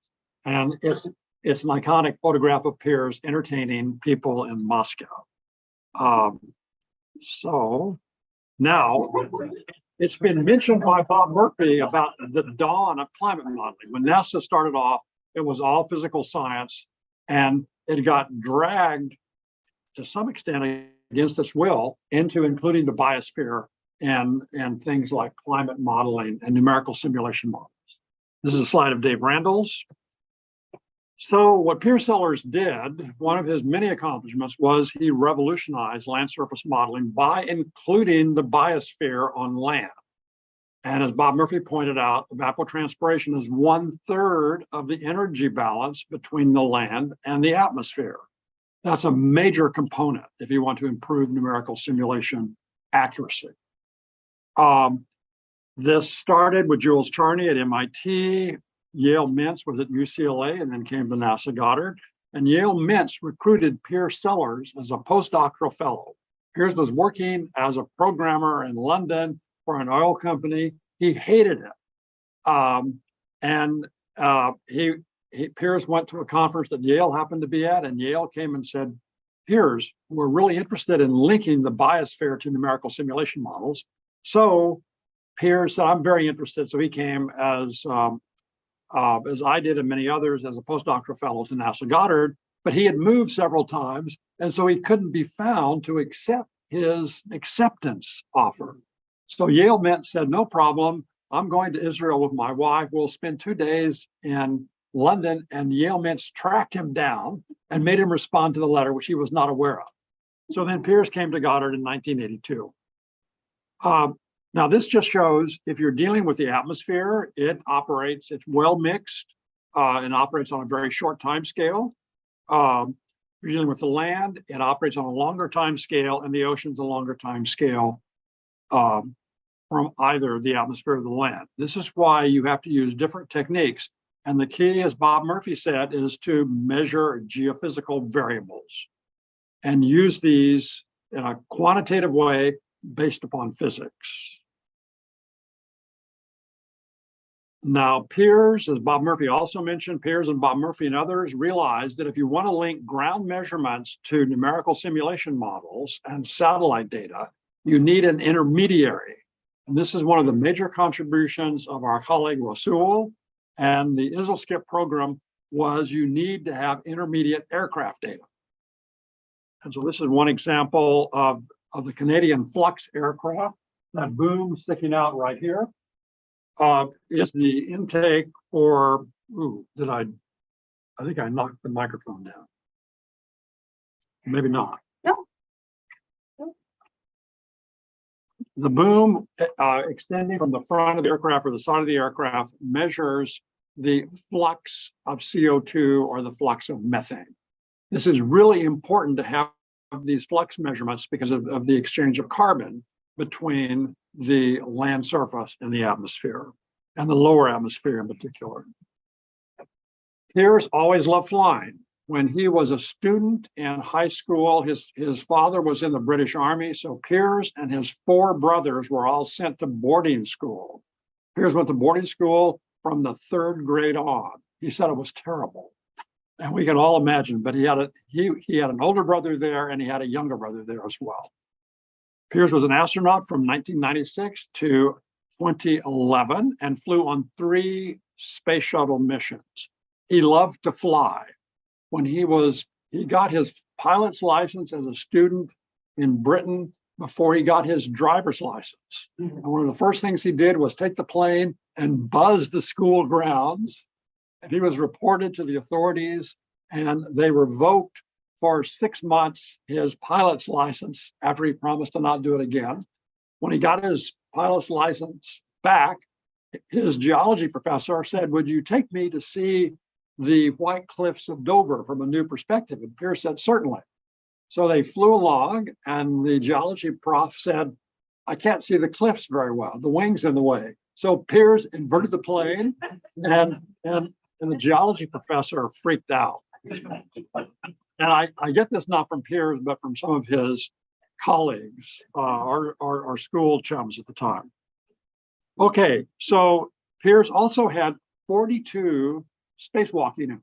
it's an iconic photograph of Piers entertaining people in Moscow. So now it's been mentioned by Bob Murphy about the dawn of climate modeling. When NASA started off, it was all physical science, and it got dragged to some extent against its will into including the biosphere and things like climate modeling and numerical simulation models. This is a slide of Dave Randall's. So what Pierre Sellers did, one of his many accomplishments, was he revolutionized land surface modeling by including the biosphere on land. And as Bob Murphy pointed out, evapotranspiration is 1/3 of the energy balance between the land and the atmosphere. That's a major component if you want to improve numerical simulation accuracy. This started with Jules Charney at MIT. Yale Mintz was at UCLA and then came to NASA Goddard. And Yale Mintz recruited Pierre Sellers as a postdoctoral fellow. Piers was working as a programmer in London for an oil company. He hated it. Piers went to a conference that Yale happened to be at, and Yale came and said, "Piers, we're really interested in linking the biosphere to numerical simulation models. So Piers said, I'm very interested. So he came as I did and many others as a postdoctoral fellow to NASA Goddard, but he had moved several times. And so he couldn't be found to accept his acceptance offer. So Yale Mint said, no problem. I'm going to Israel with my wife. We'll spend 2 days in London, and Yale Mintz tracked him down and made him respond to the letter, which he was not aware of. So then Piers came to Goddard in 1982. Now this just shows if you're dealing with the atmosphere, it operates, it's well mixed and operates on a very short time scale. If you're dealing with the land, it operates on a longer time scale, and the ocean's a longer time scale from either the atmosphere or the land. This is why you have to use different techniques. And the key, as Bob Murphy said, is to measure geophysical variables and use these in a quantitative way based upon physics. Now, Piers, as Bob Murphy also mentioned, Piers and Bob Murphy and others realized that if you want to link ground measurements to numerical simulation models and satellite data, you need an intermediary. And this is one of the major contributions of our colleague Rasul and the ISLSCIP program was you need to have intermediate aircraft data. And so this is one example of the Canadian Flux aircraft. That boom sticking out right here is the intake for, I think I knocked the microphone down. Maybe not. The boom extending from the front of the aircraft or the side of the aircraft measures the flux of CO2 or the flux of methane. This is really important to have these flux measurements because of the exchange of carbon between the land surface and the atmosphere, and the lower atmosphere in particular. Piers always loved flying. When he was a student in high school, his father was in the British Army, so Piers and his 4 brothers were all sent to boarding school. Piers went to boarding school from the 3rd grade on. He said it was terrible. And we can all imagine, but he had an older brother there and he had a younger brother there as well. Piers was an astronaut from 1996 to 2011 and flew on 3 space shuttle missions. He loved to fly. When he got his pilot's license as a student in Britain before he got his driver's license. And one of the first things he did was take the plane and buzz the school grounds. And he was reported to the authorities, and they revoked for 6 months his pilot's license after he promised to not do it again. When he got his pilot's license back, his geology professor said, would you take me to see the White Cliffs of Dover from a new perspective? And Piers said, certainly. So they flew along, and the geology prof said, I can't see the cliffs very well. The wing's in the way. So Piers inverted the plane, and the geology professor freaked out. And I get this not from Piers, but from some of his colleagues, our school chums at the time. Okay, so Piers also had 42 spacewalking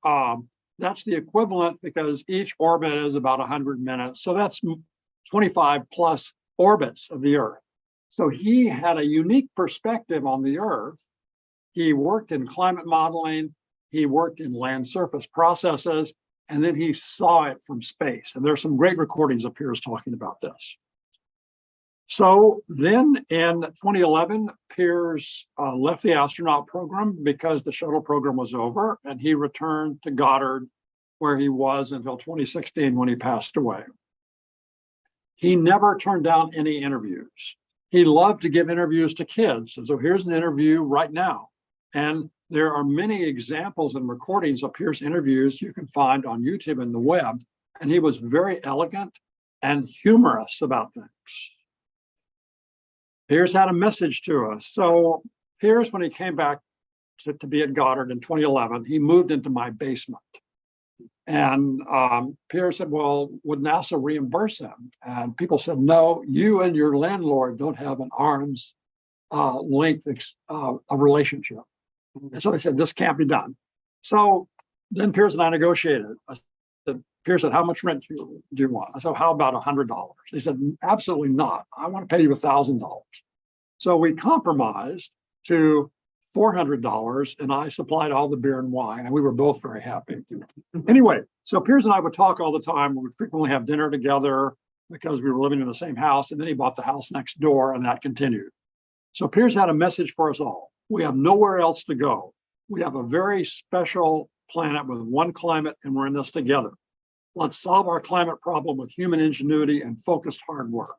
hours. That's the equivalent because each orbit is about 100 minutes. So that's 25 plus orbits of the Earth. So he had a unique perspective on the Earth. He worked in climate modeling, he worked in land surface processes, and then he saw it from space. And there's some great recordings of Piers talking about this. So then in 2011, Piers left the astronaut program because the shuttle program was over, and he returned to Goddard, where he was until 2016 when he passed away. He never turned down any interviews. He loved to give interviews to kids. And so here's an interview right now. And there are many examples and recordings of Piers interviews you can find on YouTube and the web. And he was very elegant and humorous about things. Piers had a message to us. So Piers, when he came back to be at Goddard in 2011, he moved into my basement. And Piers said, well, would NASA reimburse him? And people said, no, you and your landlord don't have an arm's length a relationship. And so they said, this can't be done. So then Piers and I negotiated. Piers said, how much rent do you want? I said, how about $100? He said, absolutely not. I want to pay you $1,000. So we compromised to $400, and I supplied all the beer and wine, and we were both very happy. Anyway, so Piers and I would talk all the time. We would frequently have dinner together because we were living in the same house, and then he bought the house next door, and that continued. So Piers had a message for us all. We have nowhere else to go. We have a very special planet with one climate, and we're in this together. Let's solve our climate problem with human ingenuity and focused hard work.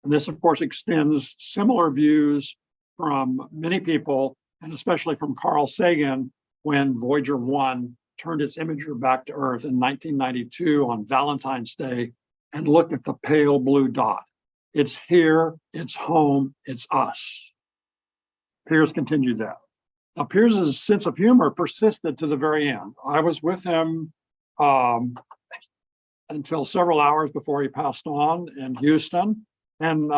And this, of course, extends similar views from many people, and especially from Carl Sagan, when Voyager 1 turned its imager back to Earth in 1992 on Valentine's Day and looked at the pale blue dot. It's here, it's home, it's us. Piers continued that. Now, Piers's sense of humor persisted to the very end. I was with him until several hours before he passed on in Houston, and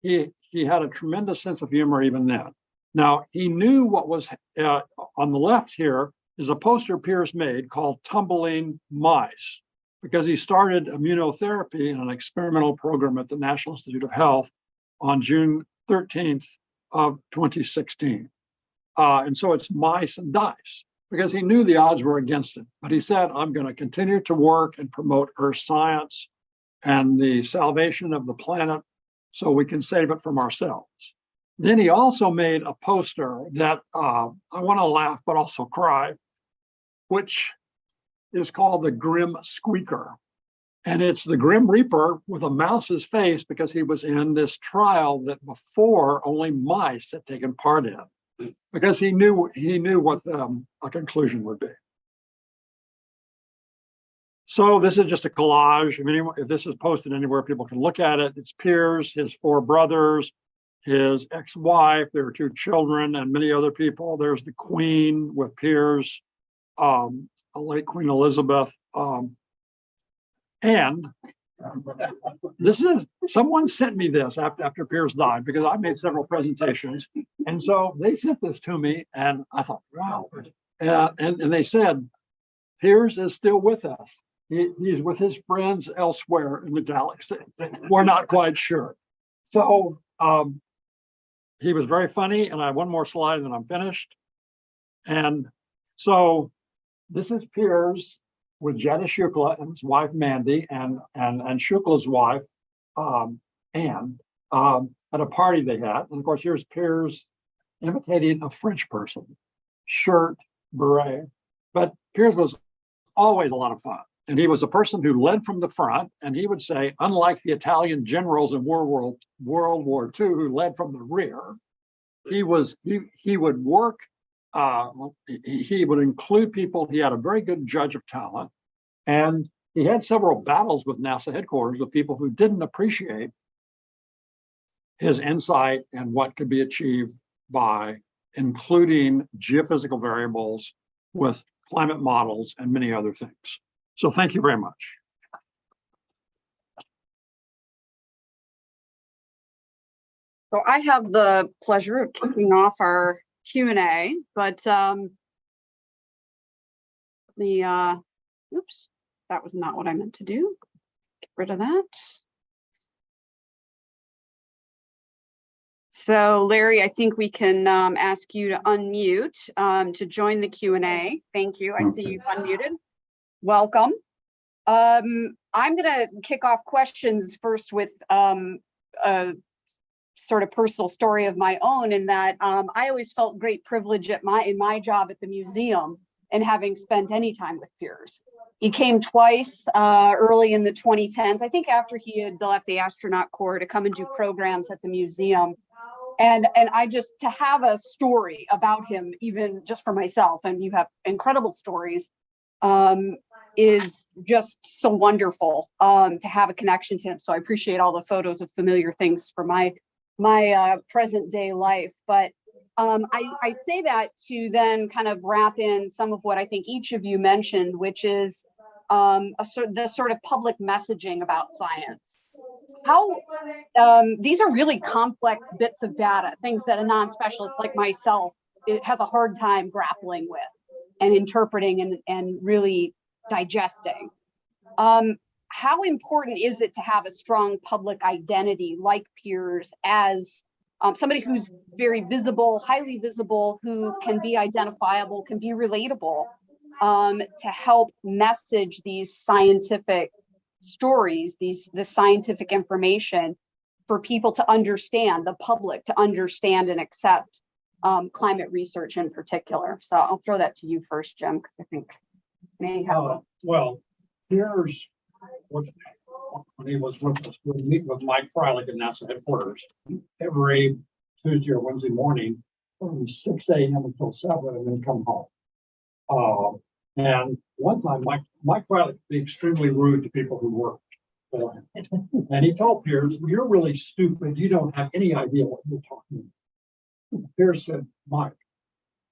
he had a tremendous sense of humor even then. Now, he knew what was on the left here is a poster Piers made called Tumbling Mice, because he started immunotherapy in an experimental program at the National Institute of Health on June 13th of 2016. And so it's mice and dice, because he knew the odds were against him. But he said, I'm going to continue to work and promote earth science and the salvation of the planet so we can save it from ourselves. Then he also made a poster that I want to laugh, but also cry, which is called the Grim Squeaker. And it's the Grim Reaper with a mouse's face, because he was in this trial that before only mice had taken part in, because he knew what a conclusion would be. So this is just a collage. I mean, if this is posted anywhere, people can look at it. It's Piers, his 4 brothers, his ex-wife, there are 2 children, and many other people. There's the Queen with Piers, late Queen Elizabeth. And this is, someone sent me this after Piers died, because I made several presentations. And so they sent this to me, and I thought, wow. And they said, Piers is still with us. He's with his friends elsewhere in the galaxy. We're not quite sure. So he was very funny, and I have one more slide and then I'm finished. And so this is Piers with Jetta Shukla and his wife Mandy and Shukla's wife Anne at a party they had. And of course, here's Piers imitating a French person, shirt, beret. But Piers was always a lot of fun. And he was a person who led from the front, and he would say, unlike the Italian generals in World War II who led from the rear, he would work. He would include people. He had a very good judge of talent, and he had several battles with NASA headquarters with people who didn't appreciate his insight and what could be achieved by including geophysical variables with climate models and many other things. So thank you very much. So I have the pleasure of kicking off our Q&A, but oops, that was not what I meant to do. Get rid of that. So Larry, I think we can ask you to unmute to join the Q&A. Thank you. I see you've unmuted. Welcome. I'm going to kick off questions first with a sort of personal story of my own, in that I always felt great privilege in my job at the museum and having spent any time with Piers. He came twice early in the 2010s, I think after he had left the astronaut corps, to come and do programs at the museum. And I just, to have a story about him, even just for myself, and you have incredible stories, is just so wonderful to have a connection to him. So I appreciate all the photos of familiar things for my present day life. But I say that to then kind of wrap in some of what I think each of you mentioned, which is the sort of public messaging about science. How these are really complex bits of data, things that a non-specialist like myself has a hard time grappling with and interpreting and really digesting. How important is it to have a strong public identity like Piers as somebody who's very visible, highly visible, who can be identifiable, can be relatable, to help message these scientific stories, this scientific information for people to understand, the public to understand and accept climate research in particular. So I'll throw that to you first, Jim, because I think may have. Well, here's what, when he was with us, we meet with Mike Freilich at NASA headquarters every Tuesday or Wednesday morning from 6 a.m. until 7 and then come home. And one time, Mike Freilich would be extremely rude to people who work for him. And he told Piers, "You're really stupid. You don't have any idea what you're talking about." Piers said, "Mike,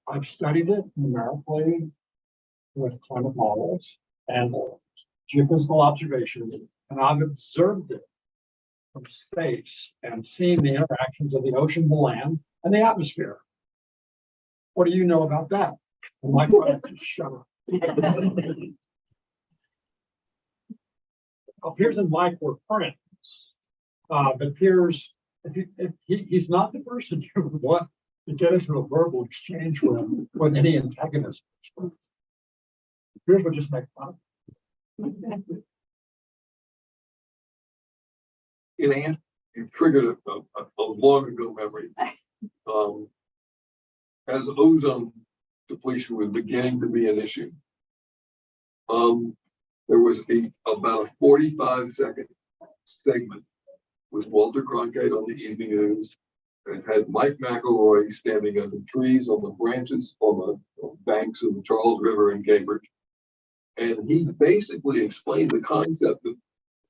I've studied it numerically with climate models and geophysical observations, and I've observed it from space and seen the interactions of the ocean, the land, and the atmosphere. What do you know about that?" And Mike Freilich just shut up. Well, Piers and Mike were friends, but Piers, if he's not the person you would want to get into a verbal exchange with any antagonism. Piers would just make fun. Anne, you triggered a long ago memory. As ozone depletion was beginning to be an issue, there was about a 45-second segment with Walter Cronkite on the evening news, and had Mike McElroy standing under trees on the branches on the banks of the Charles River in Cambridge. And he basically explained the concept of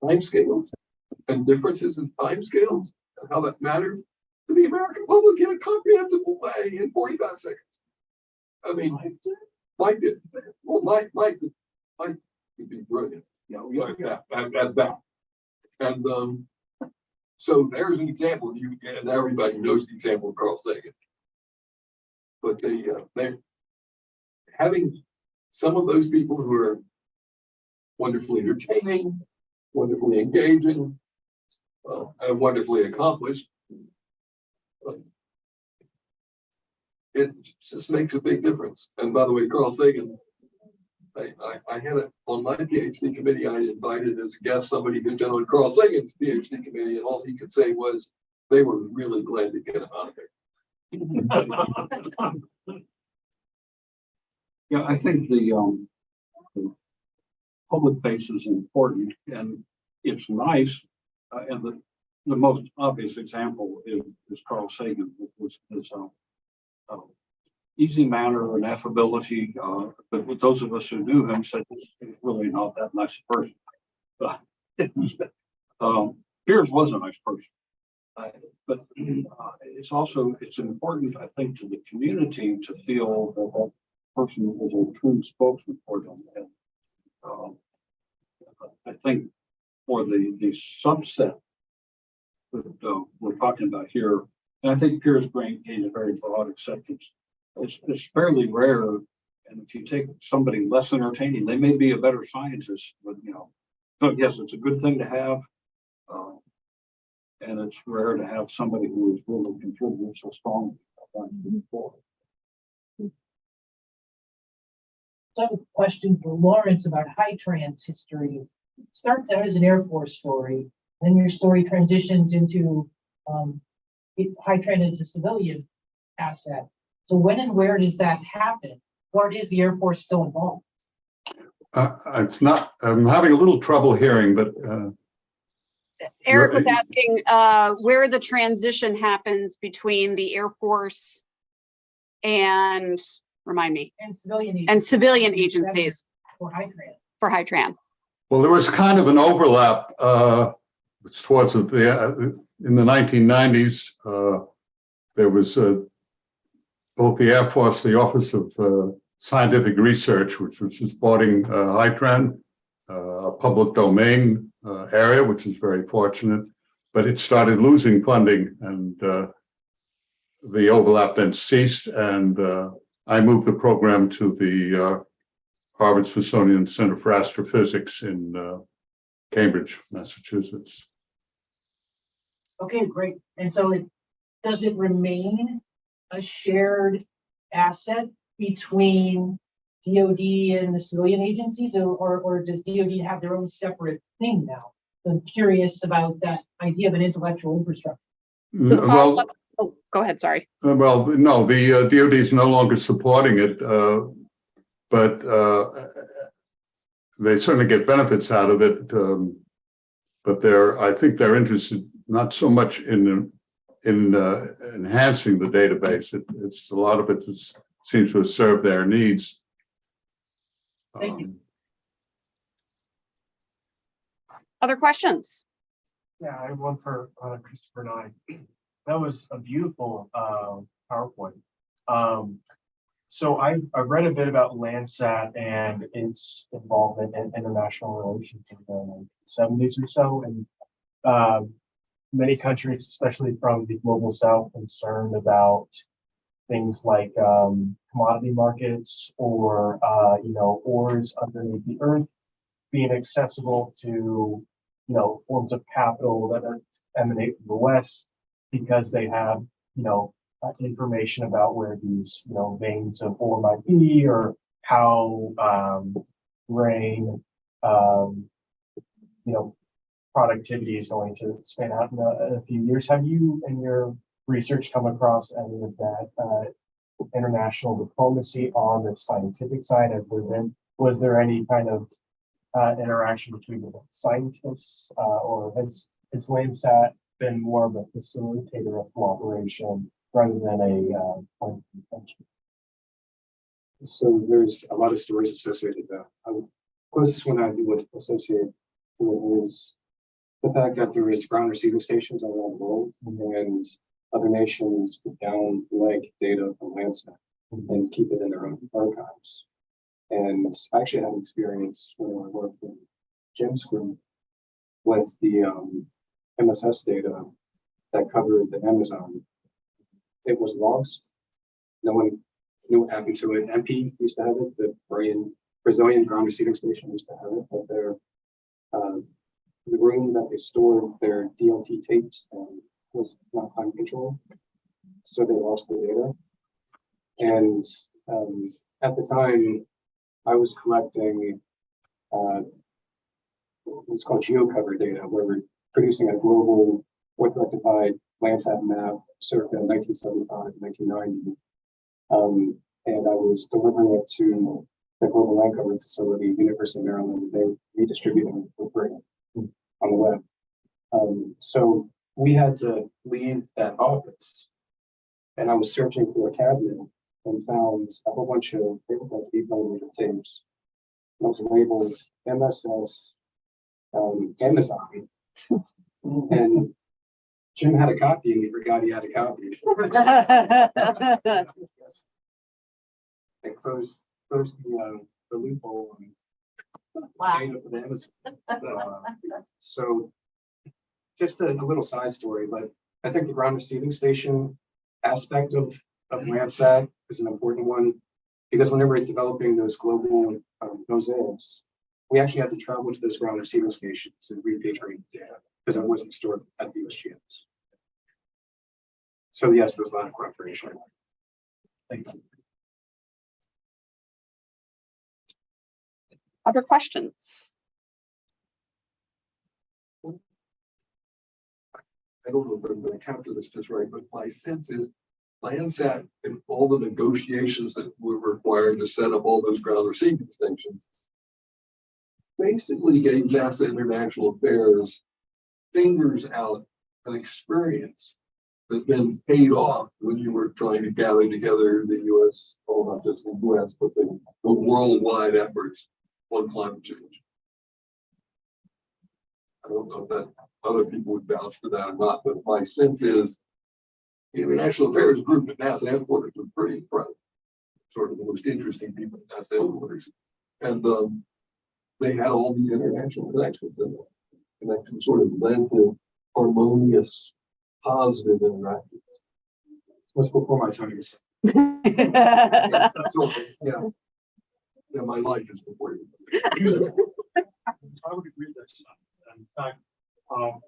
timescales and differences in timescales and how that matters to the American public in a comprehensible way in 45 seconds. I mean, Mike did. Well, Mike could be brilliant, you know, like that, at that. And so there's an example. And everybody knows the example of Carl Sagan. But they're having some of those people who are wonderfully entertaining, wonderfully engaging, and wonderfully accomplished. It just makes a big difference. And by the way, Carl Sagan, I had it on my PhD committee. I invited as a guest somebody who'd been on Carl Sagan's PhD committee, and all he could say was they were really glad to get him out of there. Yeah, I think the public face is important, and it's nice. And the most obvious example is Carl Sagan, which is easy manner and affability. But with those of us who knew him said he's really not that nice a person. Piers was a nice person. But it's important, I think, to the community to feel that that person is a true spokesman for them. And I think for the subset that we're talking about here, and I think Piers gained a very broad acceptance. It's fairly rare, and if you take somebody less entertaining, they may be a better scientist. But so yes, it's a good thing to have, and it's rare to have somebody who is really contributing so strongly. So I have a question for Lawrence about HyTrans history. It starts out as an Air Force story, then your story transitions into HyTrans as a civilian asset. So when and where does that happen? Or is the Air Force still involved? It's not, I'm having a little trouble hearing, but Eric was asking where the transition happens between the Air Force and, remind me, and civilian agencies for HyTrans. For HyTran. well, there was kind of an overlap towards in the 1990s. There was both the Air Force, the Office of Scientific Research, which was supporting HyTran, a public domain area, which is very fortunate, but it started losing funding, and the overlap then ceased, and I moved the program to the Harvard-Smithsonian Center for Astrophysics in Cambridge, Massachusetts. Okay, great. And so does it remain a shared asset between DoD and the civilian agencies, or does DoD have their own separate thing now? I'm curious about that idea of an intellectual infrastructure. So the Well, follow-up, oh, go ahead, sorry. well, no, the DoD is no longer supporting it, but they certainly get benefits out of it. But I think they're interested not so much in enhancing the database. It's a lot of it seems to serve their needs. Thank you. Other questions? Yeah, I have one for Christopher Nye. That was a beautiful PowerPoint. So I've read a bit about Landsat and its involvement in international relations in the 70s or so, and many countries, especially from the global south, concerned about things like commodity markets or ores underneath the earth being accessible to forms of capital that emanate from the West, because they have information about where these veins of ore might be, or how grain productivity is going to span out in a few years. Have you in your research come across any of that international diplomacy on the scientific side? Was there any kind of interaction between the scientists, or has Landsat been more of a facilitator of cooperation rather than a point of contention? So there's a lot of stories associated with that. The closest one I would associate to it is the fact that there is ground receiving stations all around the world, and other nations put down leg data from Landsat and keep it in their own archives. And I actually had an experience when I worked in Jim's group with the MSS data that covered the Amazon. It was lost. No one knew what happened to it. MP used to have it. The Brazilian ground receiving station used to have it, but the room that they stored their DLT tapes was not climate control, so they lost the data. And at the time, I was collecting what's called geocover data, where we're producing a global orthorectified Landsat map circa 1975, 1990. And I was delivering it to the Global Land Cover Facility, University of Maryland. They redistributed it for free on the web. So we had to leave that office, and I was searching for a cabinet and found a whole bunch of, they looked like 8mm tapes. And it was labeled MSS Amazon. And Jim had a copy, and he forgot he had a copy. And closed the loophole and data for the Amazon. So just a little side story, but I think the ground receiving station aspect of Landsat is an important one, because whenever we're developing those global mosaics, we actually had to travel to those ground receiving stations and repatriate data because it wasn't stored at the USGS. So yes, there's a lot of cooperation. Thank you. Other questions? I don't know if I'm going to capture this just right, but my sense is Landsat and all the negotiations that were required to set up all those ground receiving stations basically gave NASA International Affairs fingers out an experience that then paid off when you were trying to gather together the U.S., well, not just the U.S., but the worldwide efforts on climate change. I don't know if that other people would vouch for that or not, but my sense is the International Affairs group at NASA headquarters was pretty impressive. Sort of the most interesting people at NASA headquarters. And they had all these international connections, and connections sort of led to harmonious, positive interactions. What's before my time? Yeah, my life is before you. I would agree that in fact,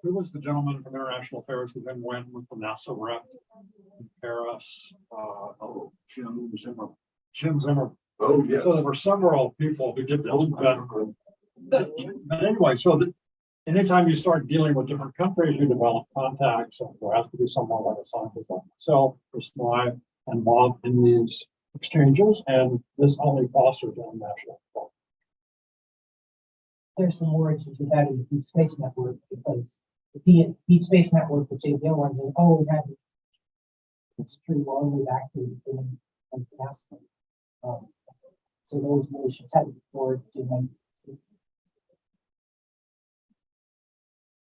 Who was the gentleman from International Affairs who then went with the NASA rep in Paris? Jim Zimmer. Jim Zimmer. Oh, yes. So there were several people who did this, but anyway, so that anytime you start dealing with different countries, you develop contacts, and there has to be someone like a scientist like myself, who's live and involved in these exchanges, and this only fosters international thought. There's some origins we had in the Deep Space Network because the Deep Space Network, the JPL ones, has always had. It's true all the way back to the beginning of NASA. So those relations had it before to 1960.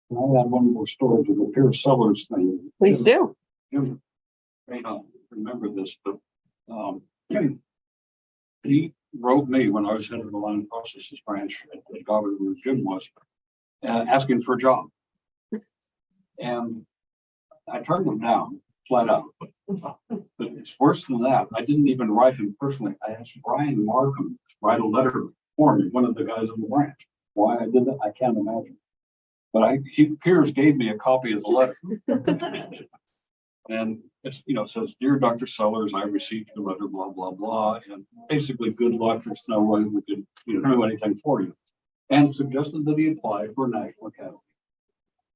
I had one more story to the Pierce Sellers thing. Please do. You may not remember this, but he wrote me when I was head of the line processes branch at Goddard, where Jim was, asking for a job. And I turned him down flat out. But it's worse than that. I didn't even write him personally. I asked Brian Markham to write a letter for me, one of the guys in the branch. Why I did that, I can't imagine. But Piers gave me a copy of the letter. And it's, says, "Dear Dr. Sellers, I received your letter, blah, blah, blah. And basically, good luck. There's no way we could do anything for you." And suggested that he apply for a National Academy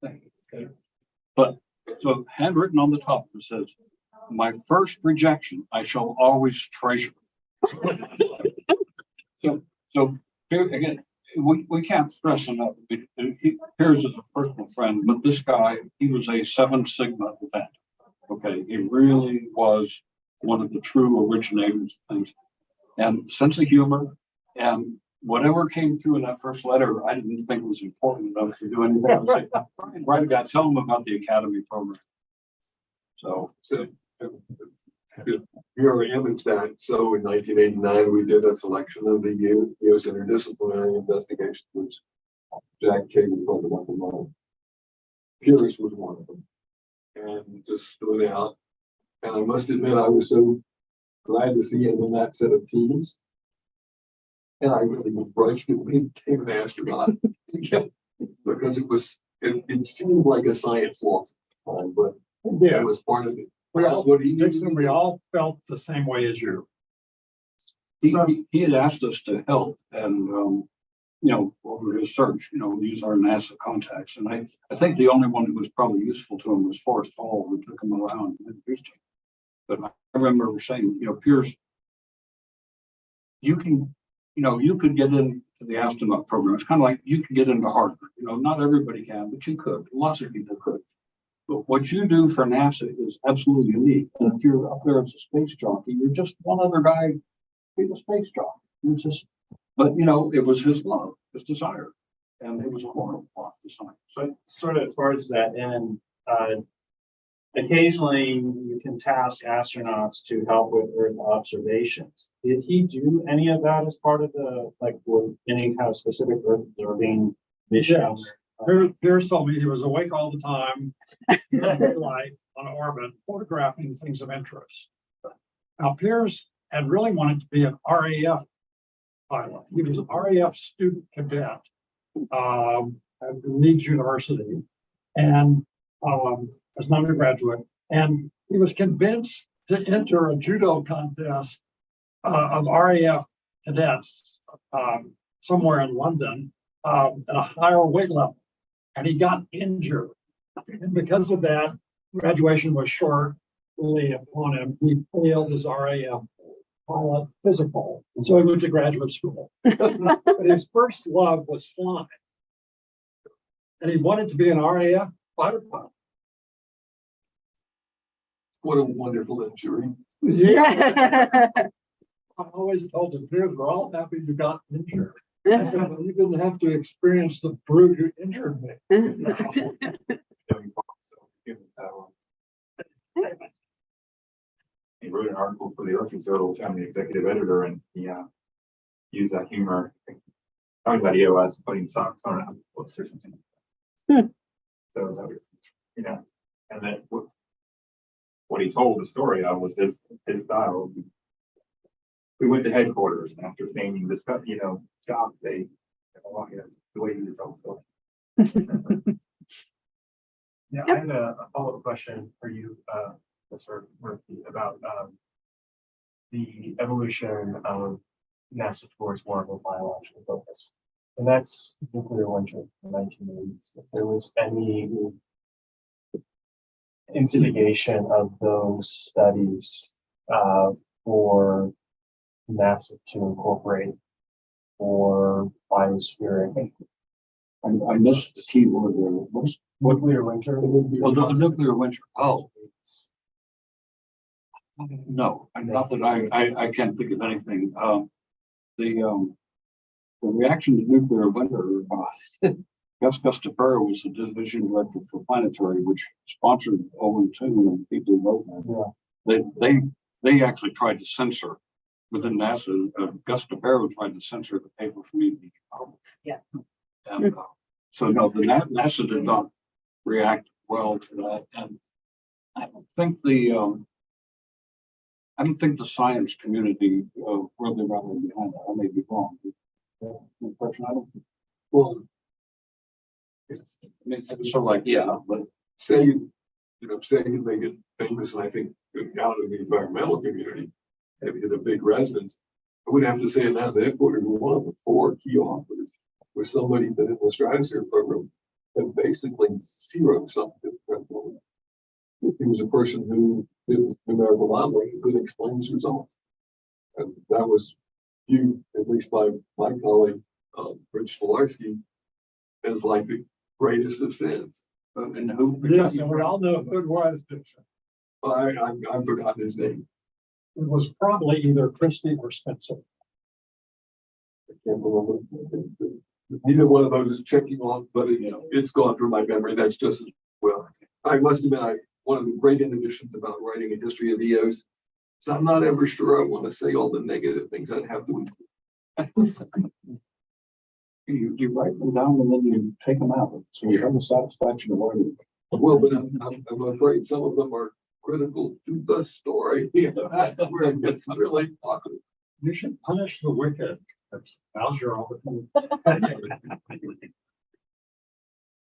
thing. Okay. But so handwritten on the top, it says, "My first rejection, I shall always treasure." So here again, we can't stress enough. Piers is a personal friend, but this guy, he was a 7 Sigma event. Okay, he really was one of the true originators of things, and sense of humor, and whatever came through in that first letter, I didn't think was important enough to do anything else. Right, guy, tell him about the Academy program. So You're image that. So in 1989, we did a selection of the U.S. Interdisciplinary Investigation, which Jack Kagan talked about the model. Pierce was one of them, and just stood out. And I must admit, I was so glad to see him in that set of teams. And I really begrudged it when he became an astronaut because it seemed like a science loss, but it was part of it. We all felt the same way as you. He had asked us to help and, over his search, use our NASA contacts. And I think the only one who was probably useful to him was Forrest Hall, who took him around and introduced him. But I remember saying, Pierce, you could get into the astronaut program. It's kind of like you could get into Harvard. Not everybody can, but you could. Lots of people could. But what you do for NASA is absolutely unique. And if you're up there as a space jockey, you're just one other guy being a space jockey. But it was his love, his desire, and it was a horrible plot to sign. But sort of towards that end, occasionally you can task astronauts to help with Earth observations. Did he do any of that as part of any kind of specific Earth observing missions? Pierce told me he was awake all the time, light on orbit, photographing things of interest. Now, Pierce had really wanted to be an RAF pilot. He was an RAF student cadet at Leeds University, and as an undergraduate, and he was convinced to enter a judo contest of RAF cadets somewhere in London at a higher weight level. And he got injured. And because of that, graduation was shortly upon him. He failed his RAF pilot physical. And so he went to graduate school. But his first love was flying. And he wanted to be an RAF fighter pilot. What a wonderful injury. Yeah. I always told him, "Pierce, we're all happy you got injured." I said, "Well, you didn't have to experience the brute who injured me." He wrote an article for the Earth Observer, which I'm the executive editor, and he used that humor, talking about EOS putting socks on books or something. So that was, and then what he told the story of was his style. We went to headquarters, and after naming this, job, they, the way he was told. Yeah, I had a follow-up question for you, Mr. Murphy, about the evolution of NASA towards more of a biological focus. And that's nuclear winter in the 1980s. If there was any instigation of those studies for NASA to incorporate for biospheric. I missed the key word there. What's Nuclear winter. well, the nuclear winter? Oh. No, not that I can't think of anything. The reaction to nuclear winter, Gus Gustafaro was the division director for planetary, which sponsored Owen Toon and people who wrote that. They actually tried to censor within NASA. Gus Gustafaro tried to censor the paper from even being published. Yeah. And so no, the NASA did not react well to that, and I don't think the science community really rallied behind that. I may be wrong. Impression I don't. Well, It's sort of like, yeah, but say you make it famous, and I think out of the environmental community, having a big resonance, I would have to say in NASA headquarters, one of the 4 key authors was somebody that in the Stratosphere program had basically zero something. He was a person who did numerical modeling and could explain his results. And that was viewed, at least by my colleague, Rich Stolarski, as like the greatest of sins. And who? Yes, and we all know who it was. I've forgotten his name. It was probably either Christie or Spencer. I can't remember. Neither one of those is checking off, but it's gone through my memory. That's just as well. I must admit, one of the great inhibitions about writing a history of EOS is I'm not ever sure I want to say all the negative things I'd have to include. You write them down and then you take them out. So you have the satisfaction of writing. Well, but I'm afraid some of them are critical to the story. That's where it gets really popular. You should punish the wicked. That's Bowser all the time.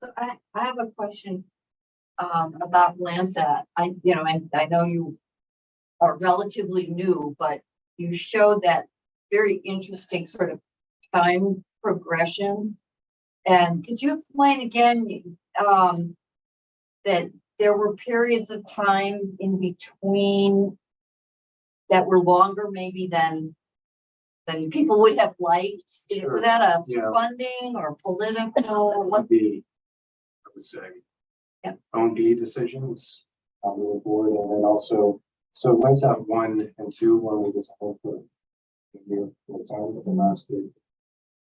So I have a question about Landsat. I know you are relatively new, but you showed that very interesting sort of time progression. And could you explain again that there were periods of time in between that were longer maybe than people would have liked? Sure. Was that a Yeah. funding or political? What? I would say, OMB decisions moving forward, and then also, so Landsat 1 and 2, when we designed for a year at a time, but the last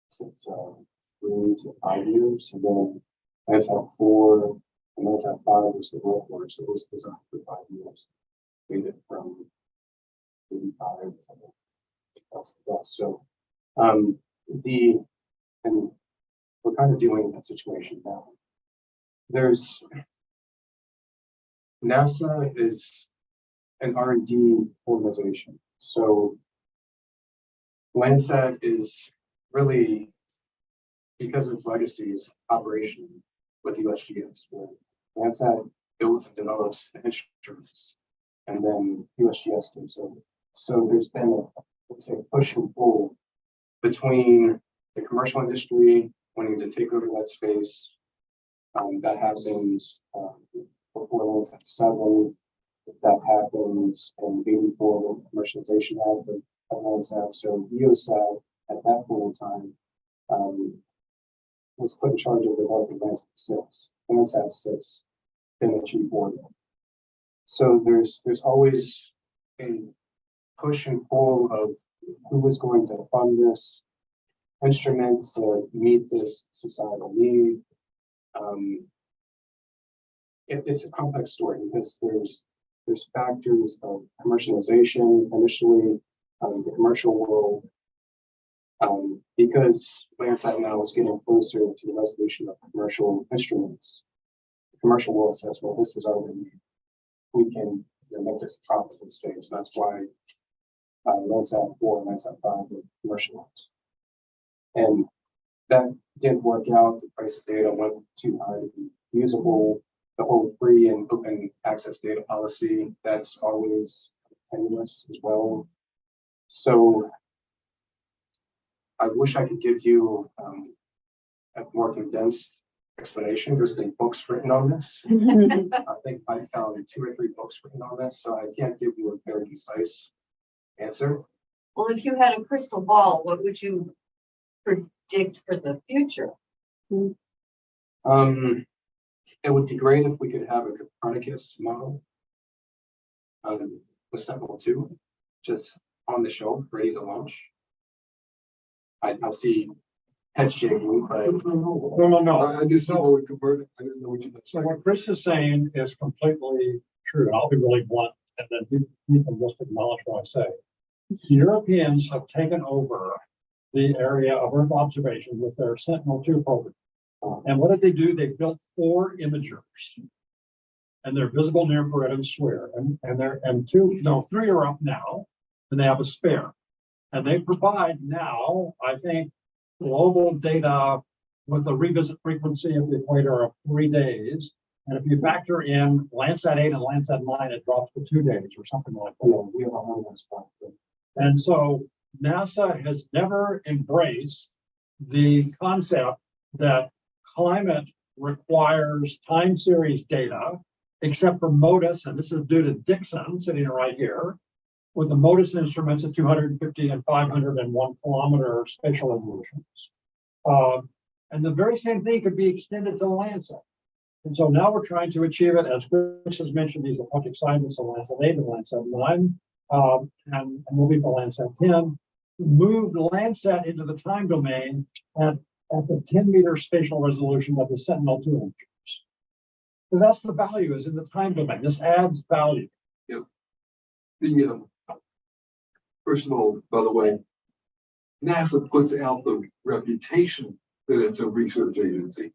since 3 to 5 years, and then Landsat 4 and Landsat 5 was the work order, so it was designed for 5 years. Made it from 85 to something. So and we're kind of dealing with that situation now. NASA is an R&D organization. So Landsat is really, because of its legacy, is operation with USGS, where Landsat builds and develops instruments, and then USGS does so. So there's been let's say, push and pull between the commercial industry wanting to take over that space. That happens before Landsat 7. That happens in 84 when commercialization happened at Landsat. So EOSAT at that point in time was put in charge of developing Landsat 6. Landsat 6 didn't achieve orbit. So there's always a push and pull of who was going to fund this instrument to meet this societal need. It's a complex story because there's factors of commercialization initially, the commercial world, because Landsat now is getting closer to the resolution of commercial instruments. The commercial world says, well, this is our need. We can make this a profitable space. That's why Landsat 4 and Landsat 5 were commercialized. And that didn't work out. The price of data went too high to be usable. the whole free and open access data policy, that's always tenuous as well. So I wish I could give you a more condensed explanation. There's been books written on this. I think I found 2 or 3 books written on this, so I can't give you a very concise answer. Well, if you had a crystal ball, what would you predict for the future? It would be great if we could have a Copernicus model with Sentinel-2 just on the shelf, ready to launch. I see heads shaking, but No. I just know what we converted. I didn't know what you meant. So what Chris is saying is completely true, and I'll be really blunt, and then you can just acknowledge what I say. The Europeans have taken over the area of Earth observation with their Sentinel-2 program. And what did they do? They built 4 imagers. And they're visible near infrared and SWIR. And 3 are up now, and they have a spare. And they provide now, I think, global data with a revisit frequency of the equator of 3 days. And if you factor in Landsat 8 and Landsat 9, it drops to 2 days or something like that. We have a whole lot of stuff. And so NASA has never embraced the concept that climate requires time series data, except for MODIS, and this is due to Dixon sitting right here, with the MODIS instruments at 250 and 501 kilometer spatial resolutions. And the very same thing could be extended to Landsat. And so now we're trying to achieve it, as Chris has mentioned, these are project scientists on Landsat 8 and Landsat 9, and moving to Landsat 10, move the Landsat into the time domain at the 10-meter spatial resolution of the Sentinel-2 images. Because that's the value, is in the time domain. This adds value. Yeah. First of all, by the way, NASA puts out the reputation that it's a research agency.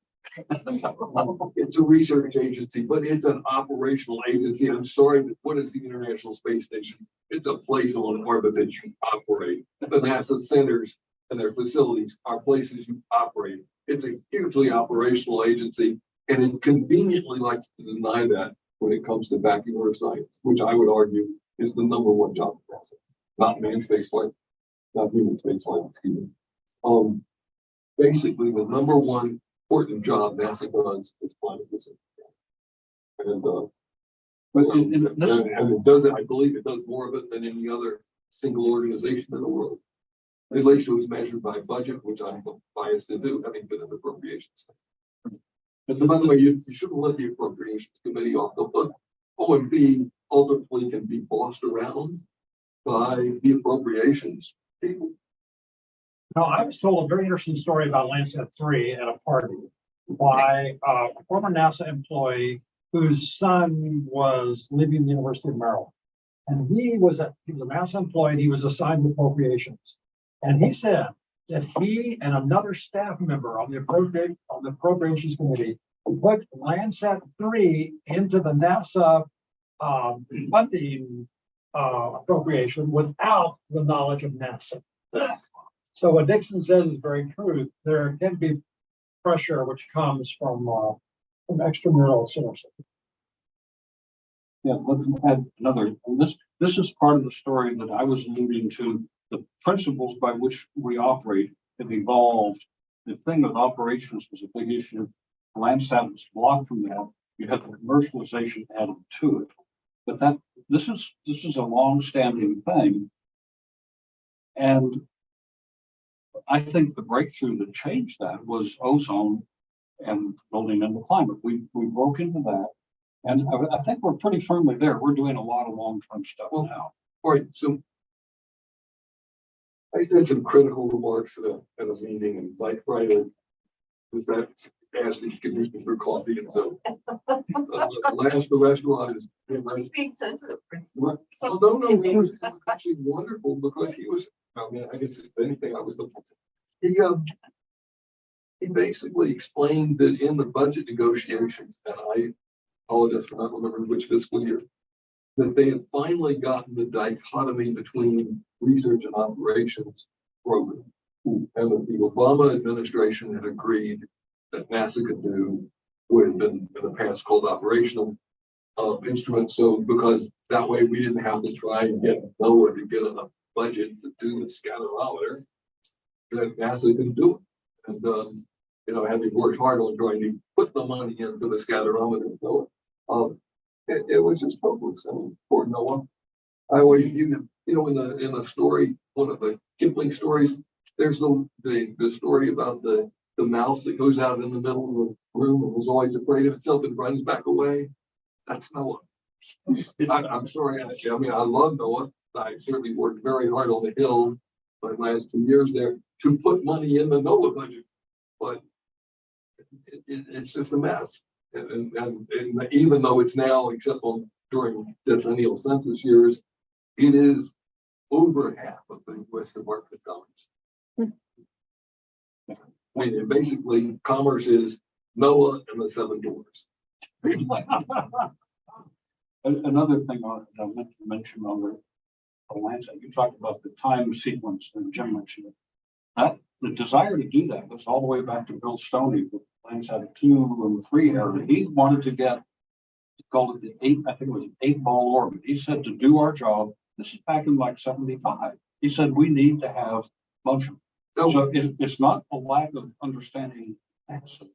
It's a research agency, but it's an operational agency. I'm sorry, but what is the International Space Station? It's a place on orbit that you operate. The NASA centers and their facilities are places you operate. It's a hugely operational agency, and it conveniently likes to deny that when it comes to backing Earth science, which I would argue is the #1 job of NASA. Not manned spaceflight, not human spaceflight, excuse me. Basically, the #1 important job NASA does is climate research. And it does it, I believe it does more of it than any other single organization in the world. At least it was measured by budget, which I'm biased to do, having been in appropriations. And by the way, you shouldn't let the appropriations committee off the hook. OMB ultimately can be bossed around by the appropriations people. Now, I was told a very interesting story about Landsat 3 at a party by a former NASA employee whose son was leaving the University of Maryland. And he was a NASA employee, and he was assigned appropriations. And he said that he and another staff member on the appropriations committee put Landsat 3 into the NASA funding appropriation without the knowledge of NASA. So what Dixon says is very true. There can be pressure which comes from extramural sources. Yeah, let's add another. This is part of the story that I was alluding to. The principles by which we operate have evolved. The thing with operations was a big issue. Landsat was blocked from that. You had the commercialization added to it. But this is a long-standing thing. And I think the breakthrough that changed that was ozone and building in the climate. We broke into that. And I think we're pretty firmly there. We're doing a lot of long-term stuff now. All right, so I said some critical remarks at a meeting, and Mike Ryder was that asked if you could meet me for coffee, and so the restaurant is Being sensitive. no, it was actually wonderful because he was. I mean, I guess if anything, I was the. He basically explained that in the budget negotiations, and I apologize for not remembering which fiscal year, that they had finally gotten the dichotomy between research and operations program, and that the Obama administration had agreed that NASA could do would have been in the past called operational instruments. So because that way we didn't have to try and get NOAA to get enough budget to do the scatterometer, that NASA can do it. And you know, having worked hard on trying to put the money into the scatterometer, it was just hopeless. I mean, poor NOAA. I always, you know, in the story, one of the Kipling stories, there's the story about the mouse that goes out in the middle of the room and was always afraid of itself and runs back away. That's NOAA. I'm sorry, I mean, I love NOAA. I certainly worked very hard on the Hill my last 2 years there to put money in the NOAA budget, but it's just a mess. And even though it's now, except on during decennial census years, it is over half of the U.S. Department of Commerce. I mean, basically, commerce is NOAA and the 7 doors. Another thing I meant to mention on the Landsat, you talked about the time sequence, and Jim mentioned it. The desire to do that was all the way back to Bill Stoney with Landsat 2 and 3 era. He wanted to get, he called it the 8, I think it was an 8-ball orbit. He said to do our job, this is back in like 75. He said we need to have motion. So it's not a lack of understanding NASA.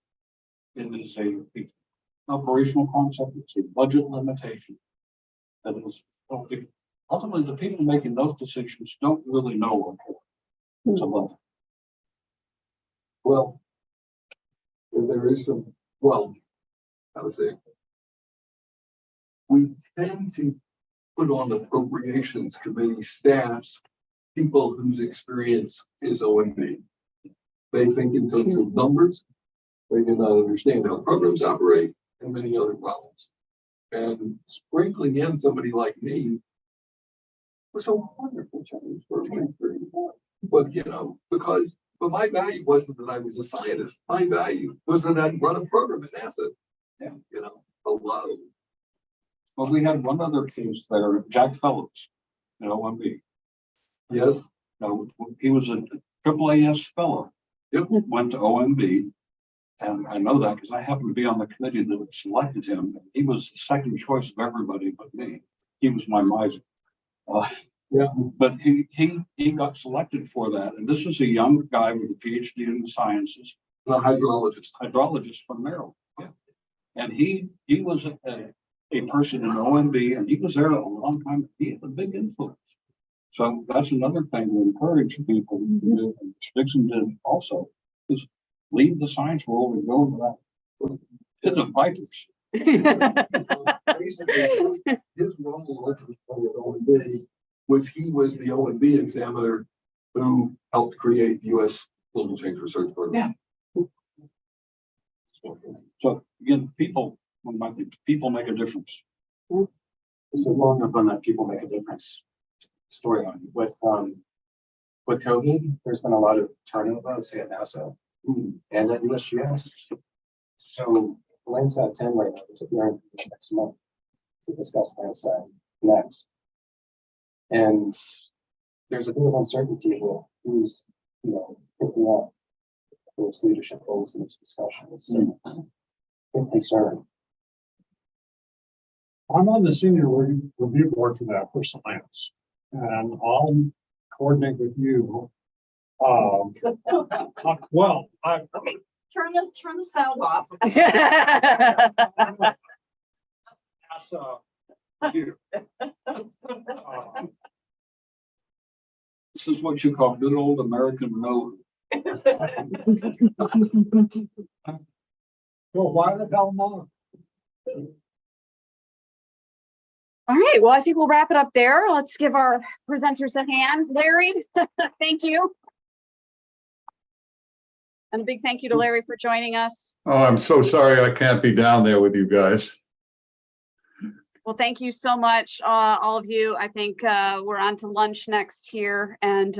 It is a operational concept. It's a budget limitation. That is, ultimately, the people making those decisions don't really know what it's about. Well, there is some, well, I would say, we tend to put on appropriations committee staffs people whose experience is O&B. They think in terms of numbers. They do not understand how programs operate and many other problems. And sprinkling in somebody like me was a wonderful challenge for me. But you know, but my value wasn't that I was a scientist. My value was that I'd run a program at NASA. Yeah, you know, hello. Well, we had one other case there, Jack Fellows, at OMB. Yes. He was a AAAS fellow. Yep. Went to OMB. And I know that because I happened to be on the committee that selected him. He was the second choice of everybody but me. He was my miser. Yeah. But he got selected for that. And this was a young guy with a PhD in the sciences. A hydrologist. Hydrologist from Maryland. Yeah. And he was a person in OMB, and he was there a long time. He had a big influence. So that's another thing to encourage people to do, and Dixon did also, is leave the science world and go into that. In the Vipers. Basically, his role with OMB was he was the OMB examiner who helped create the U.S. Global Change Research Program. Yeah. So again, people make a difference. So long up on that people make a difference storyline with COVID, there's been a lot of turnover, I would say, at NASA and at USGS. So Landsat 10 right now, we're next month to discuss Landsat next. And there's a bit of uncertainty with who's, picking up those leadership roles in those discussions. So big concern. I'm on the senior review board for that, for science, and I'll coordinate with you. Well, Okay, turn the sound off. This is what you call good old American no. Well, why the hell not? All right, well, I think we'll wrap it up there. Let's give our presenters a hand. Larry, thank you. And a big thank you to Larry for joining us. Oh, I'm so sorry I can't be down there with you guys. Well, thank you so much, all of you. I think we're on to lunch next here and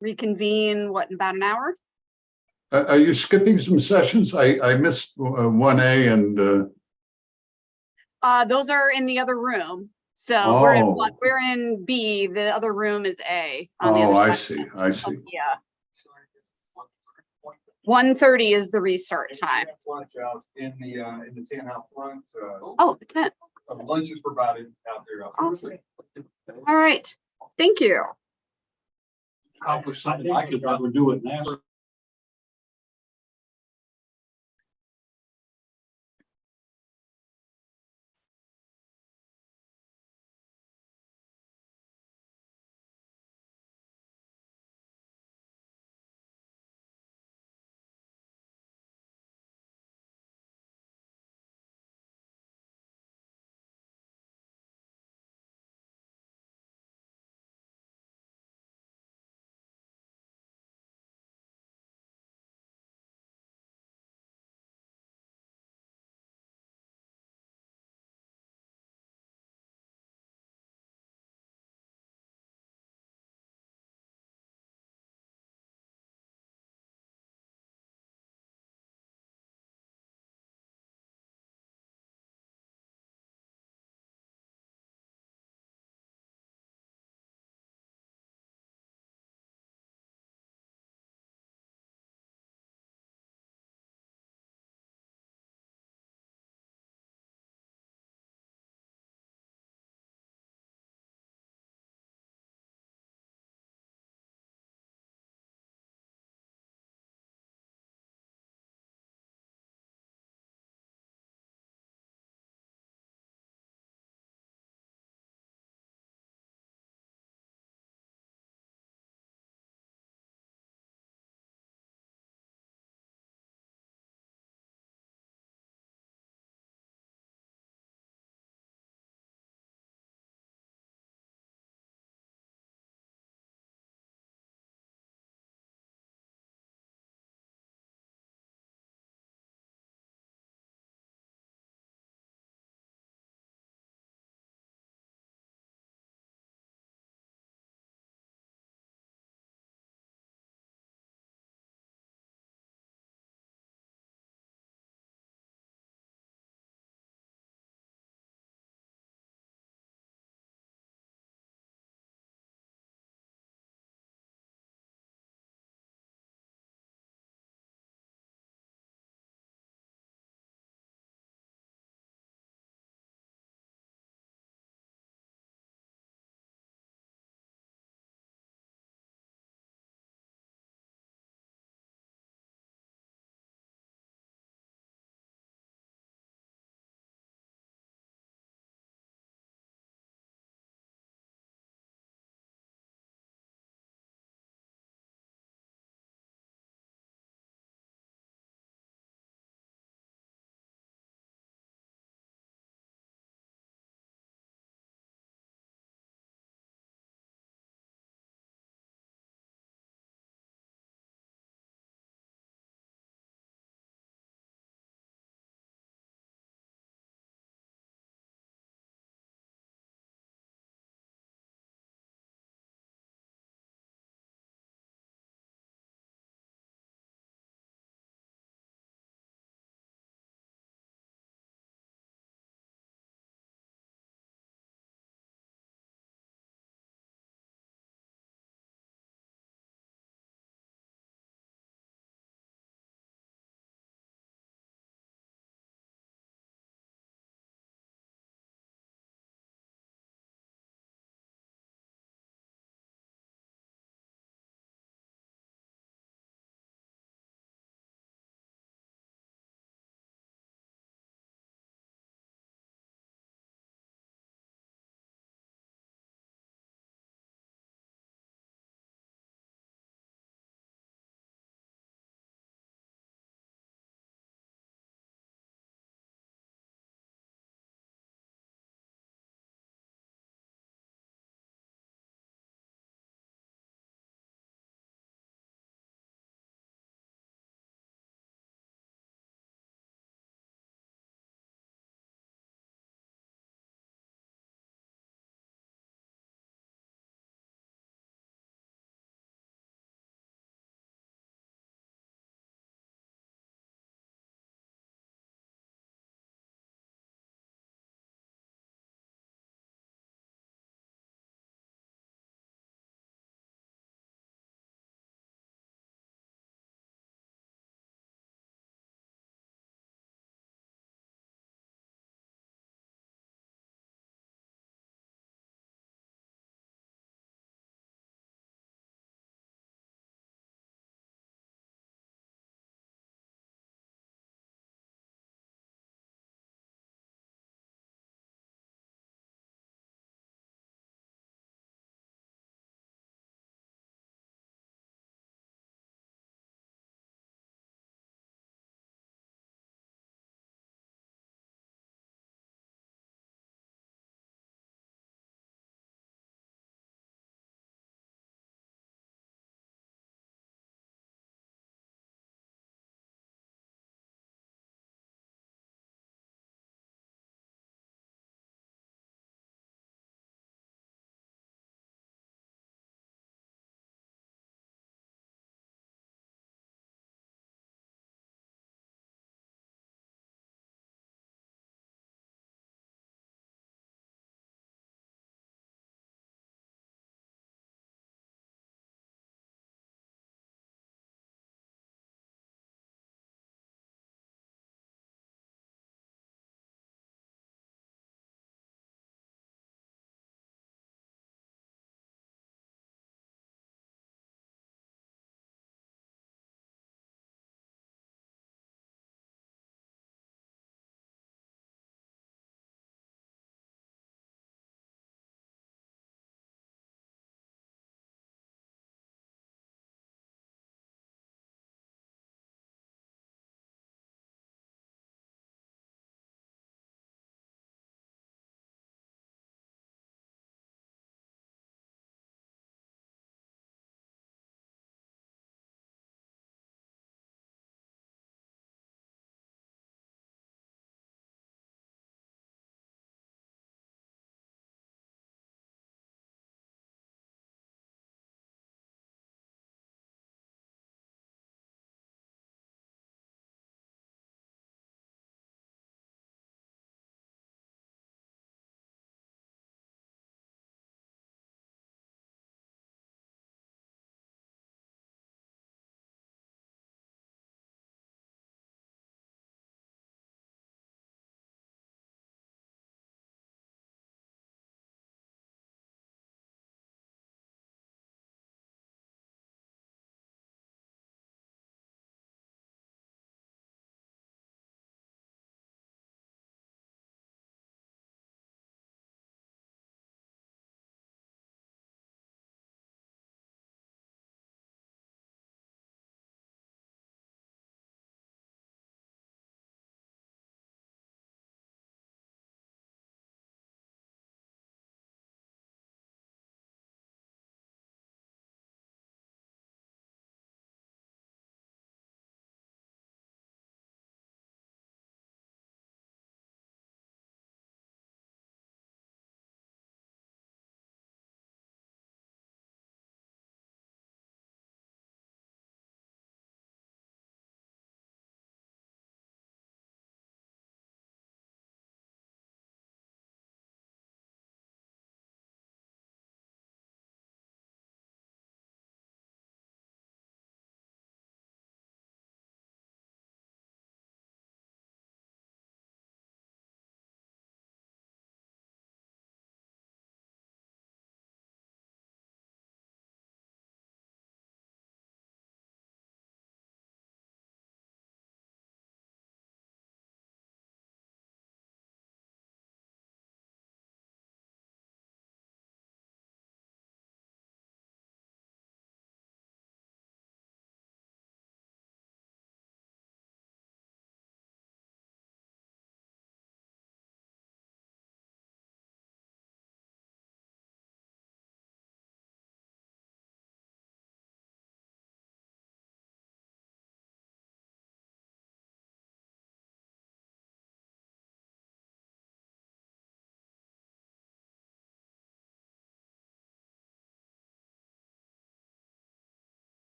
reconvene, in about an hour? Are you skipping some sessions? I missed 1A and those are in the other room. So we're in B. The other room is A. On the other side. I see. Yeah. 1:30 is the restart time. Lunch out in the tent out front. Oh, the tent. Lunch is provided out there. Awesome. All right. Thank you. Accomplish something I could never do at NASA.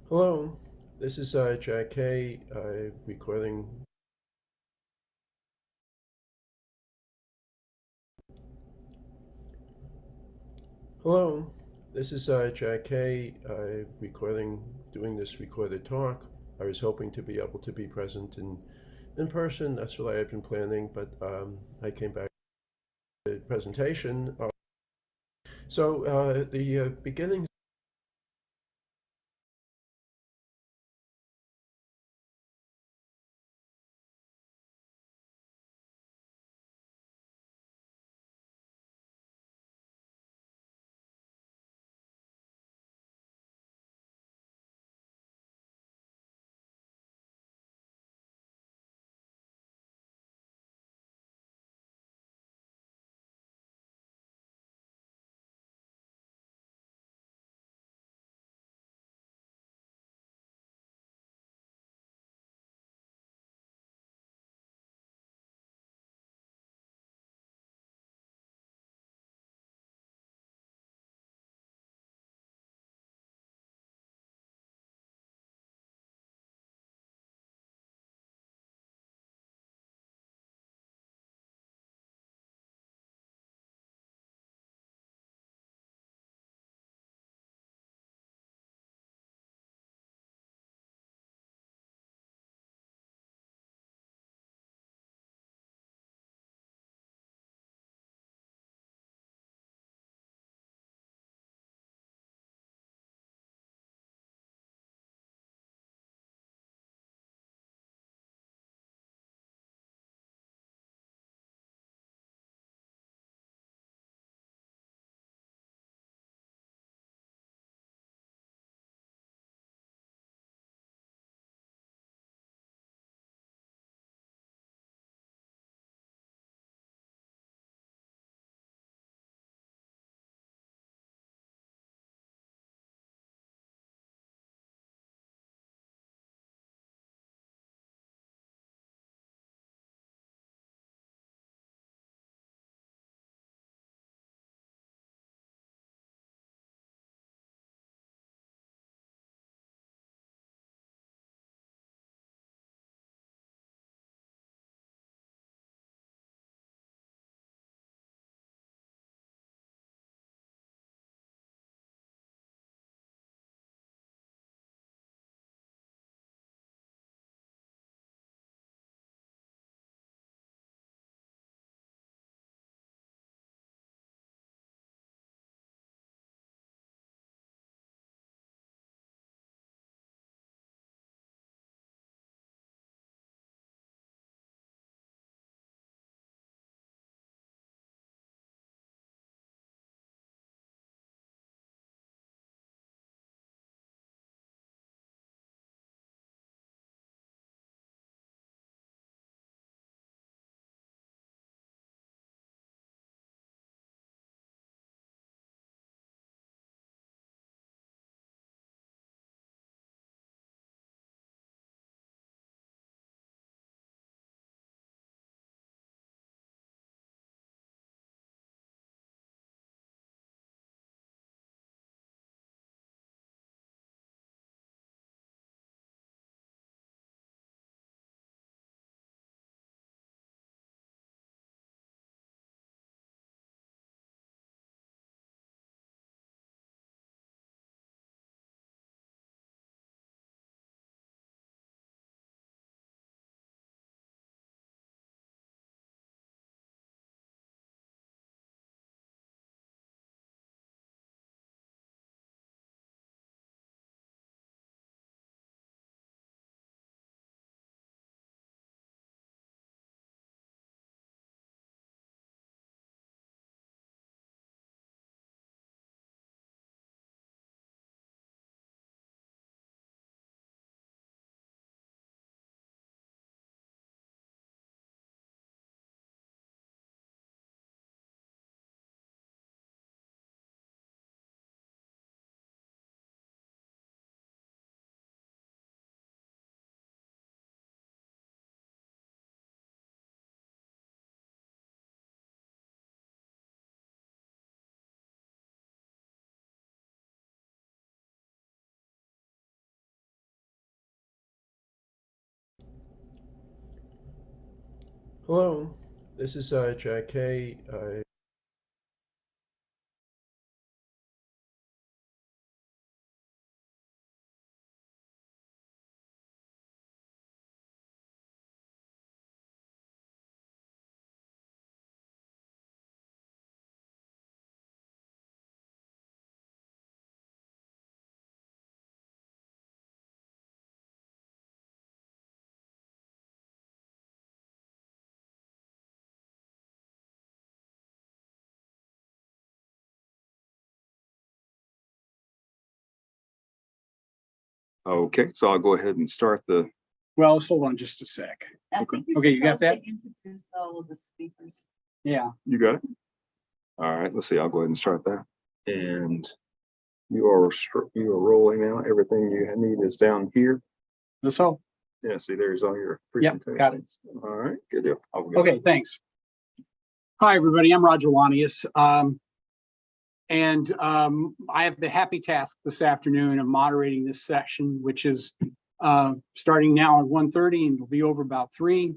Hello, this is Jack Kay, recording. Hello, this is Jack Kay, doing this recorded talk. I was hoping to be able to be present in person. That's what I had been planning, but I came back to the presentation. So the beginning Hello, this is Jack Kay. Okay, so I'll go ahead and start the. Well, let's hold on just a sec. I Okay. think you're Okay, you got supposed that? to Introduce all of the speakers. Yeah. You got it? All right, let's see, I'll go ahead and start that. And you are rolling now. Everything you need is down here. That's all. Yeah, see, there's all your Yep, presentations. got it. All right, good deal. I'll go. Okay, thanks. Hi, everybody. I'm Roger Wanius. I have the happy task this afternoon of moderating this section, which is starting now at 1:30 and will be over about 3.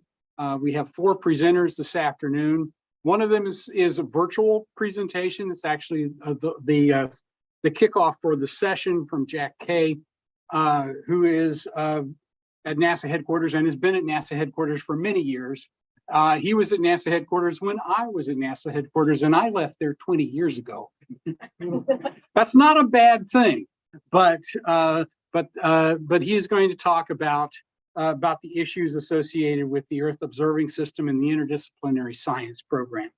We have 4 presenters this afternoon. One of them is a virtual presentation. It's actually the kickoff for the session from Jack Kay, who is at NASA headquarters and has been at NASA headquarters for many years. He was at NASA headquarters when I was at NASA headquarters, and I left there 20 years ago. That's not a bad thing, but he is going to talk about the issues associated with the Earth observing system and the interdisciplinary science program.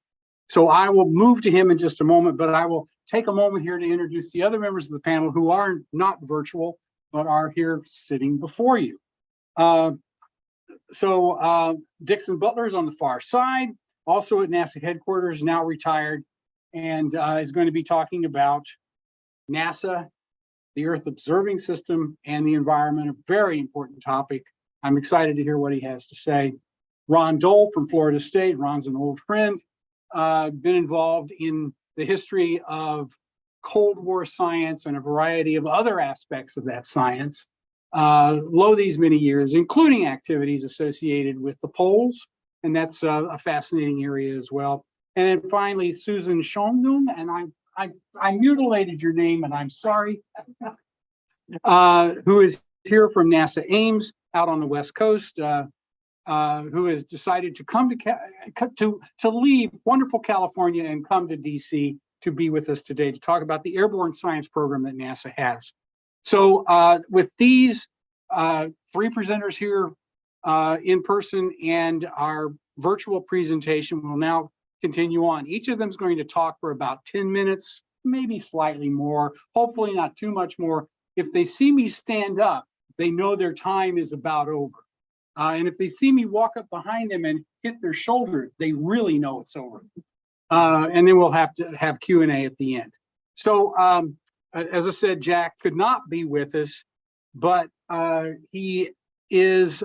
So I will move to him in just a moment, but I will take a moment here to introduce the other members of the panel who are not virtual, but are here sitting before you. Dixon Butler is on the far side, also at NASA headquarters, now retired, and is going to be talking about NASA, the Earth observing system, and the environment, a very important topic. I'm excited to hear what he has to say. Ron Dole from Florida State. Ron's an old friend, been involved in the history of Cold War science and a variety of other aspects of that science. These many years, including activities associated with the poles, and that's a fascinating area as well. And then finally, Susan Schomdung, and I mutilated your name, and I'm sorry, who is here from NASA Ames out on the West Coast, who has decided to come to leave wonderful California and come to DC to be with us today to talk about the airborne science program that NASA has. So with these 3 presenters here in person and our virtual presentation, we'll now continue on. Each of them is going to talk for about 10 minutes, maybe slightly more, hopefully not too much more. If they see me stand up, they know their time is about over. And if they see me walk up behind them and hit their shoulder, they really know it's over. And then we'll have to have Q&A at the end. So as I said, Jack could not be with us, but he is,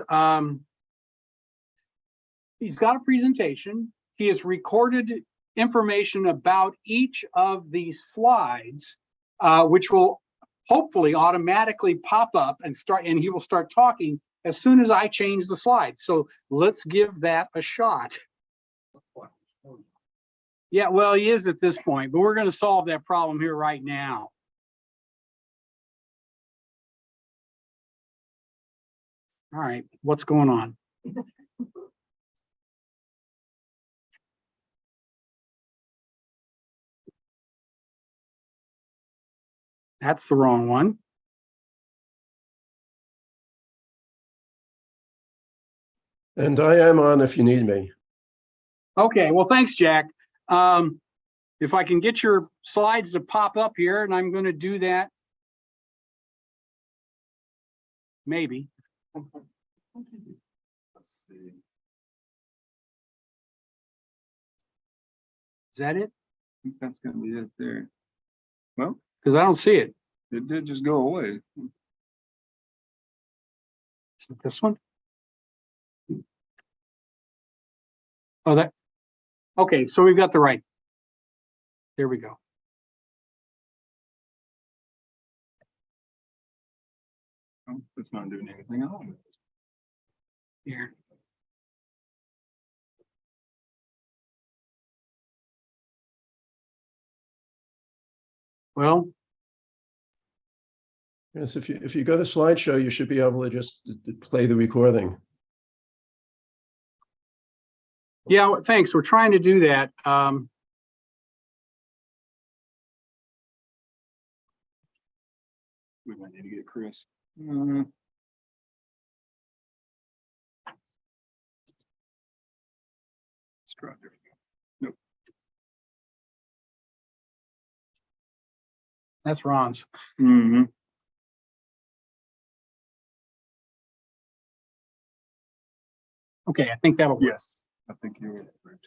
he's got a presentation. He has recorded information about each of these slides, which will hopefully automatically pop up and he will start talking as soon as I change the slides. So let's give that a shot. Yeah, well, he is at this point, but we're going to solve that problem here right now. All right, what's going on? That's the wrong one. And I am on if you need me. Okay, well, thanks, Jack. If I can get your slides to pop up here, and I'm going to do that. Maybe. Let's see. Is that it? I think that's going to be it there. Well, because I don't see it. It did just go away. Is it this one? Oh, that. Okay, so we've got the right. There we go. Oh, it's not doing anything at all. Here. Well, Yes, if you go to slideshow, you should be able to just play the recording. yeah, thanks. We're trying to do that. We might need to get Chris. Let's try there. Nope. That's Ron's. Mm-hmm. Okay, I think that'll work. Yes, I think you were right.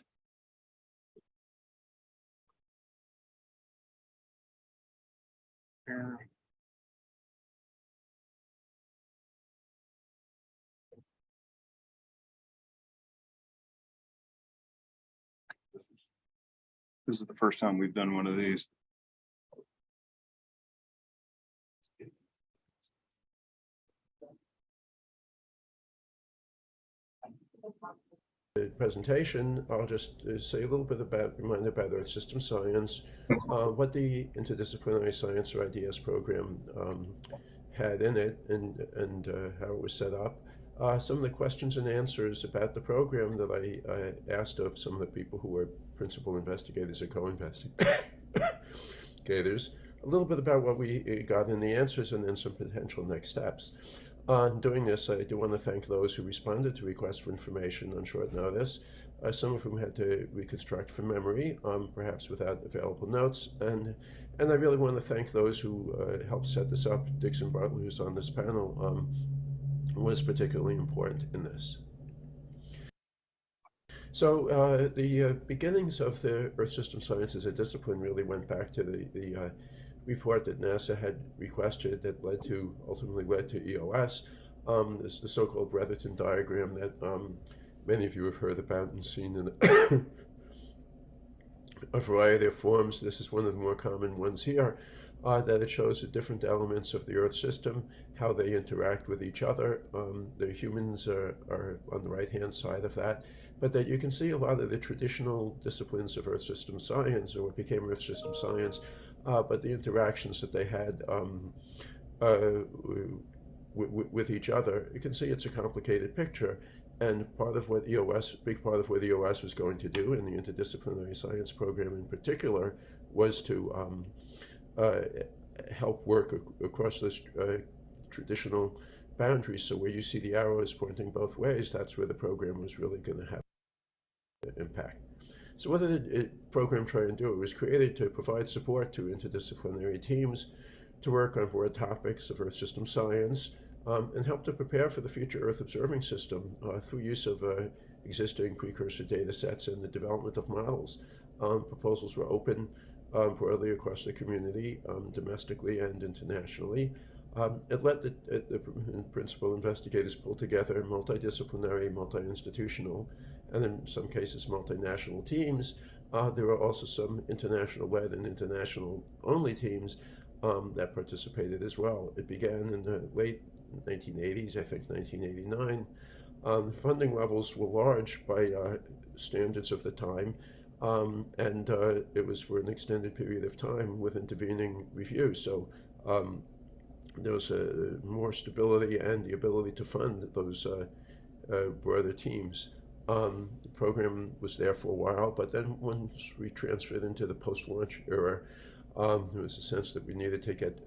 This is the first time we've done one of these. The presentation, I'll just say a little bit about, remind about Earth System Science, what the Interdisciplinary Science or IDS program had in it, and how it was set up. Some of the questions and answers about the program that I asked of some of the people who were principal investigators or co-investigators, a little bit about what we got in the answers, and then some potential next steps. Doing this, I do want to thank those who responded to requests for information on short notice, some of whom had to reconstruct from memory, perhaps without available notes, and I really want to thank those who helped set this up. Dixon Bartlett, who's on this panel, was particularly important in this. So the beginnings of the Earth System Science as a discipline really went back to the report that NASA had requested that ultimately led to EOS. This is the so-called Bretherton diagram that many of you have heard about and seen in a variety of forms. This is one of the more common ones here, that it shows the different elements of the Earth system, how they interact with each other. The humans are on the right-hand side of that, but that you can see a lot of the traditional disciplines of Earth System Science, or what became Earth System Science, but the interactions that they had with each other. You can see it's a complicated picture, and part of what big part of what EOS was going to do, in the Interdisciplinary Science program in particular, was to help work across those traditional boundaries. So where you see the arrows pointing both ways, that's where the program was really going to have impact. So what did the program try and do? It was created to provide support to interdisciplinary teams to work on broad topics of Earth System Science, and help to prepare for the future Earth observing system through use of existing precursor data sets and the development of models. Proposals were open broadly across the community, domestically and internationally. It let the principal investigators pull together multidisciplinary, multi-institutional, and in some cases multinational teams. There were also some international-led and international-only teams that participated as well. It began in the late 1980s, I think 1989. Funding levels were large by standards of the time, and it was for an extended period of time with intervening review. So there was more stability and the ability to fund those broader teams. The program was there for a while, but then once we transferred into the post-launch era, there was a sense that we needed to get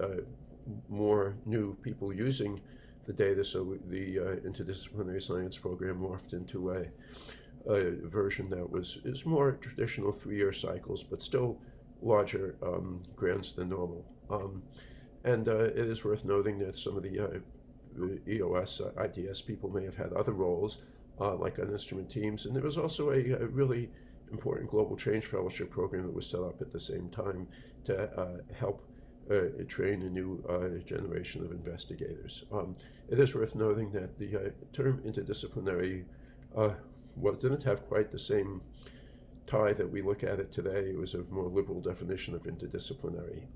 more new people using the data, so the Interdisciplinary Science program morphed into a version that is more traditional 3-year cycles, but still larger grants than normal. And it is worth noting that some of the EOS, IDS people may have had other roles, like on instrument teams, and there was also a really important Global Change Fellowship program that was set up at the same time to help train a new generation of investigators. It is worth noting that the term interdisciplinary didn't have quite the same tie that we look at it today. It was a more liberal definition of interdisciplinary.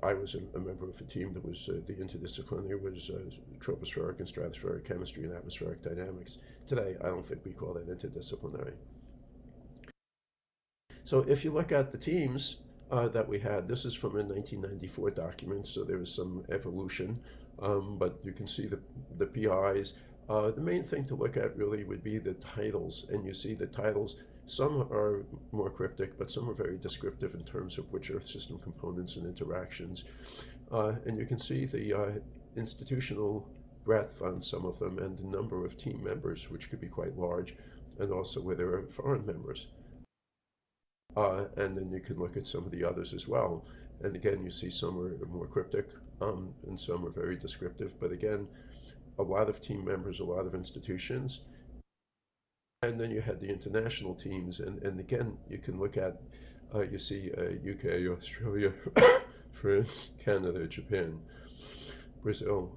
I was a member of a team that was the interdisciplinary was tropospheric and stratospheric chemistry and atmospheric dynamics. Today, I don't think we call that interdisciplinary. So if you look at the teams, that we had. This is from a 1994 document, so there was some evolution, but you can see the PIs. The main thing to look at really would be the titles, and you see the titles, some are more cryptic, but some are very descriptive in terms of which Earth system components and interactions. And you can see the institutional breadth on some of them and the number of team members, which could be quite large, and also where there are foreign members. And then you can look at some of the others as well. And again, you see some are more cryptic and some are very descriptive. But again, a lot of team members, a lot of institutions. And then you had the international teams. And again, you can look at, you see UK, Australia, France, Canada, Japan, Brazil.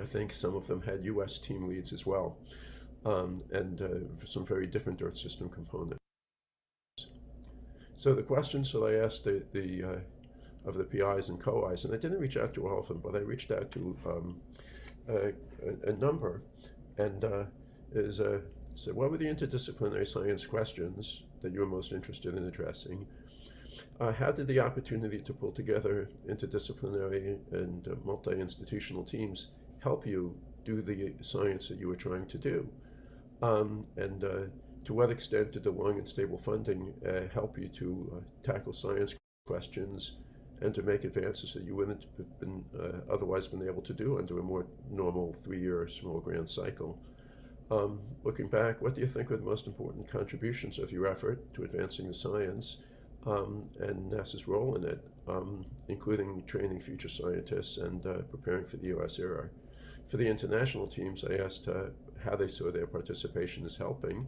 I think some of them had US team leads as well. And some very different Earth system components. So the questions that I asked of the PIs and co-Is, and I didn't reach out to all of them, but I reached out to a number, and so what were the interdisciplinary science questions that you were most interested in addressing? How did the opportunity to pull together interdisciplinary and multi-institutional teams help you do the science that you were trying to do? To what extent did the long and stable funding help you to tackle science questions and to make advances that you wouldn't have been otherwise been able to do under a more normal 3-year small grant cycle? Looking back, what do you think were the most important contributions of your effort to advancing the science and NASA's role in it, including training future scientists and preparing for the US era? For the international teams, I asked how they saw their participation as helping.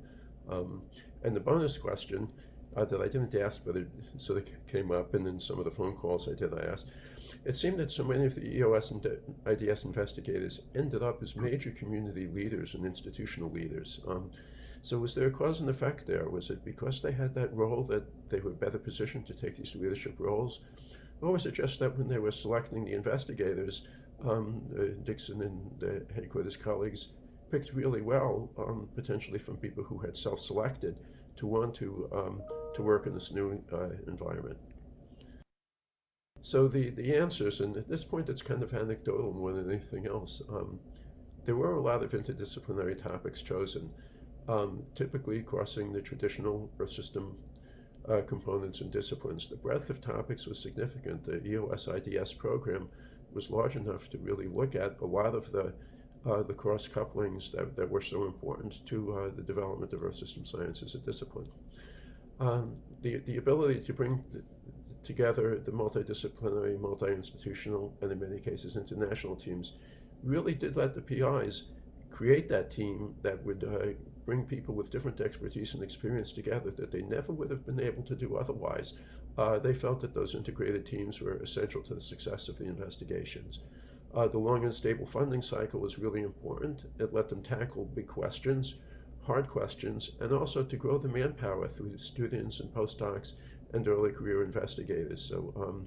And the bonus question that I didn't ask, but it sort of came up, and in some of the phone calls I asked, it seemed that so many of the EOS and IDS investigators ended up as major community leaders and institutional leaders. So was there a cause and effect there? Was it because they had that role that they were better positioned to take these leadership roles? Or was it just that when they were selecting the investigators, Dixon and the headquarters colleagues picked really well, potentially from people who had self-selected to want to work in this new environment? So the answers, and at this point it's kind of anecdotal more than anything else. There were a lot of interdisciplinary topics chosen, typically crossing the traditional Earth system components and disciplines. The breadth of topics was significant. The EOS-IDS program was large enough to really look at a lot of the cross couplings that were so important to the development of Earth system science as a discipline. The ability to bring together the multidisciplinary, multi-institutional, and in many cases international teams really did let the PIs create that team that would bring people with different expertise and experience together that they never would have been able to do otherwise. They felt that those integrated teams were essential to the success of the investigations. The long and stable funding cycle was really important. It let them tackle big questions, hard questions, and also to grow the manpower through students and postdocs and early career investigators. So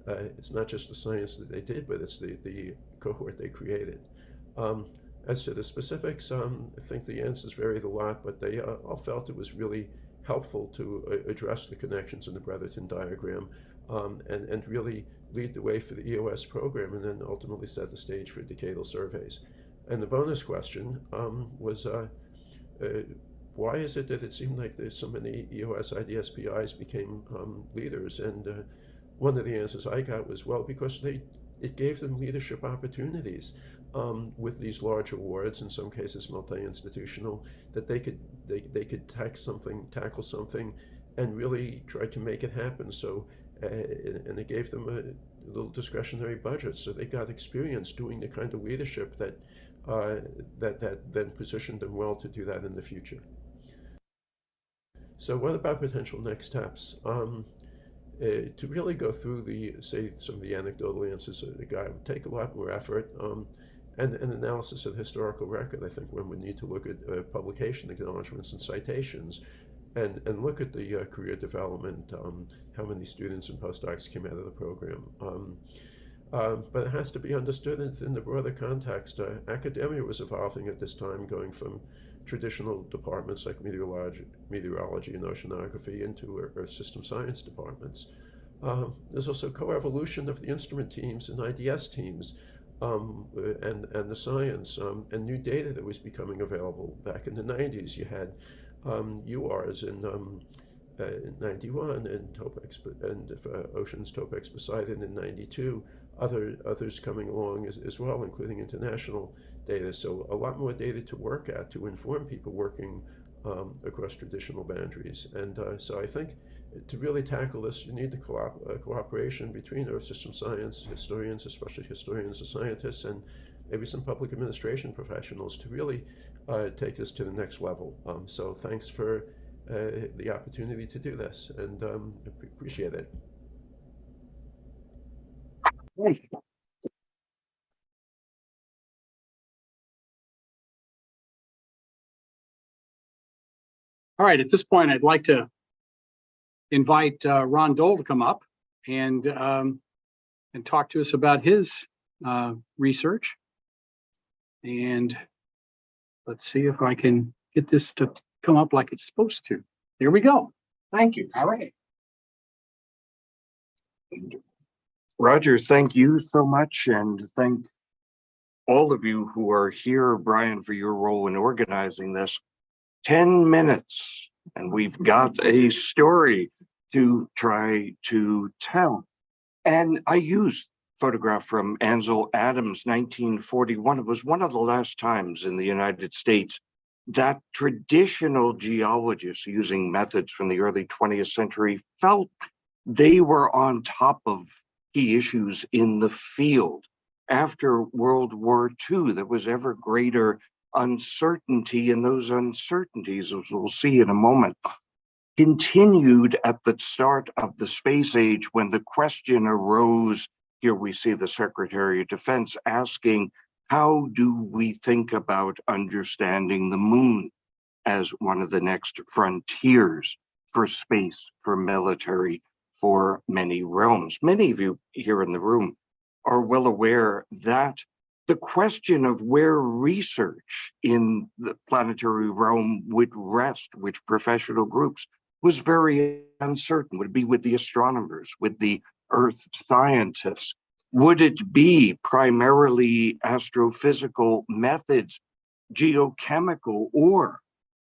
it's not just the science that they did, but it's the cohort they created. As to the specifics, I think the answers varied a lot, but they all felt it was really helpful to address the connections in the Brotherton diagram and really lead the way for the EOS program, and then ultimately set the stage for decadal surveys. And the bonus question was, why is it that it seemed like there's so many EOS IDS PIs became leaders? And one of the answers I got was, well, because it gave them leadership opportunities with these large awards, in some cases multi-institutional, that they could tackle something and really try to make it happen. So and it gave them a little discretionary budget, so they got experience doing the kind of leadership that then positioned them well to do that in the future. So what about potential next steps? To really go through some of the anecdotal answers of the guy would take a lot more effort and analysis of the historical record. I think one would need to look at publication acknowledgements and citations and look at the career development, how many students and postdocs came out of the program. But it has to be understood in the broader context. Academia was evolving at this time, going from traditional departments like meteorology and oceanography into Earth System Science departments. There's also co-evolution of the instrument teams and IDS teams and the science and new data that was becoming available back in the 90s. You had URs in 91 and Topex and Oceans Topex Poseidon in 92. Others coming along as well, including international data. So a lot more data to work at to inform people working across traditional boundaries. And so I think to really tackle this, you need the cooperation between Earth System Science historians, especially historians and scientists, and maybe some public administration professionals to really take this to the next level. So thanks for the opportunity to do this, and appreciate it. All right, at this point, I'd like to invite Ron Dole to come up and talk to us about his research. And let's see if I can get this to come up like it's supposed to. Here we go. Thank you. All right. Roger, thank you so much, and thank all of you who are here, Brian, for your role in organizing this. 10 minutes, and we've got a story to try to tell. And I used a photograph from Ansel Adams, 1941. It was one of the last times in the United States that traditional geologists using methods from the early 20th century felt they were on top of key issues in the field. After World War II, there was ever greater uncertainty, and those uncertainties, as we'll see in a moment, continued at the start of the space age when the question arose. Here we see the Secretary of Defense asking, how do we think about understanding the moon as one of the next frontiers for space, for military, for many realms? Many of you here in the room are well aware that the question of where research in the planetary realm would rest, which professional groups, was very uncertain. Would it be with the astronomers, with the earth scientists? Would it be primarily astrophysical methods, geochemical, or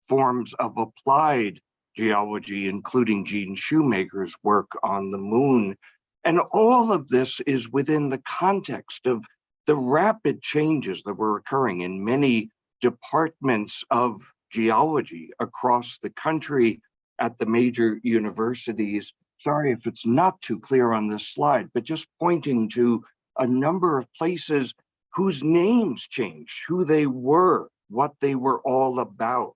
forms of applied geology, including Gene Shoemaker's work on the moon? And all of this is within the context of the rapid changes that were occurring in many departments of geology across the country at the major universities. Sorry if it's not too clear on this slide, but just pointing to a number of places whose names changed, who they were, what they were all about,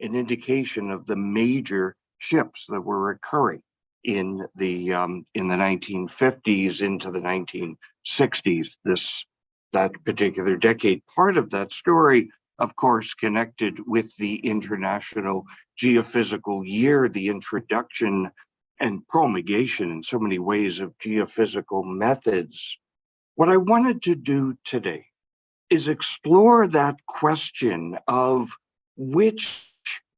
an indication of the major shifts that were occurring in the 1950s into the 1960s, that particular decade. Part of that story, of course, connected with the International Geophysical Year, the introduction and promulgation in so many ways of geophysical methods. What I wanted to do today is explore that question of which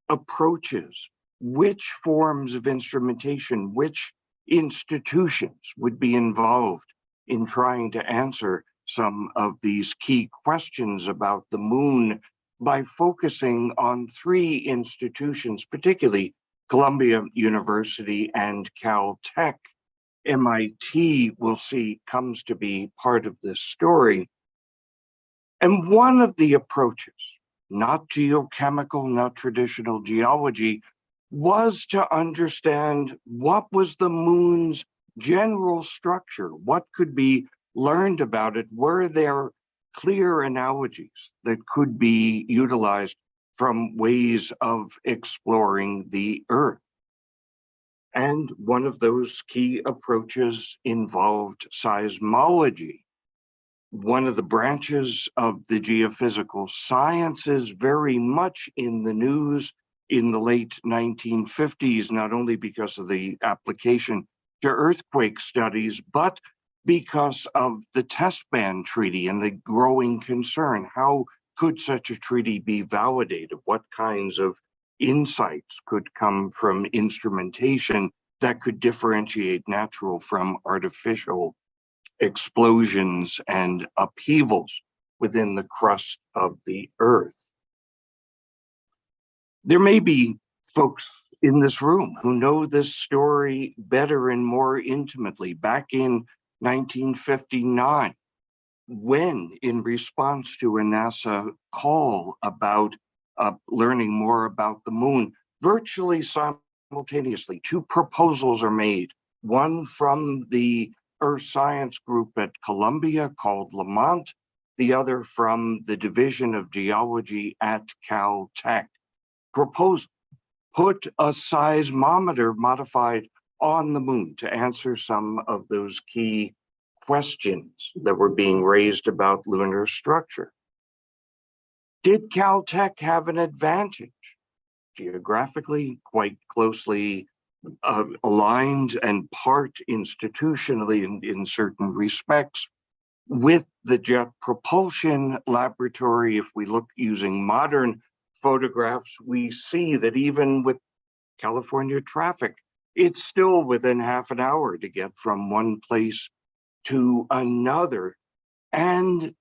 approaches, which forms of instrumentation, which institutions would be involved in trying to answer some of these key questions about the moon by focusing on three institutions, particularly Columbia University and Caltech. MIT, we'll see, comes to be part of this story. And one of the approaches, not geochemical, not traditional geology, was to understand what was the moon's general structure, what could be learned about it, were there clear analogies that could be utilized from ways of exploring the Earth. And one of those key approaches involved seismology, one of the branches of the geophysical sciences very much in the news in the late 1950s, not only because of the application to earthquake studies, but because of the test ban treaty and the growing concern. How could such a treaty be validated? What kinds of insights could come from instrumentation that could differentiate natural from artificial explosions and upheavals within the crust of the Earth? There may be folks in this room who know this story better and more intimately. Back in 1959, when in response to a NASA call about learning more about the moon, virtually simultaneously, two proposals are made. One from the Earth Science Group at Columbia called Lamont, the other from the Division of Geology at Caltech. Proposed, put a seismometer modified on the moon to answer some of those key questions that were being raised about lunar structure. Did Caltech have an advantage? Geographically, quite closely aligned and part institutionally in certain respects with the Jet Propulsion Laboratory. If we look using modern photographs, we see that even with California traffic, it's still within half an hour to get from one place to another. And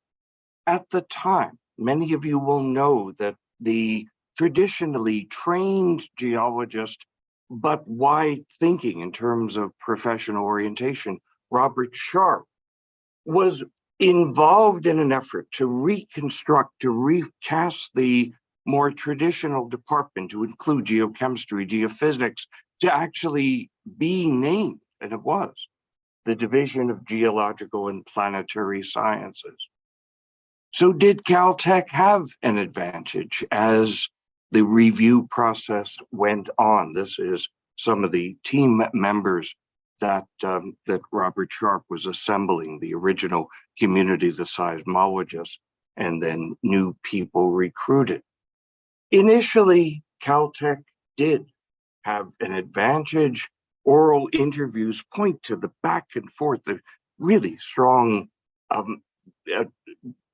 at the time, many of you will know that the traditionally trained geologist, but wide thinking in terms of professional orientation, Robert Sharp, was involved in an effort to reconstruct, to recast the more traditional department to include geochemistry, geophysics, to actually be named, and it was, the Division of Geological and Planetary Sciences. So did Caltech have an advantage as the review process went on? This is some of the team members that Robert Sharp was assembling, the original community, the seismologists, and then new people recruited. Initially, Caltech did have an advantage. Oral interviews point to the back and forth, the really strong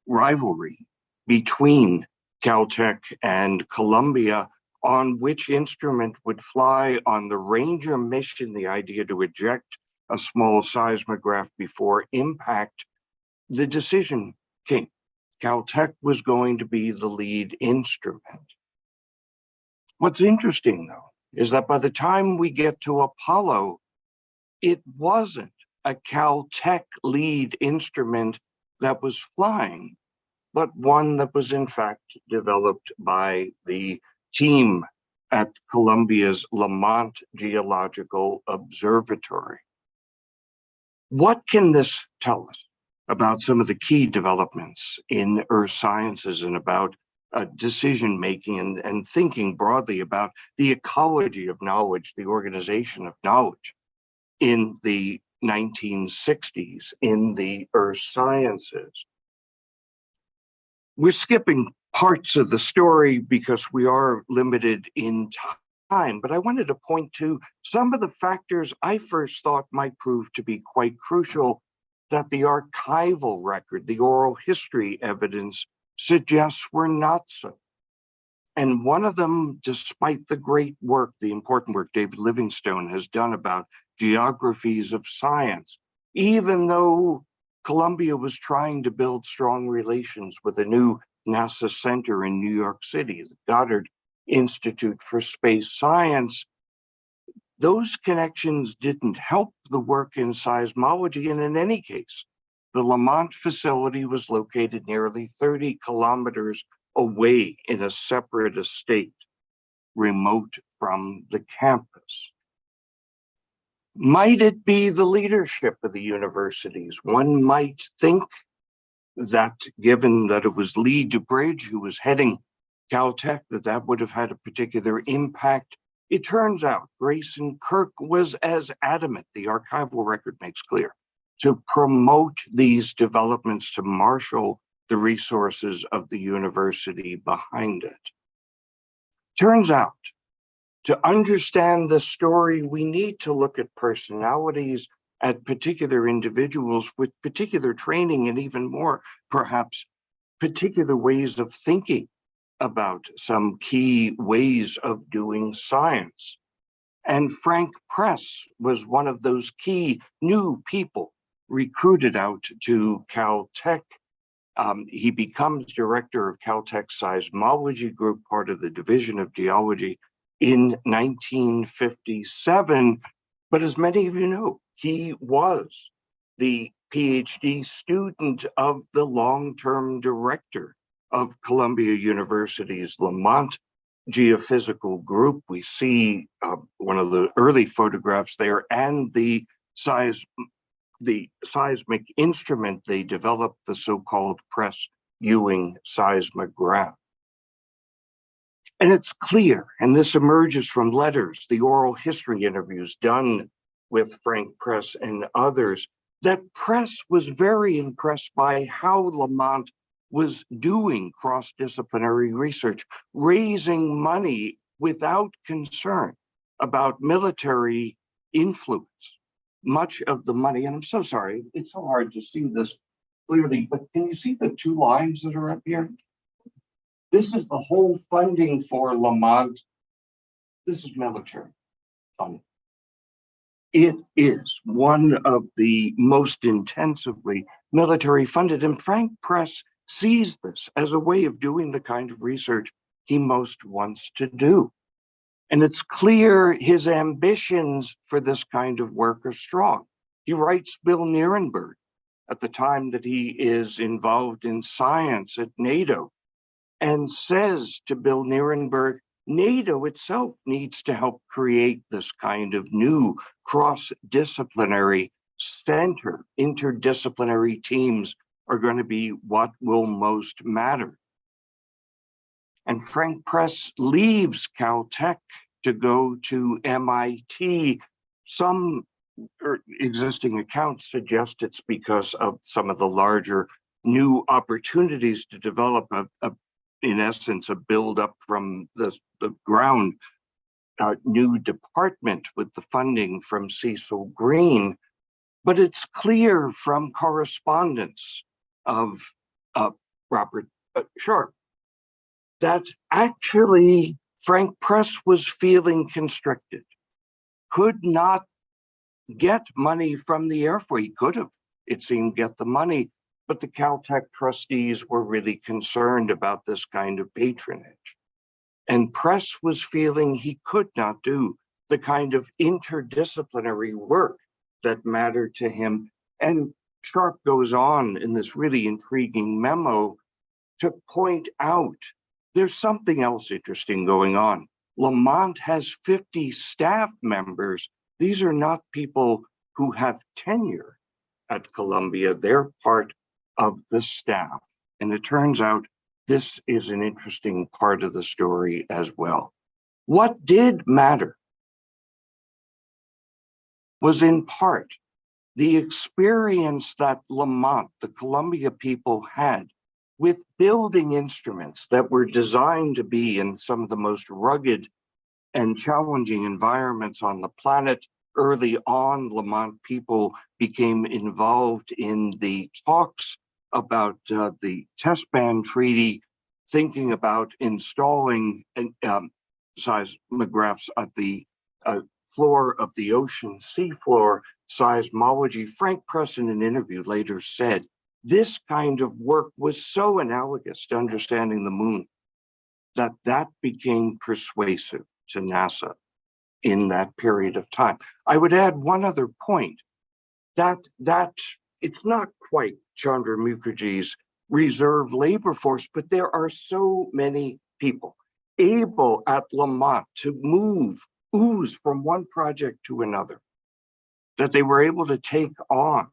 rivalry between Caltech and Columbia on which instrument would fly on the Ranger mission, the idea to eject a small seismograph before impact. The decision came. Caltech was going to be the lead instrument. What's interesting, though, is that by the time we get to Apollo, it wasn't a Caltech lead instrument that was flying, but one that was in fact developed by the team at Columbia's Lamont Geological Observatory. What can this tell us about some of the key developments in earth sciences and about decision-making and thinking broadly about the ecology of knowledge, the organization of knowledge in the 1960s in the earth sciences? We're skipping parts of the story because we are limited in time, but I wanted to point to some of the factors I first thought might prove to be quite crucial that the archival record, the oral history evidence, suggests were not so. And one of them, despite the great work, the important work David Livingstone has done about geographies of science, even though Columbia was trying to build strong relations with a new NASA center in New York City, the Goddard Institute for Space Science, those connections didn't help the work in seismology. And in any case, the Lamont facility was located nearly 30 kilometers away in a separate estate, remote from the campus. Might it be the leadership of the universities? One might think that given that it was Lee DuBridge who was heading Caltech, that would have had a particular impact. It turns out Grayson Kirk was as adamant, the archival record makes clear, to promote these developments, to marshal the resources of the university behind it. Turns out, to understand the story, we need to look at personalities, at particular individuals with particular training, and even more, perhaps, particular ways of thinking about some key ways of doing science. And Frank Press was one of those key new people recruited out to Caltech. He becomes director of Caltech's seismology group, part of the Division of Geology, in 1957. But as many of you know, he was the PhD student of the long-term director of Columbia University's Lamont Geophysical Group. We see one of the early photographs there, and the seismic instrument they developed, the so-called Press-Ewing seismograph. And it's clear, and this emerges from letters, the oral history interviews done with Frank Press and others, that Press was very impressed by how Lamont was doing cross-disciplinary research, raising money without concern about military influence. Much of the money, and I'm so sorry, it's so hard to see this clearly, but can you see the two lines that are up here? This is the whole funding for Lamont. This is military funding. It is one of the most intensively military funded, and Frank Press sees this as a way of doing the kind of research he most wants to do. And it's clear his ambitions for this kind of work are strong. He writes Bill Nierenberg at the time that he is involved in science at NATO, and says to Bill Nierenberg, NATO itself needs to help create this kind of new cross-disciplinary center. Interdisciplinary teams are going to be what will most matter. And Frank Press leaves Caltech to go to MIT. Some existing accounts suggest it's because of some of the larger new opportunities to develop in essence, a build up from the ground, new department with the funding from Cecil Green. But it's clear from correspondence of Robert Sharp that actually Frank Press was feeling constricted, could not get money from the Air Force. He could have, it seemed, get the money, but the Caltech trustees were really concerned about this kind of patronage. And Press was feeling he could not do the kind of interdisciplinary work that mattered to him. And Sharp goes on in this really intriguing memo to point out there's something else interesting going on. Lamont has 50 staff members. These are not people who have tenure at Columbia. They're part of the staff. And it turns out this is an interesting part of the story as well. What did matter was in part the experience that Lamont, the Columbia people, had with building instruments that were designed to be in some of the most rugged and challenging environments on the planet. Early on, Lamont people became involved in the talks about the test ban treaty, thinking about installing seismographs at the floor of the ocean, seafloor seismology. Frank Press in an interview later said, this kind of work was so analogous to understanding the moon that became persuasive to NASA in that period of time. I would add one other point, that it's not quite Chandra Mukherjee's reserve labor force, but there are so many people able at Lamont to ooze from one project to another, that they were able to take on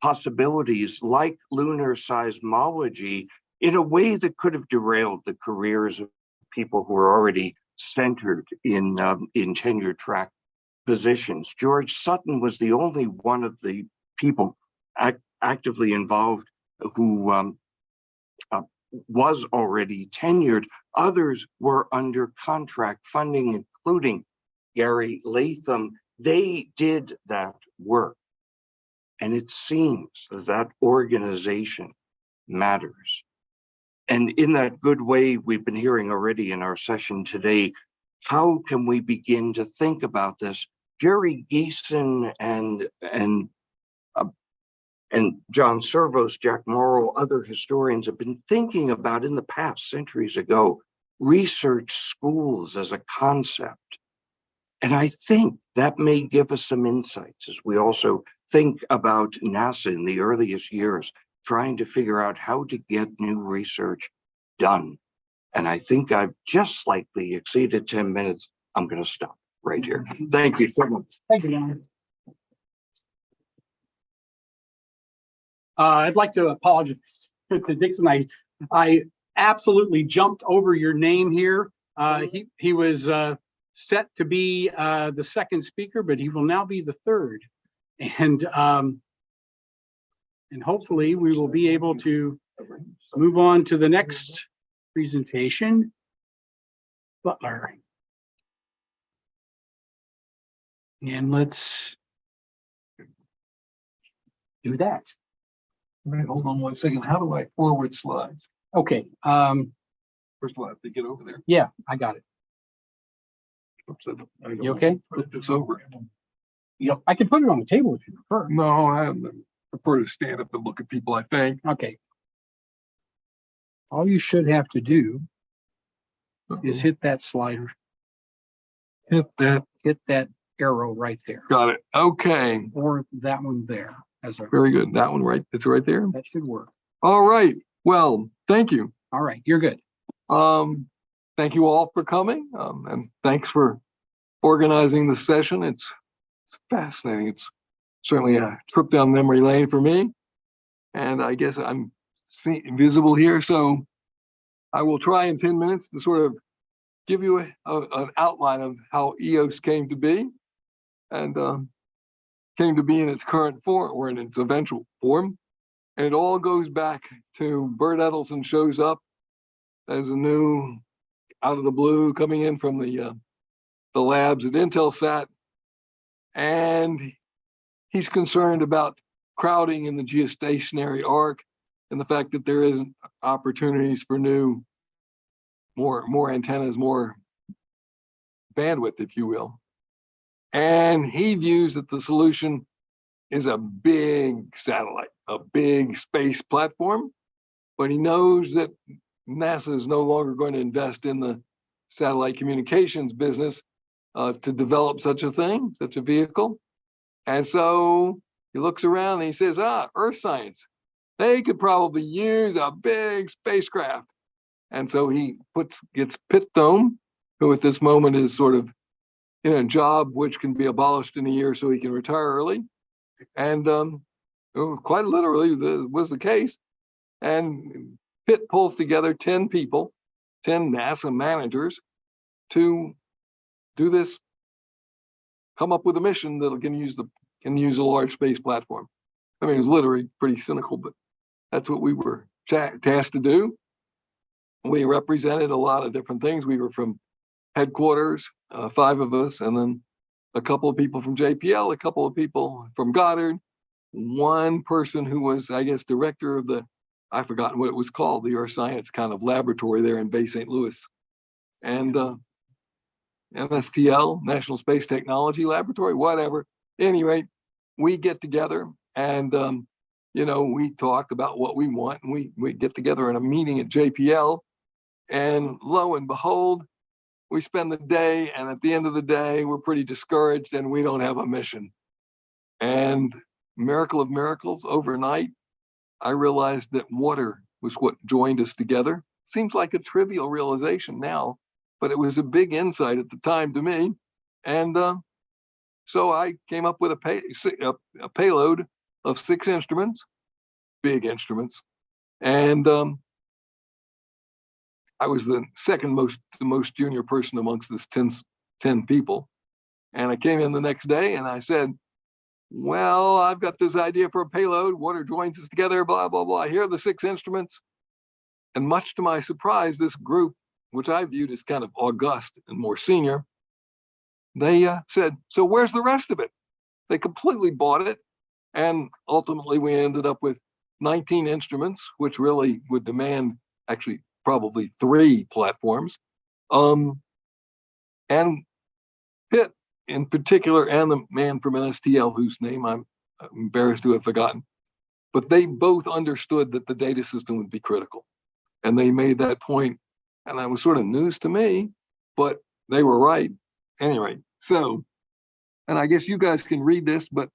possibilities like lunar seismology in a way that could have derailed the careers of people who are already centered in tenure track positions. George Sutton was the only one of the people actively involved who was already tenured. Others were under contract funding, including Gary Latham. They did that work. And it seems that organization matters. And in that good way we've been hearing already in our session today, how can we begin to think about this? Jerry Geeson and John Servos, Jack Morrow, other historians have been thinking about in the past, centuries ago, research schools as a concept. And I think that may give us some insights as we also think about NASA in the earliest years, trying to figure out how to get new research done. And I think I've just slightly exceeded 10 minutes. I'm going to stop right here. Thank you so much. Thank you, Leonard. I'd like to apologize to Dixon. I absolutely jumped over your name here. He was set to be the second speaker, but he will now be the third. And hopefully we will be able to move on to the next presentation. Butler. And let's do that. All right, hold on one second. How do I forward slides? Okay. First of all, I have to get over there. Yeah, I got it. Oops, I don't You okay? It's over. Yep. I can put it on the table if you prefer. No, I prefer to stand up and look at people, I think. Okay. All you should have to do is hit that slider. Hit that arrow right there. Got it. Okay. Or that one there. As a Very good. That one, right? It's right there. that should work. All right. Well, thank you. All right, you're good. Thank you all for coming. And thanks for organizing the session. It's fascinating. It's certainly a trip down memory lane for me. And I guess I'm visible here. So I will try in 10 minutes to sort of give you an outline of how EOS came to be and came to be in its current form or in its eventual form. And it all goes back to Bert Edelson shows up as a new, out of the blue, coming in from the labs at Intelsat. And he's concerned about crowding in the geostationary arc and the fact that there isn't opportunities for new, more antennas, more bandwidth, if you will. And he views that the solution is a big satellite, a big space platform, but he knows that NASA is no longer going to invest in the satellite communications business to develop such a thing, such a vehicle. And so he looks around and he says, Earth science, they could probably use a big spacecraft. And so he gets Pit Dome, who at this moment is sort of in a job which can be abolished in a year so he can retire early. And quite literally was the case. And Pitt pulls together 10 people, 10 NASA managers to do this, come up with a mission that can use a large space platform. I mean, it's literally pretty cynical, but that's what we were tasked to do. We represented a lot of different things. We were from headquarters, 5 of us, and then a couple of people from JPL, a couple of people from Goddard, one person who was, I guess, director of I've forgotten what it was called, the Earth Science kind of laboratory there in Bay St. Louis. And NSTL, National Space Technology Laboratory, whatever. Anyway, we get together and, we talk about what we want. And we get together in a meeting at JPL. And lo and behold, we spend the day, and at the end of the day, we're pretty discouraged and we don't have a mission. And miracle of miracles, overnight, I realized that water was what joined us together. Seems like a trivial realization now, but it was a big insight at the time to me. And so I came up with a payload of 6 instruments, big instruments. And I was the most junior person amongst this 10 people. And I came in the next day and I said, well, I've got this idea for a payload. Water joins us together, blah, blah, blah. Here are the 6 instruments. And much to my surprise, this group, which I viewed as kind of august and more senior, they said, so where's the rest of it? They completely bought it. And ultimately, we ended up with 19 instruments, which really would demand actually probably 3 platforms. And Pitt in particular, and the man from NSTL, whose name I'm embarrassed to have forgotten, but they both understood that the data system would be critical. And they made that point, and that was sort of news to me, but they were right. Anyway, so, and I guess you guys can read this, but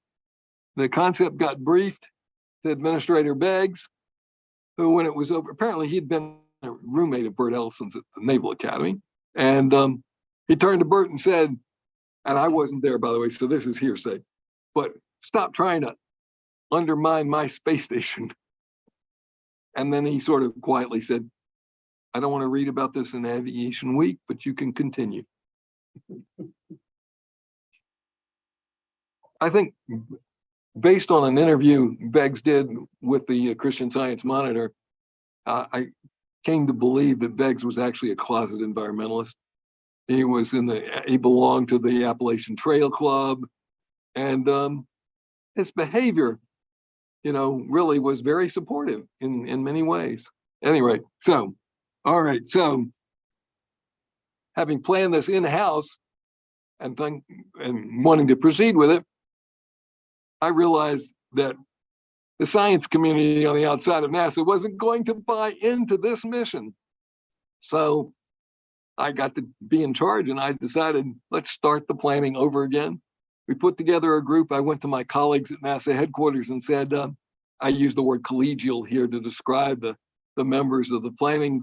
the concept got briefed to Administrator Beggs, who, when it was over, apparently he'd been a roommate of Bert Ellison's at the Naval Academy. And he turned to Bert and said, and I wasn't there, by the way, so this is hearsay, but stop trying to undermine my space station. And then he sort of quietly said, I don't want to read about this in Aviation Week, but you can continue. I think based on an interview Beggs did with the Christian Science Monitor, I came to believe that Beggs was actually a closet environmentalist. He belonged to the Appalachian Trail Club, and his behavior, really was very supportive in many ways. Anyway, so, all right, so having planned this in-house and wanting to proceed with it, I realized that the science community on the outside of NASA wasn't going to buy into this mission. So I got to be in charge, and I decided, let's start the planning over again. We put together a group. I went to my colleagues at NASA headquarters and said, I used the word collegial here to describe the members of the planning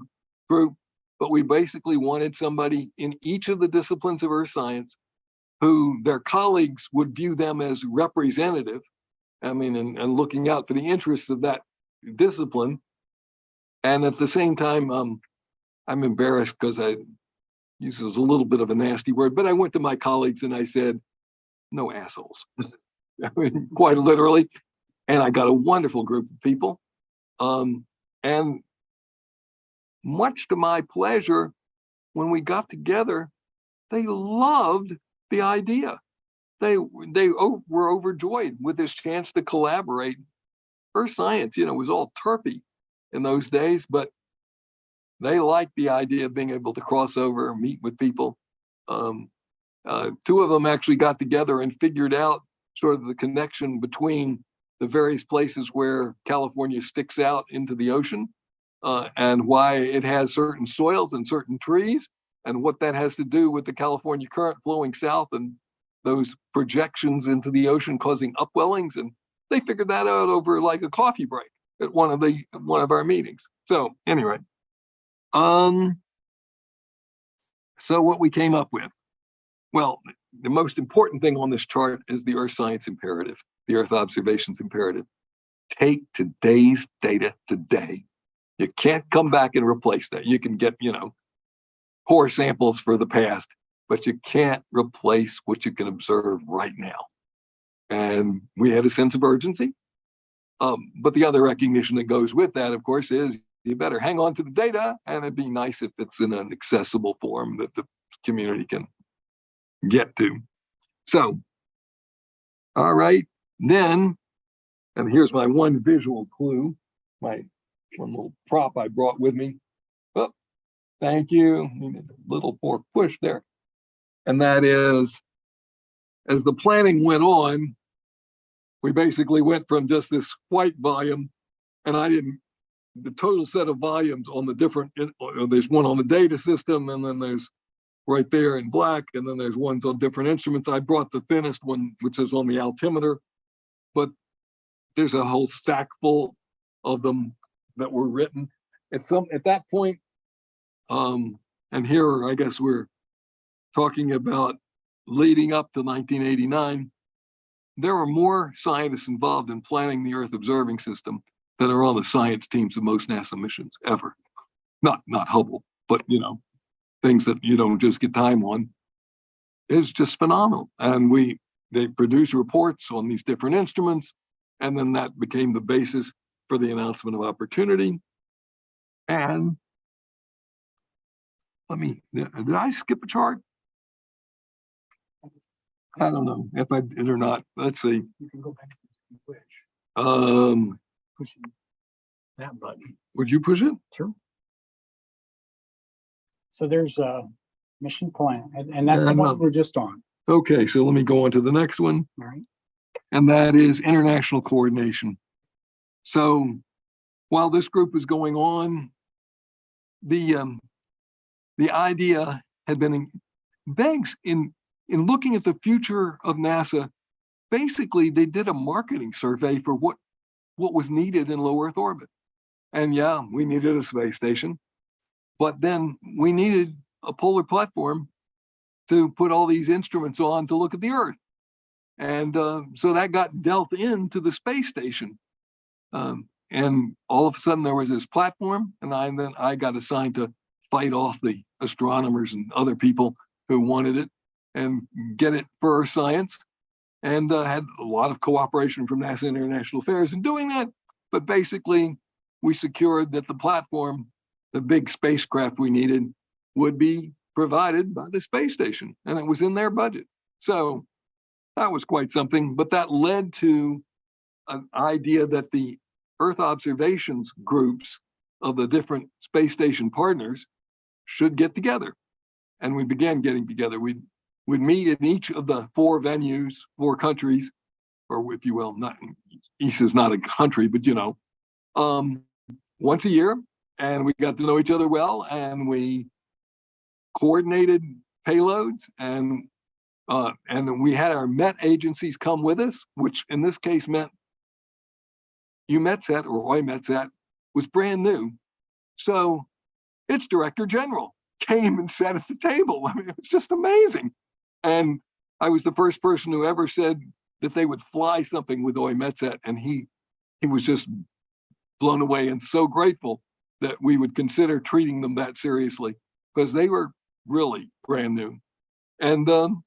group, but we basically wanted somebody in each of the disciplines of earth science who their colleagues would view them as representative, and looking out for the interests of that discipline. And at the same time, I'm embarrassed because I use this a little bit of a nasty word, but I went to my colleagues and I said, no assholes, quite literally. And I got a wonderful group of people. And much to my pleasure, when we got together, they loved the idea. They were overjoyed with this chance to collaborate. Earth science, was all terpy in those days, but they liked the idea of being able to cross over and meet with people. 2 of them actually got together and figured out sort of the connection between the various places where California sticks out into the ocean, and why it has certain soils and certain trees, and what that has to do with the California current flowing south and those projections into the ocean causing upwellings. And they figured that out over like a coffee break at one of our meetings. So anyway, so what we came up with, well, the most important thing on this chart is the earth science imperative, the earth observations imperative. Take today's data today. You can't come back and replace that. You can get, core samples for the past, but you can't replace what you can observe right now. And we had a sense of urgency. But the other recognition that goes with that, of course, is you better hang on to the data, and it'd be nice if it's in an accessible form that the community can get to. So, all right, then, and here's my one visual clue, my one little prop I brought with me. Oh, thank you. Needed a little more push there. And that is, as the planning went on, we basically went from just this white volume, and the total set of volumes on the different, there's one on the data system, and then there's right there in black, and then there's ones on different instruments. I brought the thinnest one, which is on the altimeter, but there's a whole stack full of them that were written. At that point, and here I guess we're talking about leading up to 1989, there were more scientists involved in planning the Earth observing system than are on the science teams of most NASA missions ever. Not Hubble, but things that you don't just get time on. It's just phenomenal. And they produce reports on these different instruments, and then that became the basis for the announcement of opportunity. And did I skip a chart? I don't know if I did or not. Let's see. You can go back to the switch. Pushing that button. Would you push it? Sure. So there's a mission plan, and that's the And, one we're just on. Okay, so let me go on to the next one. All right. And that is international coordination. So while this group was going on, the idea had been BEGS in looking at the future of NASA. Basically, they did a marketing survey for what was needed in low Earth orbit. And yeah, we needed a space station, but then we needed a polar platform to put all these instruments on to look at the Earth. And so that got dealt into the space station. And all of a sudden there was this platform, and then I got assigned to fight off the astronomers and other people who wanted it and get it for Earth science. And had a lot of cooperation from NASA International Affairs in doing that. But basically, we secured that the platform, the big spacecraft we needed, would be provided by the space station, and it was in their budget. So that was quite something, but that led to an idea that the Earth observations groups of the different space station partners should get together. And we began getting together. We'd meet in each of the 4 venues, 4 countries, or if you will, not ESA is not a country, but once a year, and we got to know each other well, and we coordinated payloads, and we had our MET agencies come with us, which in this case meant EUMETSAT or EUMETSAT was brand new. So its director general came and sat at the table. I mean, it was just amazing. And I was the first person who ever said that they would fly something with EUMETSAT, and he was just blown away and so grateful that we would consider treating them that seriously, because they were really brand new. And in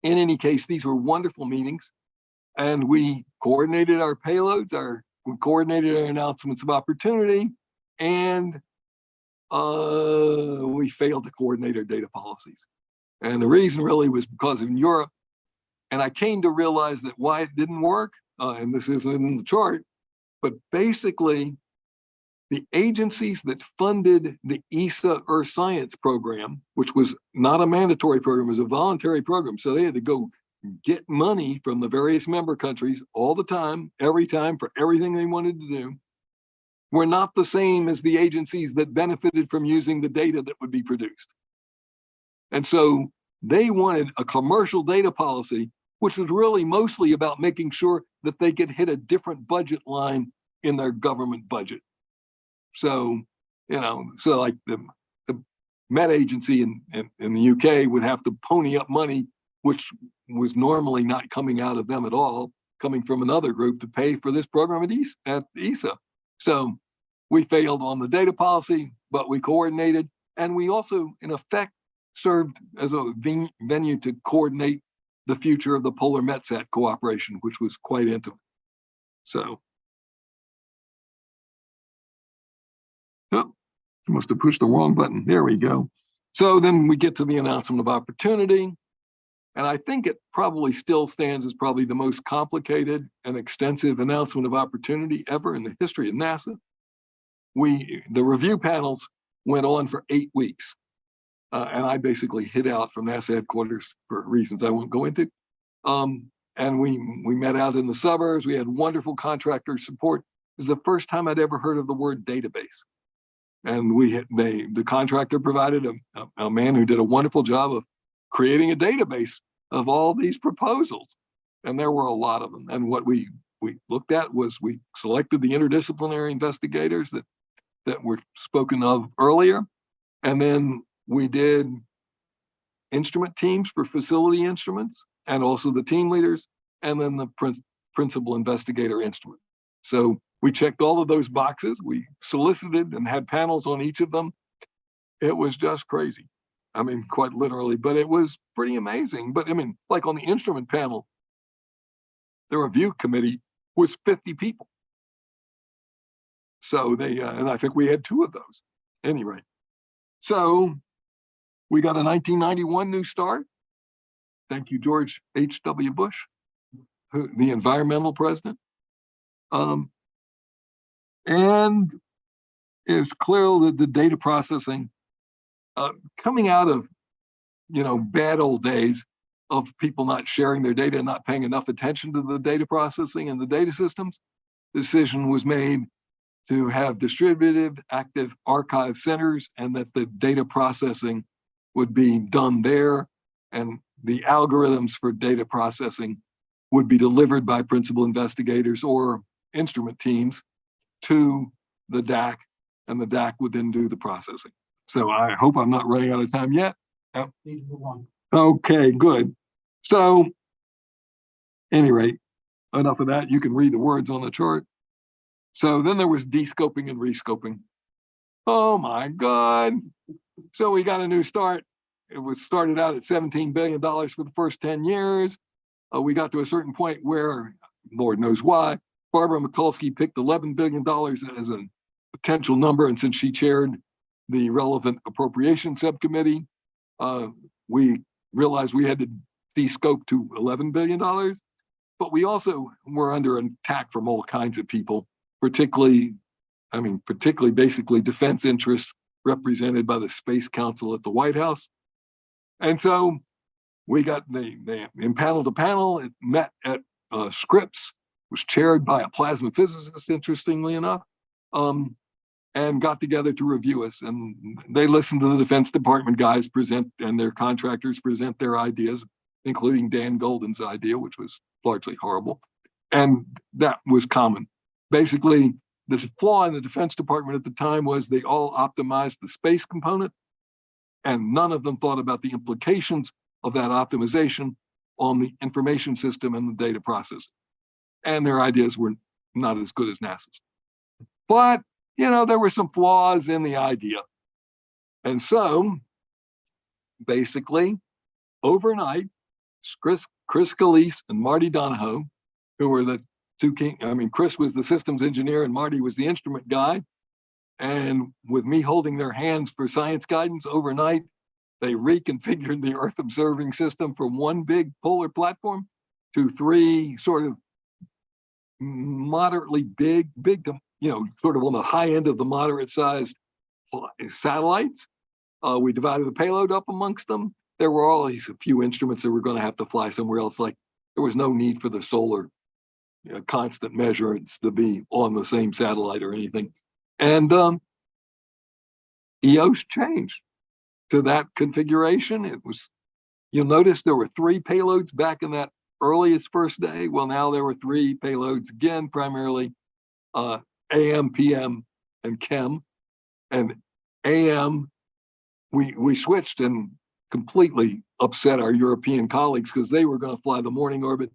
any case, these were wonderful meetings, and we coordinated our payloads, we coordinated our announcements of opportunity, and we failed to coordinate our data policies. And the reason really was because in Europe, and I came to realize that why it didn't work, and this isn't in the chart, but basically the agencies that funded the ESA Earth Science program, which was not a mandatory program, it was a voluntary program. So they had to go get money from the various member countries all the time, every time, for everything they wanted to do, were not the same as the agencies that benefited from using the data that would be produced. And so they wanted a commercial data policy, which was really mostly about making sure that they could hit a different budget line in their government budget. So, so like the Met agency in the UK would have to pony up money, which was normally not coming out of them at all, coming from another group to pay for this program at ESA. So we failed on the data policy, but we coordinated, and we also, in effect, served as a venue to coordinate the future of the Polar METSAT cooperation, which was quite intimate. So, oh, I must have pushed the wrong button. There we go. So then we get to the announcement of opportunity. And I think it probably still stands as probably the most complicated and extensive announcement of opportunity ever in the history of NASA. The review panels went on for 8 weeks. And I basically hid out from NASA headquarters for reasons I won't go into. And we met out in the suburbs. We had wonderful contractor support. This is the first time I'd ever heard of the word database. And the contractor provided a man who did a wonderful job of creating a database of all these proposals. And there were a lot of them. And what we looked at was we selected the interdisciplinary investigators that were spoken of earlier. And then we did instrument teams for facility instruments, and also the team leaders, and then the principal investigator instrument. So we checked all of those boxes. We solicited and had panels on each of them. It was just crazy. I mean, quite literally, but it was pretty amazing. But I mean, like on the instrument panel, the review committee was 50 people. So they, and I think we had 2 of those. Anyway, so we got a 1991 new start. Thank you, George H.W. Bush, the environmental president. And it's clear that the data processing coming out of, bad old days of people not sharing their data, not paying enough attention to the data processing and the data systems, the decision was made to have distributed active archive centers and that the data processing would be done there. And the algorithms for data processing would be delivered by principal investigators or instrument teams to the DAC, and the DAC would then do the processing. So I hope I'm not running out of time yet. Yep. Need to move on. Okay, good. So, any rate, enough of that. You can read the words on the chart. So then there was descoping and rescoping. Oh my God. So we got a new start. It was started out at $17 billion for the first 10 years. We got to a certain point where, Lord knows why, Barbara Mikulski picked $11 billion as a potential number. And since she chaired the relevant appropriation subcommittee, we realized we had to descope to $11 billion. But we also were under attack from all kinds of people, particularly basically defense interests represented by the Space Council at the White House. And so we got in panel to panel. It met at Scripps, was chaired by a plasma physicist, interestingly enough, and got together to review us. And they listened to the Defense Department guys present and their contractors present their ideas, including Dan Golden's idea, which was largely horrible. And that was common. Basically, the flaw in the Defense Department at the time was they all optimized the space component, and none of them thought about the implications of that optimization on the information system and the data processing. And their ideas were not as good as NASA's. But, there were some flaws in the idea. And so, basically, overnight, Chris Scalise and Marty Donahoe, who were the two Chris was the systems engineer and Marty was the instrument guy. And with me holding their hands for science guidance overnight, they reconfigured the Earth observing system from one big polar platform to three sort of moderately big, sort of on the high end of the moderate sized satellites. We divided the payload up amongst them. There were always a few instruments that were going to have to fly somewhere else. Like there was no need for the solar constant measurements to be on the same satellite or anything. And EOS changed to that configuration. It was, you'll notice there were 3 payloads back in that earliest first day. Well, now there were 3 payloads again, primarily AM, PM, and CHEM. And AM, we switched and completely upset our European colleagues because they were going to fly the morning orbit.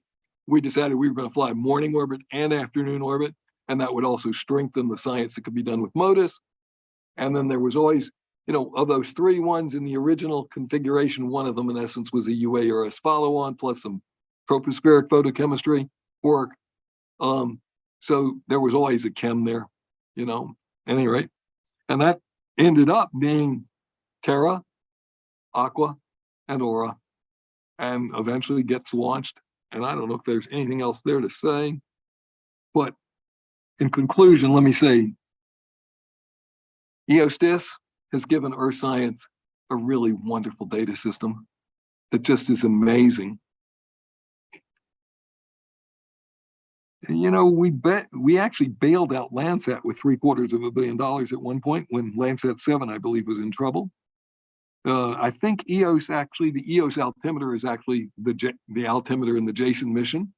We decided we were going to fly morning orbit and afternoon orbit, and that would also strengthen the science that could be done with MODIS. And then there was always, of those 3 ones in the original configuration, one of them in essence was a UARS follow-on plus some tropospheric photochemistry work. So there was always a chem there, at any rate. And that ended up being Terra, Aqua, and Aura, and eventually gets launched. And I don't know if there's anything else there to say, but in conclusion, let me say, EOSDIS has given Earth science a really wonderful data system that just is amazing. We actually bailed out Landsat with $750 million at one point when Landsat 7, I believe, was in trouble. I think the EOS altimeter is actually the altimeter in the Jason mission.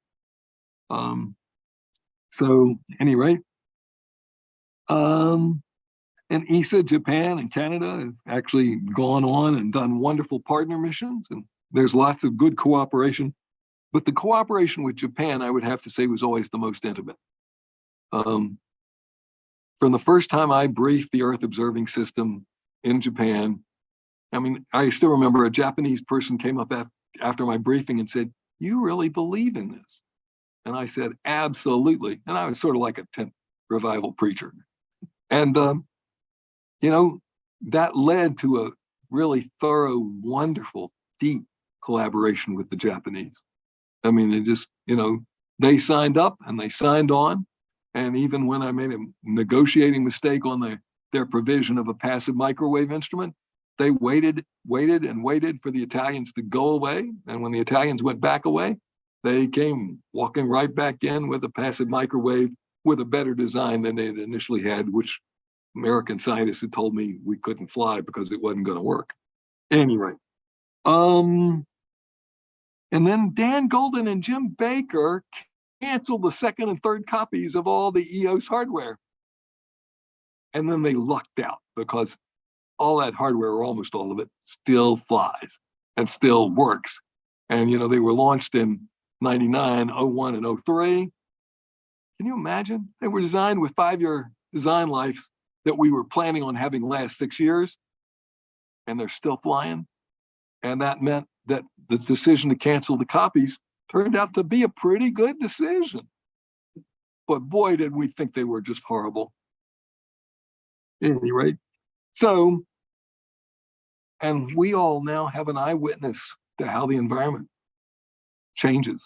So anyway, and ESA, Japan, and Canada have actually gone on and done wonderful partner missions, and there's lots of good cooperation. But the cooperation with Japan, I would have to say, was always the most intimate. From the first time I briefed the Earth observing system in Japan, I still remember a Japanese person came up after my briefing and said, "You really believe in this?" And I said, "Absolutely." And I was sort of like a 10th revival preacher. And, that led to a really thorough, wonderful, deep collaboration with the Japanese. They just, they signed up and they signed on. And even when I made a negotiating mistake on their provision of a passive microwave instrument, they waited and waited for the Italians to go away. And when the Italians went back away, they came walking right back in with a passive microwave with a better design than they had initially had, which American scientists had told me we couldn't fly because it wasn't going to work. Anyway, and then Dan Golden and Jim Baker canceled the second and third copies of all the EOS hardware. And then they lucked out because all that hardware, or almost all of it, still flies and still works. And, you know, they were launched in 99, 01, and 03. Can you imagine? They were designed with 5-year design lives that we were planning on having last 6 years, and they're still flying. And that meant that the decision to cancel the copies turned out to be a pretty good decision. But boy, did we think they were just horrible. At any rate, so, and we all now have an eyewitness to how the environment changes.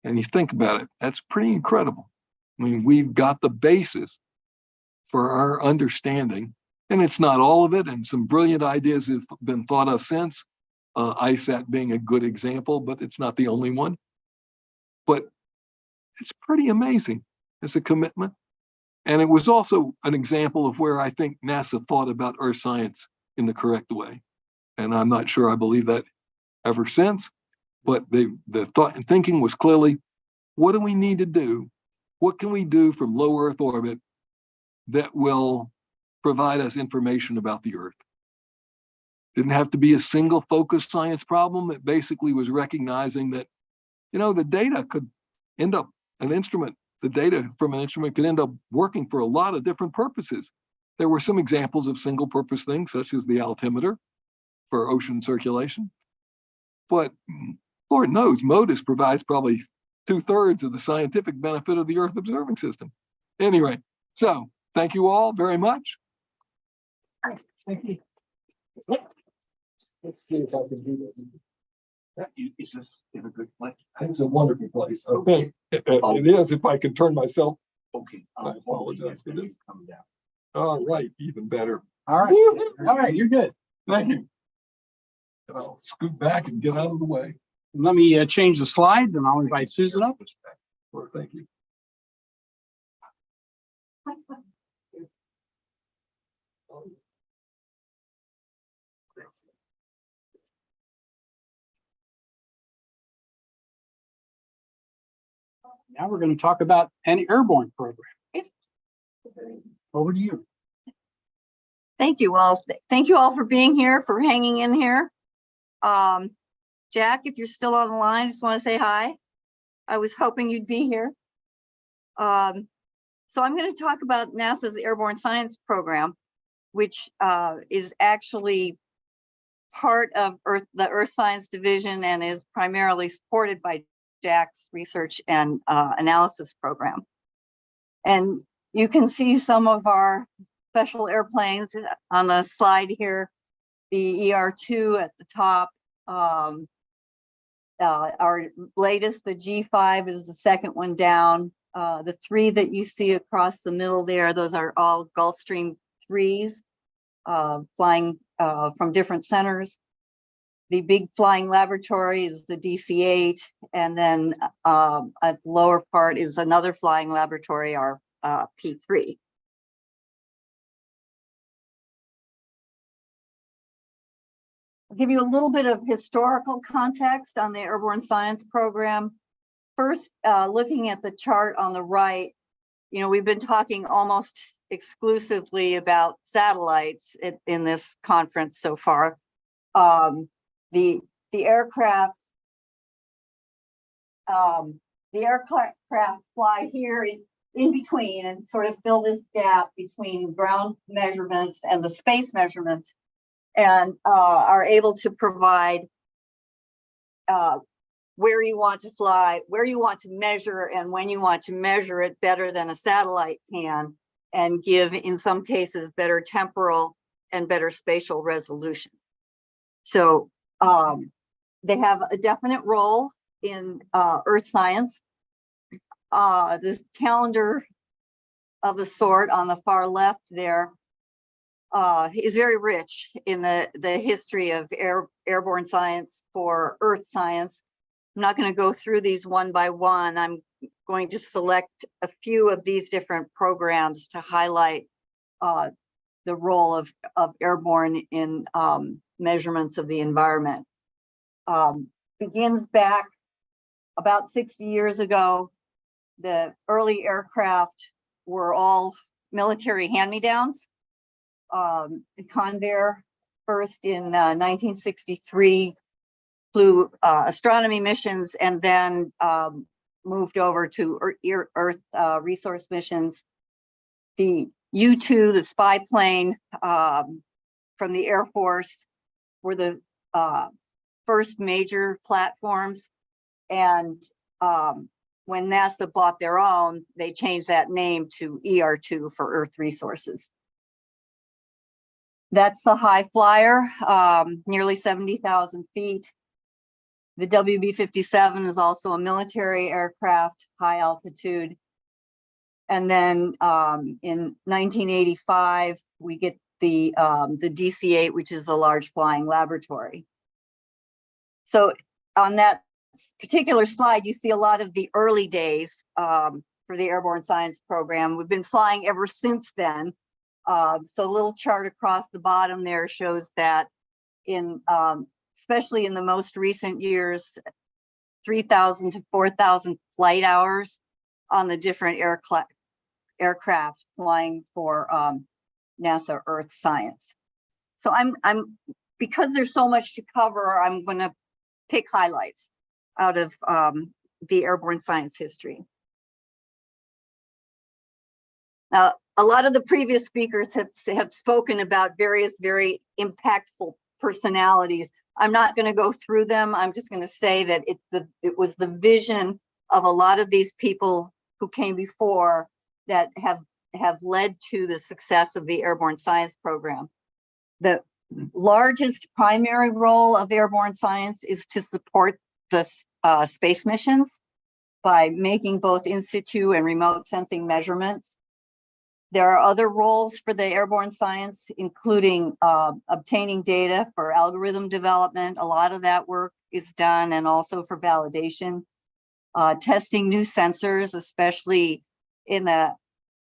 And you think about it, that's pretty incredible. I mean, we've got the basis for our understanding, and it's not all of it, and some brilliant ideas have been thought of since, ISAT being a good example, but it's not the only one. But it's pretty amazing as a commitment. And it was also an example of where I think NASA thought about Earth science in the correct way. And I'm not sure I believe that ever since, but the thought and thinking was clearly, what do we need to do? What can we do from low Earth orbit that will provide us information about the Earth? Didn't have to be a single focused science problem. It basically was recognizing that, you know, the data could end up the data from an instrument could end up working for a lot of different purposes. There were some examples of single purpose things, such as the altimeter for ocean circulation. But Lord knows, MODIS provides probably 2/3 of the scientific benefit of the Earth observing system. Anyway, so thank you all very much. Thank you. Let's see if I can do this. That is just in a good place. It's a wonderful place. Okay. It is if I can turn myself. Okay. I apologize for this. All right, even better. All right. All right, you're good. Thank you. And I'll scoot back and get out of the way. Let me change the slides and I'll invite Susan up. Or thank you. Now we're going to talk about an airborne program. Over to you. Thank you. Well, thank you all for being here, for hanging in here. Jack, if you're still on the line, I just want to say hi. I was hoping you'd be here. So I'm going to talk about NASA's Airborne Science Program, which is actually part of the Earth Science Division and is primarily supported by Jack's research and analysis program. And you can see some of our special airplanes on the slide here, the ER-2 at the top. Our latest, the G5, is the second one down. The 3 that you see across the middle there, those are all Gulfstream 3s flying from different centers. The big flying laboratory is the DC-8, and then at the lower part is another flying laboratory, our P3. I'll give you a little bit of historical context on the Airborne Science Program. First, looking at the chart on the right, you know, we've been talking almost exclusively about satellites in this conference so far. The aircraft fly here in between and sort of fill this gap between ground measurements and the space measurements, and are able to provide where you want to fly, where you want to measure, and when you want to measure it better than a satellite can, and give, in some cases, better temporal and better spatial resolution. So they have a definite role in Earth science. This calendar of a sort on the far left there is very rich in the history of airborne science for Earth science. I'm not going to go through these one by one. I'm going to select a few of these different programs to highlight the role of airborne in measurements of the environment. Begins back about 60 years ago. The early aircraft were all military hand-me-downs. Convair first in 1963 flew astronomy missions and then moved over to Earth resource missions. The U-2, the spy plane from the Air Force, were the first major platforms. And when NASA bought their own, they changed that name to ER-2 for Earth Resources. That's the high flyer, nearly 70,000 feet. The WB-57 is also a military aircraft, high altitude. And then in 1985, we get the DC-8, which is the large flying laboratory. So on that particular slide, you see a lot of the early days for the Airborne Science Program. We've been flying ever since then. So a little chart across the bottom there shows that in, especially in the most recent years, 3,000 to 4,000 flight hours on the different aircraft flying for NASA Earth Science. So because there's so much to cover, I'm going to pick highlights out of the airborne science history. Now, a lot of the previous speakers have spoken about various very impactful personalities. I'm not going to go through them. I'm just going to say that it was the vision of a lot of these people who came before that have led to the success of the Airborne Science Program. The largest primary role of airborne science is to support the space missions by making both in situ and remote sensing measurements. There are other roles for the airborne science, including obtaining data for algorithm development. A lot of that work is done, and also for validation. Testing new sensors, especially in the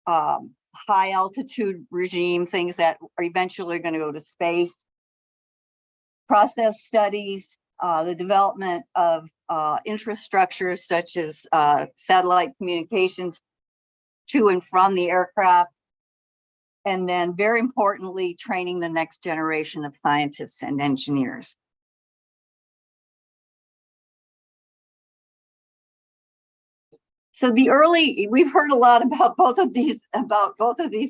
high altitude regime, things that are eventually going to go to space. Process studies, the development of infrastructure such as satellite communications to and from the aircraft. And then very importantly, training the next generation of scientists and engineers. So we've heard a lot about both of these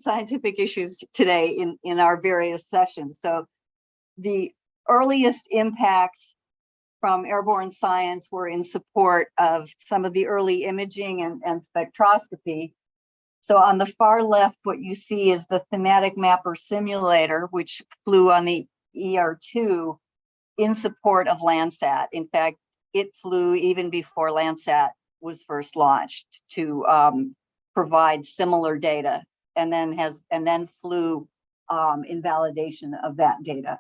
scientific issues today in our various sessions. So the earliest impacts from airborne science were in support of some of the early imaging and spectroscopy. So on the far left, what you see is the thematic mapper simulator, which flew on the ER-2 in support of Landsat. In fact, it flew even before Landsat was first launched to provide similar data, and then flew in validation of that data.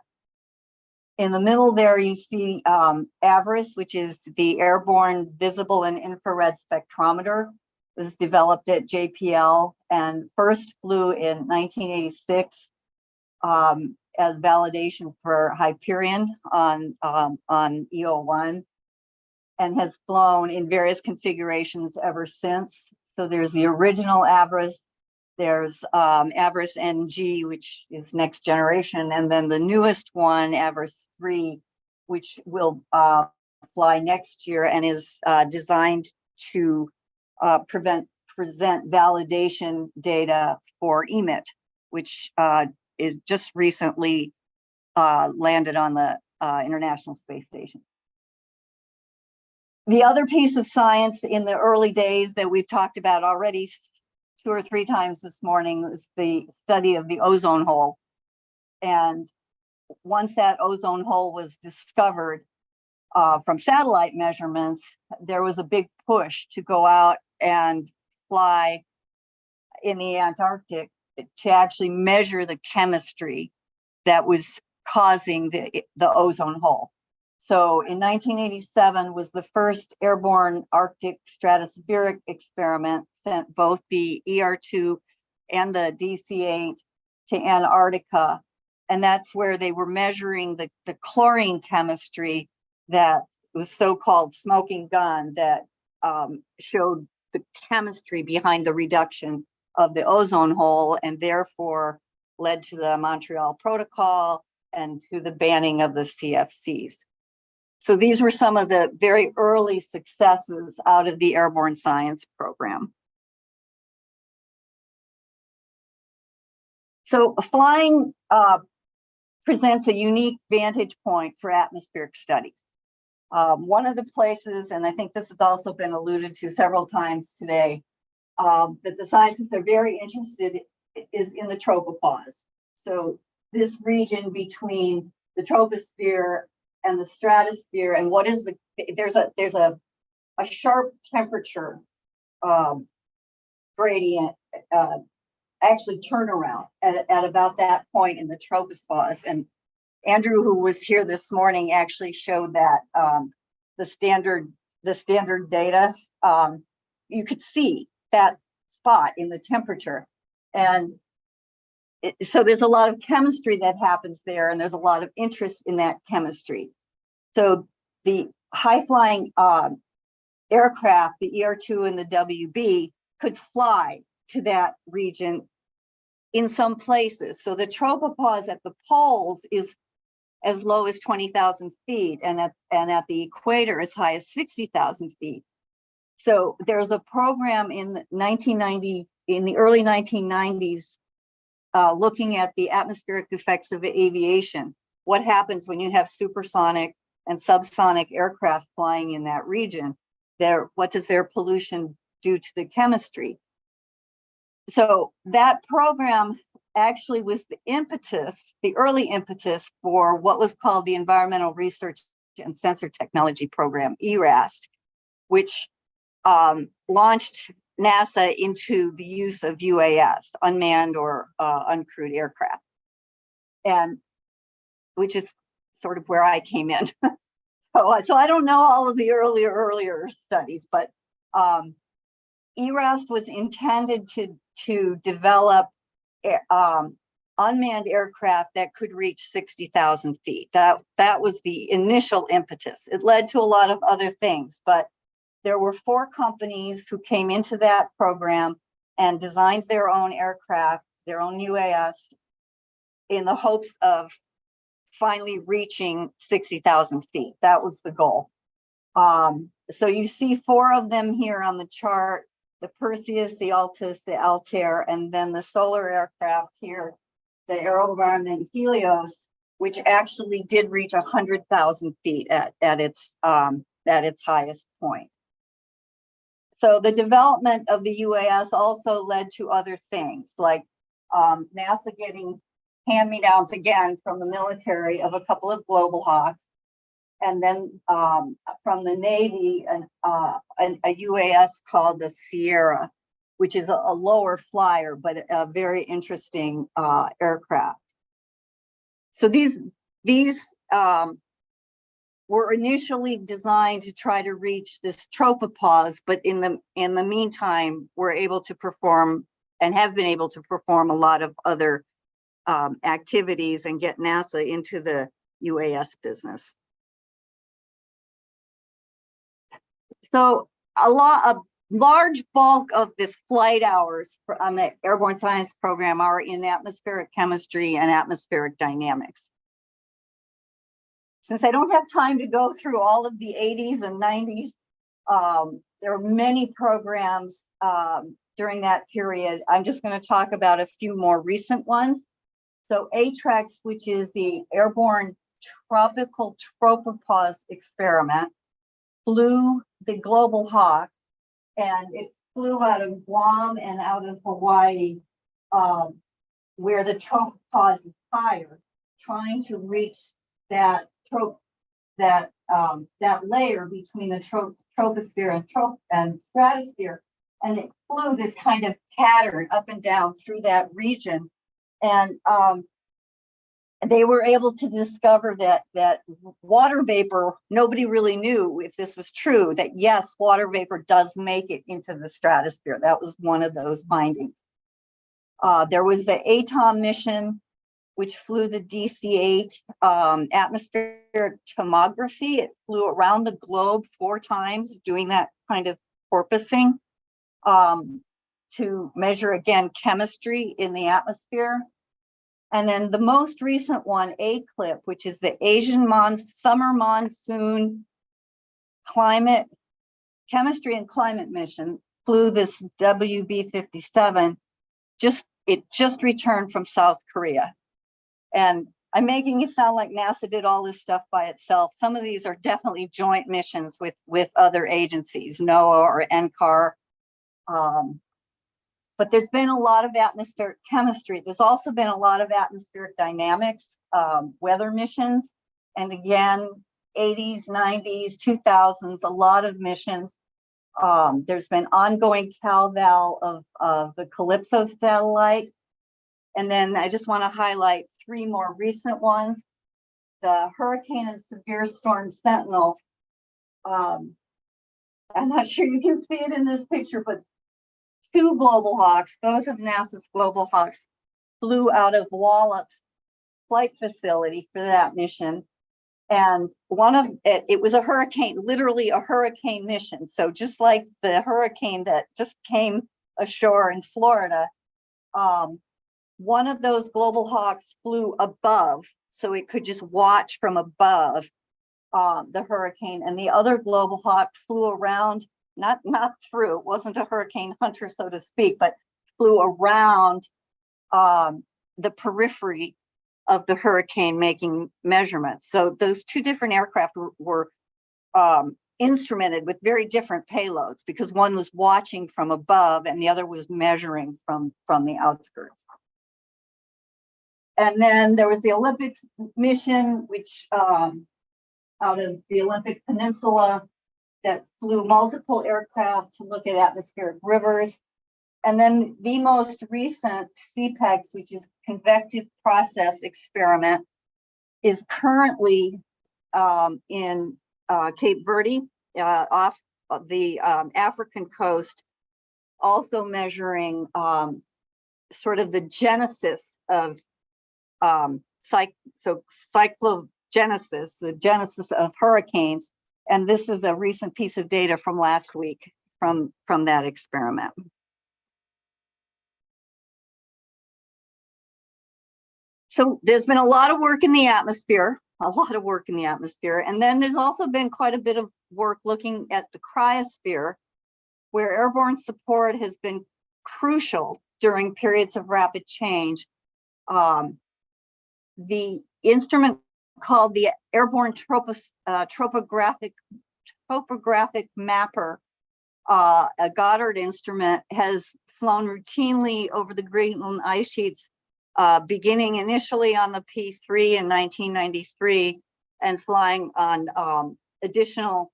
In the middle there, you see AVIRIS, which is the Airborne Visible and Infrared Spectrometer. It was developed at JPL and first flew in 1986 as validation for Hyperion on EO1, and has flown in various configurations ever since. So there's the original AVIRIS, there's AVIRIS NG, which is next generation, and then the newest one, AVIRIS 3, which will fly next year and is designed to present validation data for EMIT, which is just recently landed on the International Space Station. The other piece of science in the early days that we've talked about already 2 or 3 times this morning is the study of the ozone hole. And once that ozone hole was discovered from satellite measurements, there was a big push to go out and fly in the Antarctic to actually measure the chemistry that was causing the ozone hole. So in 1987 was the first airborne Arctic stratospheric experiment, sent both the ER2 and the DC-8 to Antarctica. And that's where they were measuring the chlorine chemistry that was so-called smoking gun that showed the chemistry behind the reduction of the ozone hole, and therefore led to the Montreal Protocol and to the banning of the CFCs. So these were some of the very early successes out of the airborne science program. So flying presents a unique vantage point for atmospheric studies. One of the places, and I think this has also been alluded to several times today, that the scientists are very interested is in the tropopause. So this region between the troposphere and the stratosphere, and what is there's a sharp temperature gradient, actually turnaround at about that point in the tropopause. And Andrew, who was here this morning, actually showed that the standard data, you could see that spot in the temperature. And so there's a lot of chemistry that happens there, and there's a lot of interest in that chemistry. So the high-flying aircraft, the ER2 and the WB, could fly to that region in some places. So the tropopause at the poles is as low as 20,000 feet, and at the equator as high as 60,000 feet. So there's a program in the early 1990s, looking at the atmospheric effects of aviation. What happens when you have supersonic and subsonic aircraft flying in that region? What does their pollution do to the chemistry? So that program actually was the early impetus for what was called the Environmental Research and Sensor Technology Program, ERAST, which launched NASA into the use of UAS, unmanned or uncrewed aircraft, and which is sort of where I came in. So I don't know all of the earlier studies, but ERAST was intended to develop unmanned aircraft that could reach 60,000 feet. That was the initial impetus. It led to a lot of other things, but there were 4 companies who came into that program and designed their own aircraft, their own UAS, in the hopes of finally reaching 60,000 feet. That was the goal. So you see 4 of them here on the chart: the Perseus, the Altus, the Altair, and then the solar aircraft here, the AeroVironment Helios, which actually did reach 100,000 feet at its highest point. So the development of the UAS also led to other things, like NASA getting hand-me-downs again from the military of a couple of Global Hawks, and then from the Navy, a UAS called the Sierra, which is a lower flyer, but a very interesting aircraft. So these were initially designed to try to reach this tropopause, but in the meantime, we're able to perform and have been able to perform a lot of other activities and get NASA into the UAS business. So a large bulk of the flight hours on the airborne science program are in atmospheric chemistry and atmospheric dynamics. Since I don't have time to go through all of the 80s and 90s, there are many programs during that period. I'm just going to talk about a few more recent ones. So ATREX, which is the Airborne Tropical Tropopause Experiment, flew the Global Hawk, and it flew out of Guam and out of Hawaii, where the tropopause is higher, trying to reach that layer between the troposphere and stratosphere, and it flew this kind of pattern up and down through that region, and they were able to discover that water vapor, nobody really knew if this was true, that yes, water vapor does make it into the stratosphere. That was one of those findings. There was the ATOM mission, which flew the DC-8 atmospheric tomography. It flew around the globe 4 times doing that kind of porpoising to measure, again, chemistry in the atmosphere. And then the most recent one, ACLIP, which is the Asian Summer Monsoon Climate Chemistry and Climate Mission, flew this WB-57. It just returned from South Korea. And I'm making it sound like NASA did all this stuff by itself. Some of these are definitely joint missions with other agencies, NOAA or NCAR. But there's been a lot of atmospheric chemistry. There's also been a lot of atmospheric dynamics, weather missions. And again, 80s, 90s, 2000s, a lot of missions. There's been ongoing CalVal of the Calypso satellite. And then I just want to highlight 3 more recent ones. The Hurricane and Severe Storm Sentinel. I'm not sure you can see it in this picture, but 2 Global Hawks, both of NASA's Global Hawks, flew out of Wallops flight facility for that mission. And one of it was a hurricane, literally a hurricane mission. So just like the hurricane that just came ashore in Florida, one of those Global Hawks flew above, so it could just watch from above the hurricane, and the other Global Hawk flew around, not through, it wasn't a hurricane hunter, so to speak, but flew around the periphery of the hurricane making measurements. So those 2 different aircraft were instrumented with very different payloads, because one was watching from above and the other was measuring from the outskirts. And then there was the Olympics mission, which out of the Olympic Peninsula, that flew multiple aircraft to look at atmospheric rivers. And then the most recent CPEX, which is Convective Process Experiment, is currently in Cape Verde, off of the African coast, also measuring sort of the genesis of cyclogenesis, the genesis of hurricanes. And this is a recent piece of data from last week from that experiment. So there's been a lot of work in the atmosphere, And then there's also been quite a bit of work looking at the cryosphere, where airborne support has been crucial during periods of rapid change. The instrument called the Airborne Topographic Mapper, a Goddard instrument, has flown routinely over the Greenland ice sheets, beginning initially on the P3 in 1993 and flying on additional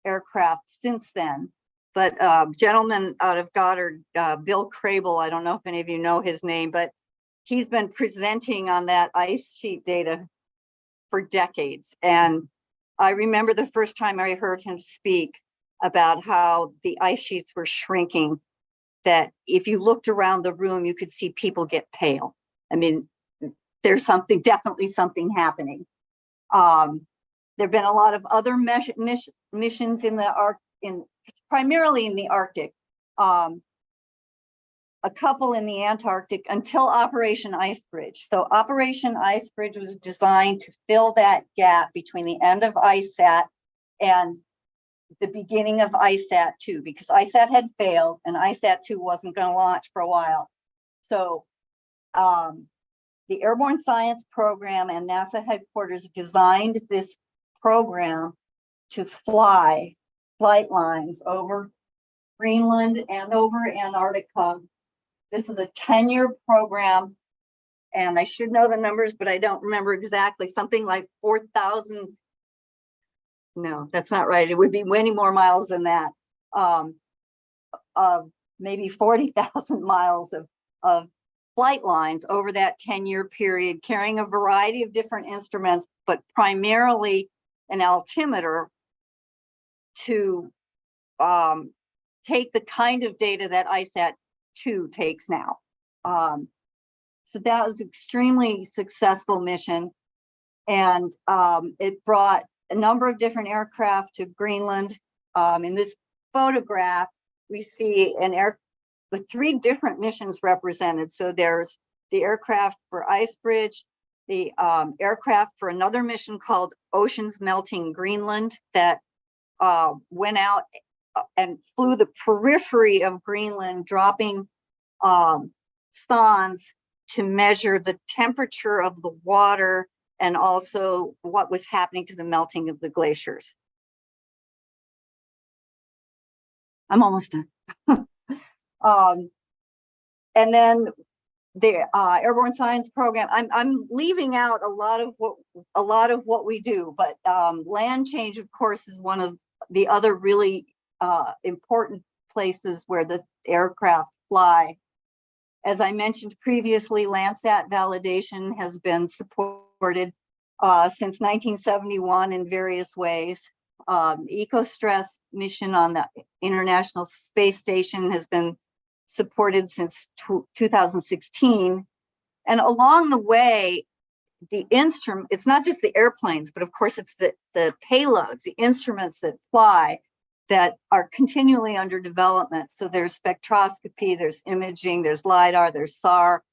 aircraft since then. But gentleman out of Goddard, Bill Crable, I don't know if any of you know his name, but he's been presenting on that ice sheet data for decades. And I remember the first time I heard him speak about how the ice sheets were shrinking, that if you looked around the room, you could see people get pale. I mean, there's definitely something happening. There've been a lot of other missions in the primarily in the Arctic, a couple in the Antarctic until Operation Icebridge. So Operation Icebridge was designed to fill that gap between the end of ICESat and the beginning of ICESat-2, because ICESat had failed and ICESat-2 wasn't going to launch for a while. So the Airborne Science Program and NASA headquarters designed this program to flight lines over Greenland and over Antarctica. This is a 10-year program, and I should know the numbers, but I don't remember exactly. Something like 4,000. No, that's not right. It would be many more miles than that. Maybe 40,000 miles of flight lines over that 10-year period, carrying a variety of different instruments, but primarily an altimeter to take the kind of data that ISAT-2 takes now. So that was an extremely successful mission. And it brought a number of different aircraft to Greenland. In this photograph, we see an air with 3 different missions represented. So there's the aircraft for Icebridge, the aircraft for another mission called Oceans Melting Greenland that went out and flew the periphery of Greenland, dropping sondes to measure the temperature of the water and also what was happening to the melting of the glaciers. I'm almost done. And then the Airborne Science Program. I'm leaving out a lot of what we do, but land change, of course, is one of the other really important places where the aircraft fly. As I mentioned previously, Landsat validation has been supported since 1971 in various ways. EcoStress mission on the International Space Station has been supported since 2016. And along the way, the instrument, it's not just the airplanes, but of course it's the payloads, the instruments that fly that are continually under development. So there's spectroscopy, there's imaging, there's LIDAR, there's SAR.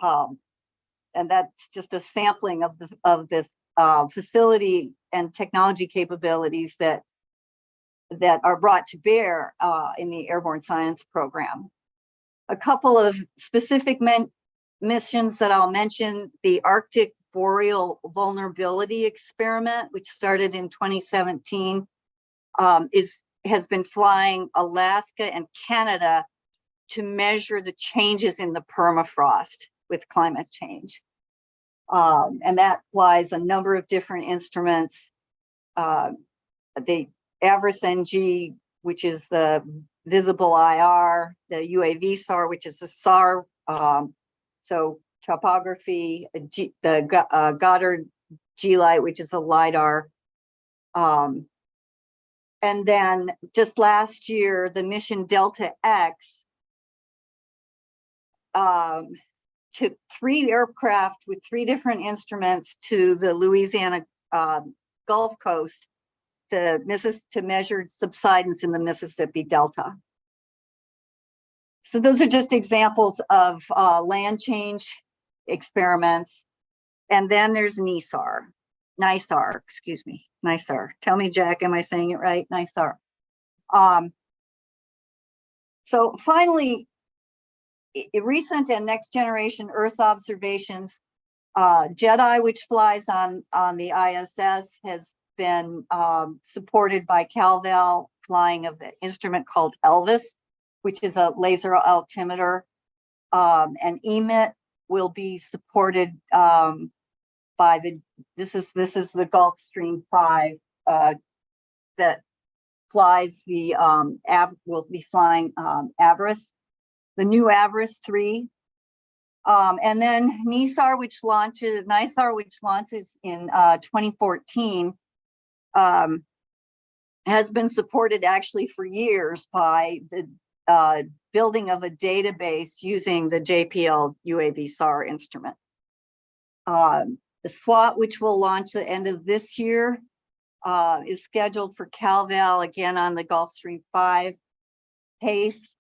And that's just a sampling of the facility and technology capabilities that are brought to bear in the Airborne Science Program. A couple of specific missions that I'll mention: the Arctic Boreal Vulnerability Experiment, which started in 2017, has been flying Alaska and Canada to measure the changes in the permafrost with climate change. And that flies a number of different instruments. The AVIRIS-NG, which is the visible IR, the UAV SAR, which is the SAR, so topography, the Goddard G-Light, which is a LIDAR. And then just last year, the mission Delta X took 3 aircraft with 3 different instruments to the Louisiana Gulf Coast to measure subsidence in the Mississippi Delta. So those are just examples of land change experiments. And then there's NISAR. Tell me, Jack, am I saying it right? NISAR. So finally, recent and next generation Earth observations. JEDI, which flies on the ISS, has been supported by CalVal, flying of the instrument called ELVIS, which is a laser altimeter. And EMIT will be supported by this is the Gulfstream 5 that flies the will be flying AVIRIS, the new AVIRIS 3. And then NISAR, which launches in 2014, has been supported actually for years by the building of a database using the JPL UAV SAR instrument. The SWAT, which will launch the end of this year, is scheduled for CalVal again on the Gulfstream 5. PACE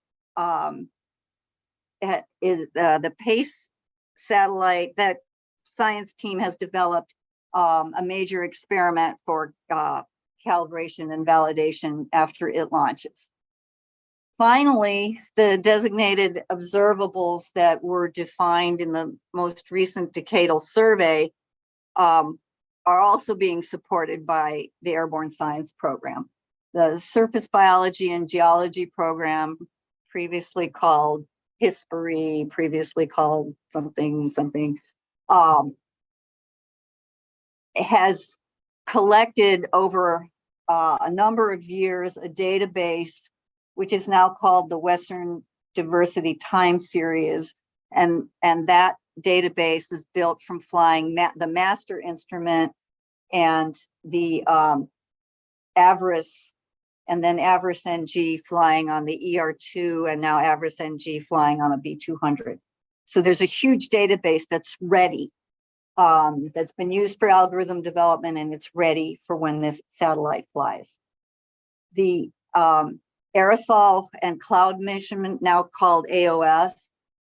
is the PACE satellite that science team has developed a major experiment for calibration and validation after it launches. Finally, the designated observables that were defined in the most recent decadal survey are also being supported by the Airborne Science Program. The Surface Biology and Geology Program, previously called HISPERI, previously called something, has collected over a number of years a database which is now called the Western Diversity Time Series. And that database is built from flying the master instrument and the Avarice, and then Avarice NG flying on the ER2, and now Avarice NG flying on a B200. So there's a huge database that's ready, that's been used for algorithm development, and it's ready for when this satellite flies. The aerosol and cloud measurement, now called AOS,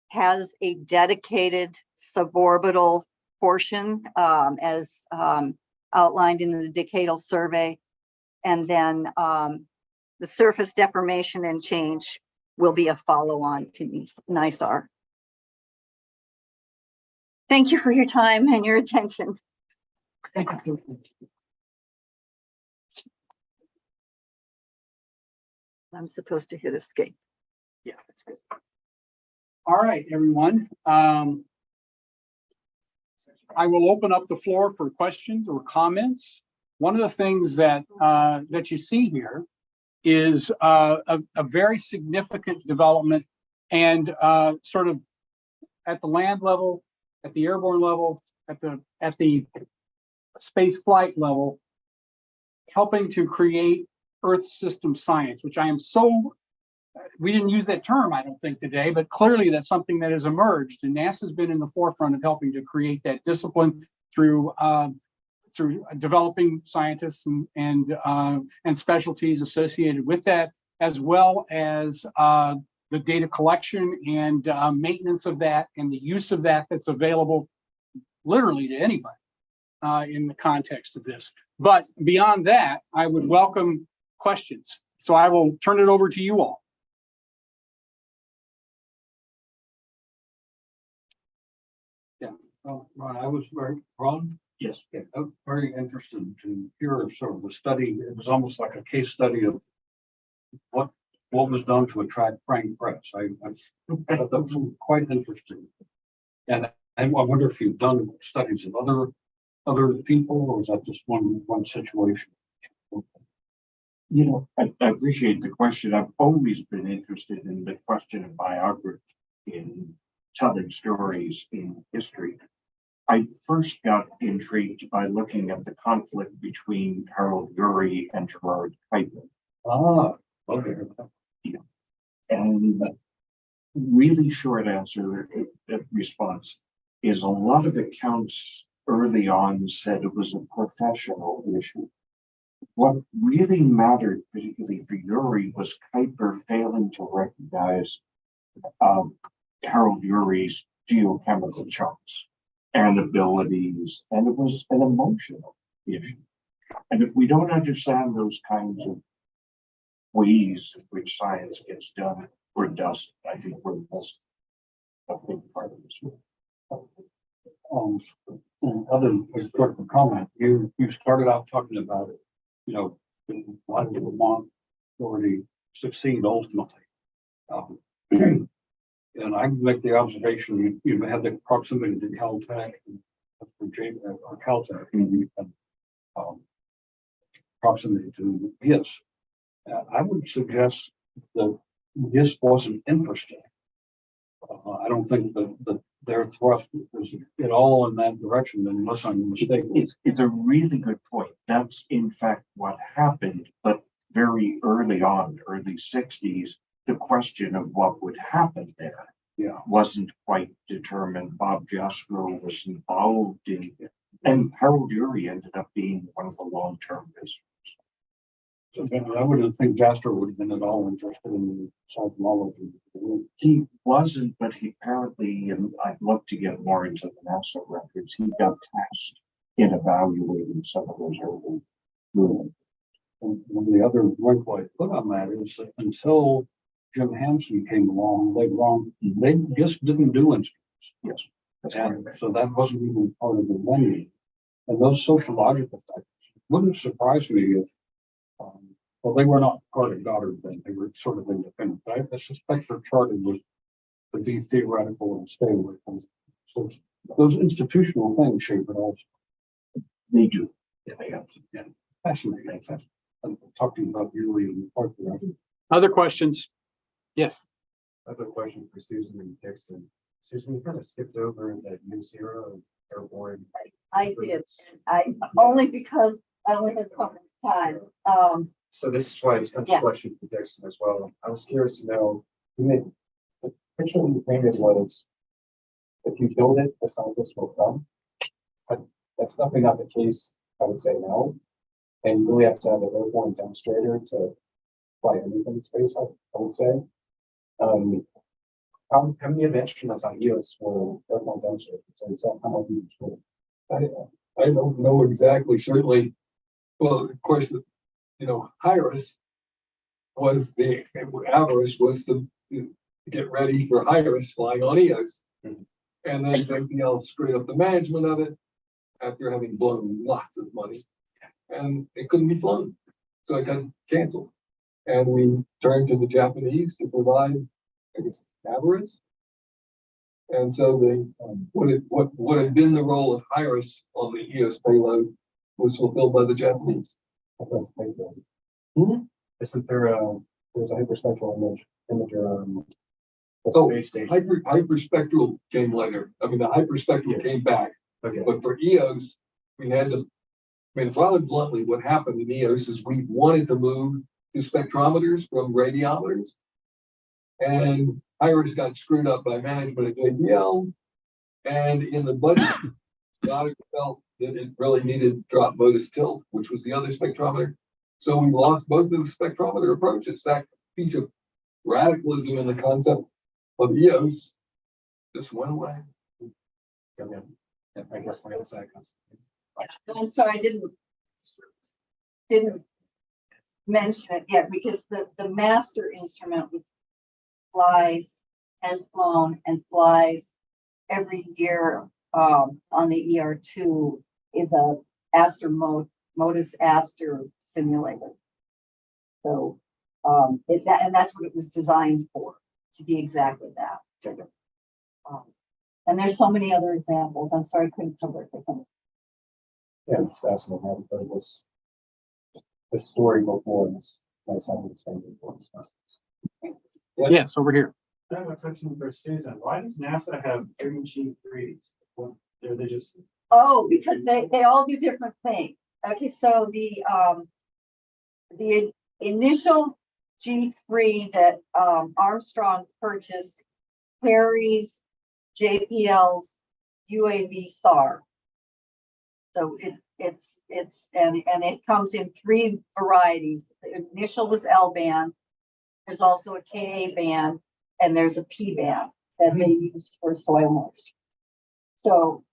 has a dedicated suborbital portion as outlined in the decadal survey. And then the surface deformation and change will be a follow-on to NISAR. Thank you for your time and your attention. Thank you. I'm supposed to hit escape. Yeah, that's good. All right, everyone. I will open up the floor for questions or comments. One of the things that that you see here is a very significant development, and sort of at the land level, at the airborne level, at the space flight level, helping to create Earth system science, which I am so, we didn't use that term, I don't think, today, but clearly that's something that has emerged, and NASA's been in the forefront of helping to create that discipline through developing scientists and specialties associated with that, as well as the data collection and maintenance of that, and the use of that that's available literally to anybody in the context of this. But beyond that, I would welcome questions. So I will turn it over to you all. Yeah, Ron, I was very, Ron? Yes. Yeah, I was very interested to hear sort of the study. It was almost like a case study of what was done to attract Frank Press. I thought that was quite interesting. And I wonder if you've done studies of other people, or is that just one situation? You know, I appreciate the question. I've always been interested in the question of biography, in telling stories in history. I first got intrigued by looking at the conflict between Harold Urey and Gerard Kuiper. Ah, okay. Yeah. And the really short answer response is a lot of accounts early on said it was a professional issue. What really mattered, particularly for Urey, was Kuiper failing to recognize Harold Urey's geochemical charts and abilities, and it was an emotional issue. And if we don't understand those kinds of ways in which science gets done or doesn't, I think we're missing a big part of this. Other critical comment, you started out talking about it, you know, why did Vermont already succeed ultimately? And I make the observation, you have the proximity to Caltech or Caltech, and proximity to YIS. I would suggest that YIS wasn't interesting. I don't think that their thrust was at all in that direction, unless I'm mistaken. It's a really good point. That's in fact what happened, but very early on, early 60s, the question of what would happen there wasn't quite determined. Bob Jastrow was involved in it, and Harold Urey ended up being one of the long-term visitors. So I wouldn't think Jastrow would have been at all interested in the seismology. He wasn't, but he apparently, and I'd love to get more into the NASA records, he got tasked in evaluating some of those early movements. And one of the other wrinkle I put on that is that until Jim Hansen came along later on, they just didn't do instruments. Yes, that's and right. So that wasn't even part of the menu. And those sociological factors wouldn't surprise me if, well, they were not part of Goddard then, they were sort of independent. But I suspect their charting was to be theoretical and stay away from it. So those institutional things shape it also. They do. Yeah, they have to. Yeah. Fascinating. I'm talking about Urey and Parker. Other questions? Yes. I have a question for Susan and Dixon. Susan, you kind of skipped over the U0 airborne. I did, only because I only had so much time. So this is why it's kind of Yeah. a question for Dixon as well. I was curious to know, the picture you painted was, if you build it, the scientists will come. But that's definitely not the case, I would say now. And you really have to have an airborne demonstrator to fly anything in space, I would say. How many of the instruments on EOS were airborne demonstrators? So is that how much you control? I don't know exactly, certainly. Well, of course, HIRIS was Avarice was to get ready for HIRIS flying on EOS. And then JPL screwed up the management of it after having blown lots of money. And it couldn't be flown. So it got canceled. And we turned to the Japanese to provide, I guess, Avarice. And so they, what had been the role of HIRIS on the EOS payload was fulfilled by the Japanese. That's payload. Isn't there there's a hyperspectral imager space station? Hyperspectral came later. I mean, the hyperspectral came back. Okay. But for EOS, we had to, rather bluntly, what happened in EOS is we wanted to move to spectrometers from radiometers. And HIRIS got screwed up by management at JPL. And in the budget, Goddard felt that it really needed drop modus tilt, which was the other spectrometer. So we lost both of the spectrometer approaches. That piece of radicalism in the concept of EOS just went away. I guess my other side comes. I'm sorry, I didn't mention it yet, because the master instrument has flown and flies every year on the ER2 is a Modus Aster simulator. So and that's what it was designed for, to be exactly that. And there's so many other examples. I'm sorry, I couldn't cover it. Yeah, it's fascinating how it was the story before this. Nice how it's been before this. Yes, over here. I have a question for Susan. Why does NASA have 3 G3s? They're they just Oh, because they all do different things. Okay, so the initial G3 that Armstrong purchased carries JPL's UAV SAR. So it's and it comes in 3 varieties. The initial was L band. There's also a KA band, and there's a P band that they use for soil moisture. So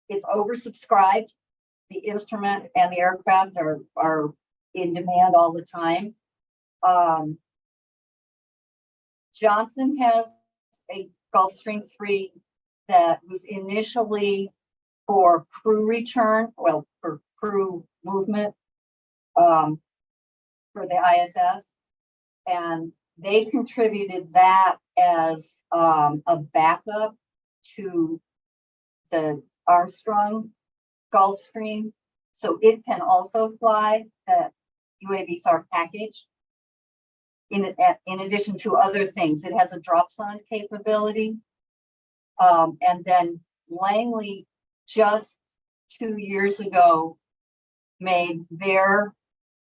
it's oversubscribed. The instrument and the aircraft are in demand all the time. Johnson has a Gulfstream 3 that was initially for crew return, well, for crew movement for the ISS. And they contributed that as a backup to the Armstrong Gulfstream. So it can also fly the UAV SAR package. In addition to other things, it has a dropson capability. And then Langley just 2 years ago made their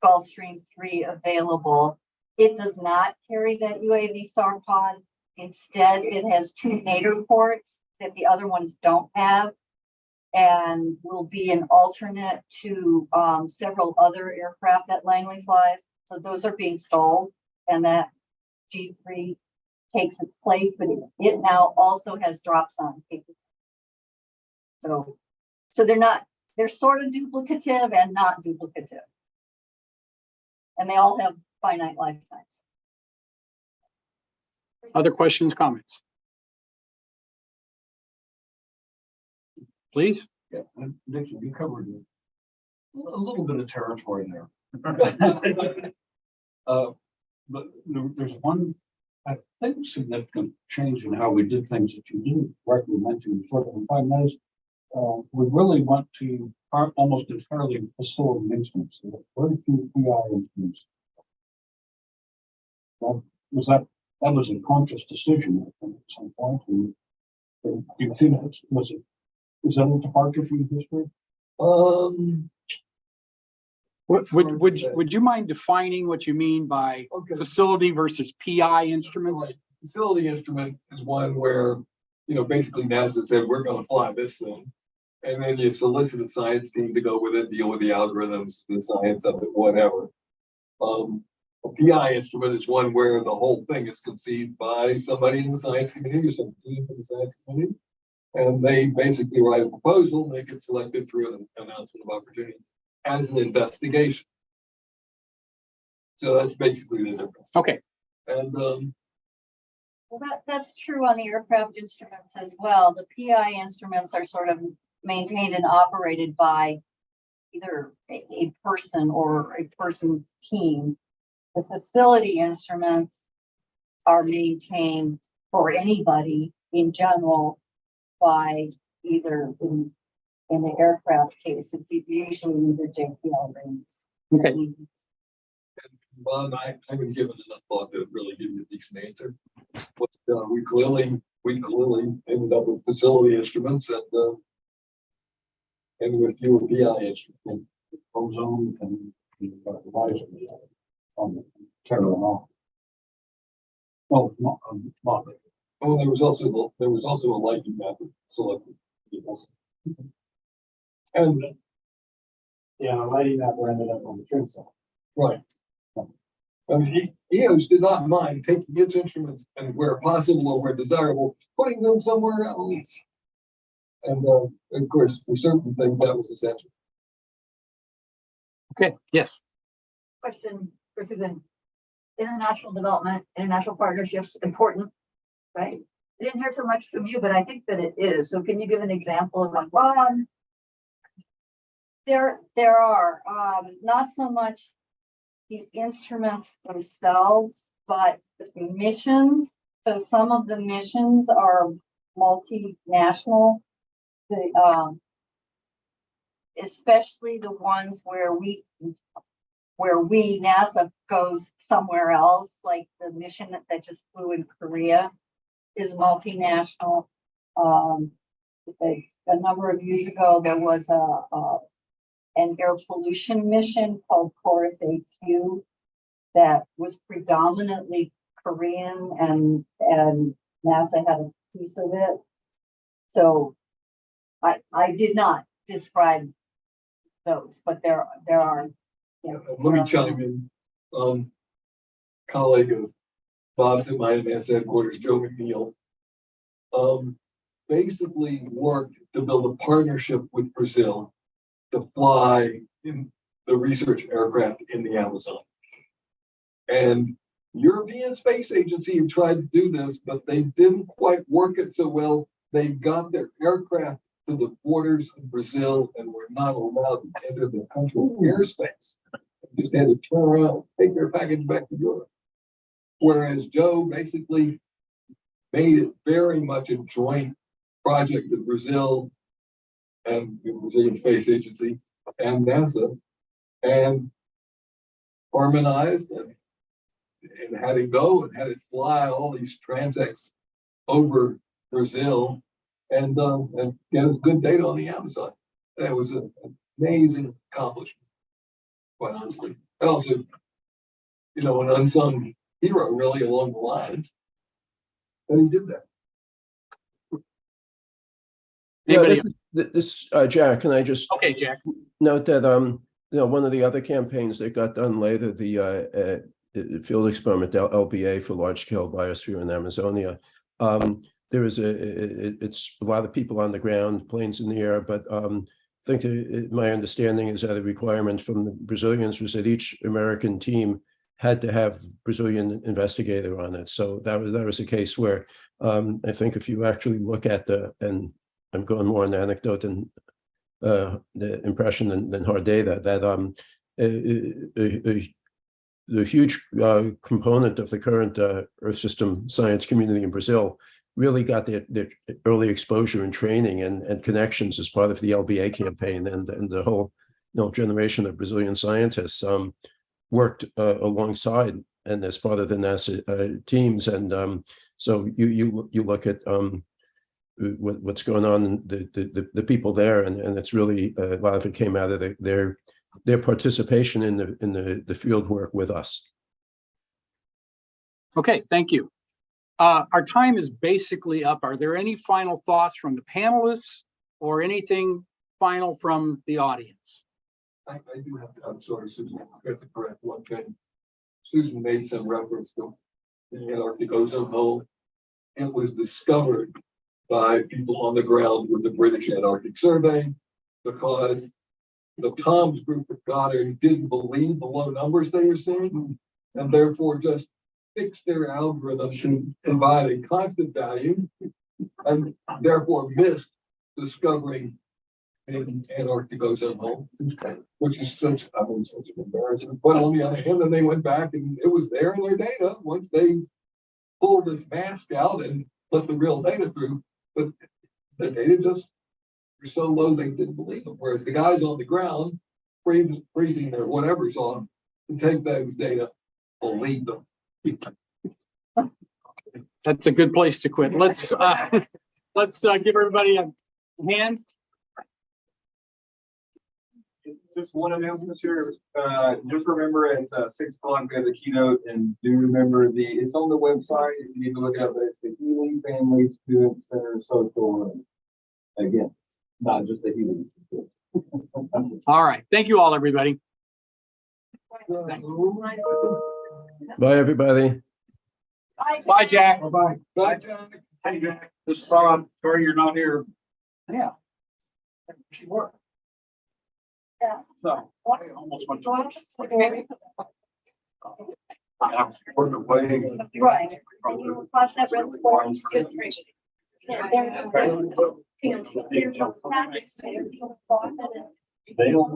Gulfstream 3 available. It does not carry that UAV SAR pod. Instead, it has 2 nadir ports that the other ones don't have, and will be an alternate to several other aircraft that Langley flies. So those are being sold, and that G3 takes its place, but it now also has dropson capability. So they're sort of duplicative and not duplicative. And they all have finite lifetimes. Other questions, comments? Please. Yeah, Dixon, you covered a little bit of territory there. But there's one, I think, significant change in how we did things that you didn't correctly mention before. In 5 minutes, we really went to almost entirely facility instruments. There were very few PI instruments. Was that that was a conscious decision, I think, at some point. And do you think is that a departure from history? Would you mind defining what you mean by facility versus PI instruments? Right. Facility instrument is one where, basically NASA said, we're gonna fly this thing. And then you solicit a science team to go with it, deal with the algorithms, the science of it, whatever. A PI instrument is one where the whole thing is conceived by somebody in the science community or some team in the science community. And they basically write a proposal, and they get selected through an announcement of opportunity as an investigation. So that's basically the difference. Okay. And Well, that's true on the aircraft instruments as well. The PI instruments are sort of maintained and operated by either a person or a person's team. The facility instruments are maintained for anybody in general by either in the aircraft case, it's usually either JPL rings. Okay. Bob, I haven't given enough thought to really give you a decent answer. But we clearly ended up with facility instruments and with fewer PI instruments. Ozone and on the terror off. Oh, not. Oh, there was also a lighting method selected. And Yeah, lighting that ended up on the trim side. right. I mean, EOS did not mind taking its instruments and where possible or where desirable, putting them somewhere else. And of course, for certain things, that was essential. Okay, yes. Question for Susan. International development, international partnerships, important, right? I didn't hear so much from you, but I think that it is. So can you give an example of one? There are, not so much the instruments themselves, but the missions. So some of the missions are multinational. Especially the ones where NASA goes somewhere else, like the mission that just flew in Korea is multinational. A number of years ago, there was an air pollution mission called Chorus AQ that was predominantly Korean, and NASA had a piece of it. So I did not describe those, but there are. Yeah, Let me chime in. Colleague of Bob's at my NASA headquarters, Joe McNeil, basically worked to build a partnership with Brazil to fly in the research aircraft in the Amazon. And European Space Agency had tried to do this, but they didn't quite work it so well. They got their aircraft to the borders of Brazil and were not allowed to enter the country's airspace. They just had to turn around, take their package back to Europe. Whereas Joe basically made it very much a joint project with Brazil and the Brazilian Space Agency and NASA, and harmonized and had it go and had it fly all these transects over Brazil and get us good data on the Amazon. That was an amazing accomplishment, quite honestly. And also, an unsung hero really along the lines. And he did that. Yeah, Jack, can I just Okay, Jack. note that one of the other campaigns that got done later, the field experiment LBA for large scale biosphere in Amazonia. There was it's a lot of people on the ground, planes in the air, but I think my understanding is that a requirement from the Brazilians was that each American team had to have Brazilian investigator on it. So that was a case where I think if you actually look at and I'm going more on the anecdote and the impression than hard data, that the huge component of the current Earth system science community in Brazil really got their early exposure and training and connections as part of the LBA campaign, and the whole generation of Brazilian scientists worked alongside and as part of the NASA teams. And so you look at what's going on, the people there, and it's really a lot of it came out of their participation in the field work with us. Okay, thank you. Our time is basically up. Are there any final thoughts from the panelists or anything final from the audience? I do have to, I'm sorry, Susan, I have to correct one thing. Susan made some reference to the Antarctic ozone hole. It was discovered by people on the ground with the British Antarctic Survey because the Tom's group at Goddard didn't believe the low numbers they were seeing and therefore just fixed their algorithm to provide a constant value and therefore missed discovering an Antarctic ozone hole, which is such, I mean, such an embarrassment. But on the other hand, then they went back and it was there in their data once they pulled this mask out and let the real data through. But the data just were so low they didn't believe them. Whereas the guys on the ground, freezing their whatever's on, to take those data, believe them. That's a good place to quit. Let's give everybody a hand. Just one announcement here. Just remember at 6 o'clock we have the keynote, and do remember it's on the website. If you need to look it up, but it's the Healy Family Student Center Social. Again, not just the Healy. All right. Thank you all, everybody. Bye, everybody. Bye, Jack. Bye. Bye, Jack. Hey, Jack. This is Bob. Sorry you're not here. Yeah. She worked. Yeah. So I almost went to. I was working away. Right. Cross that red square. They don't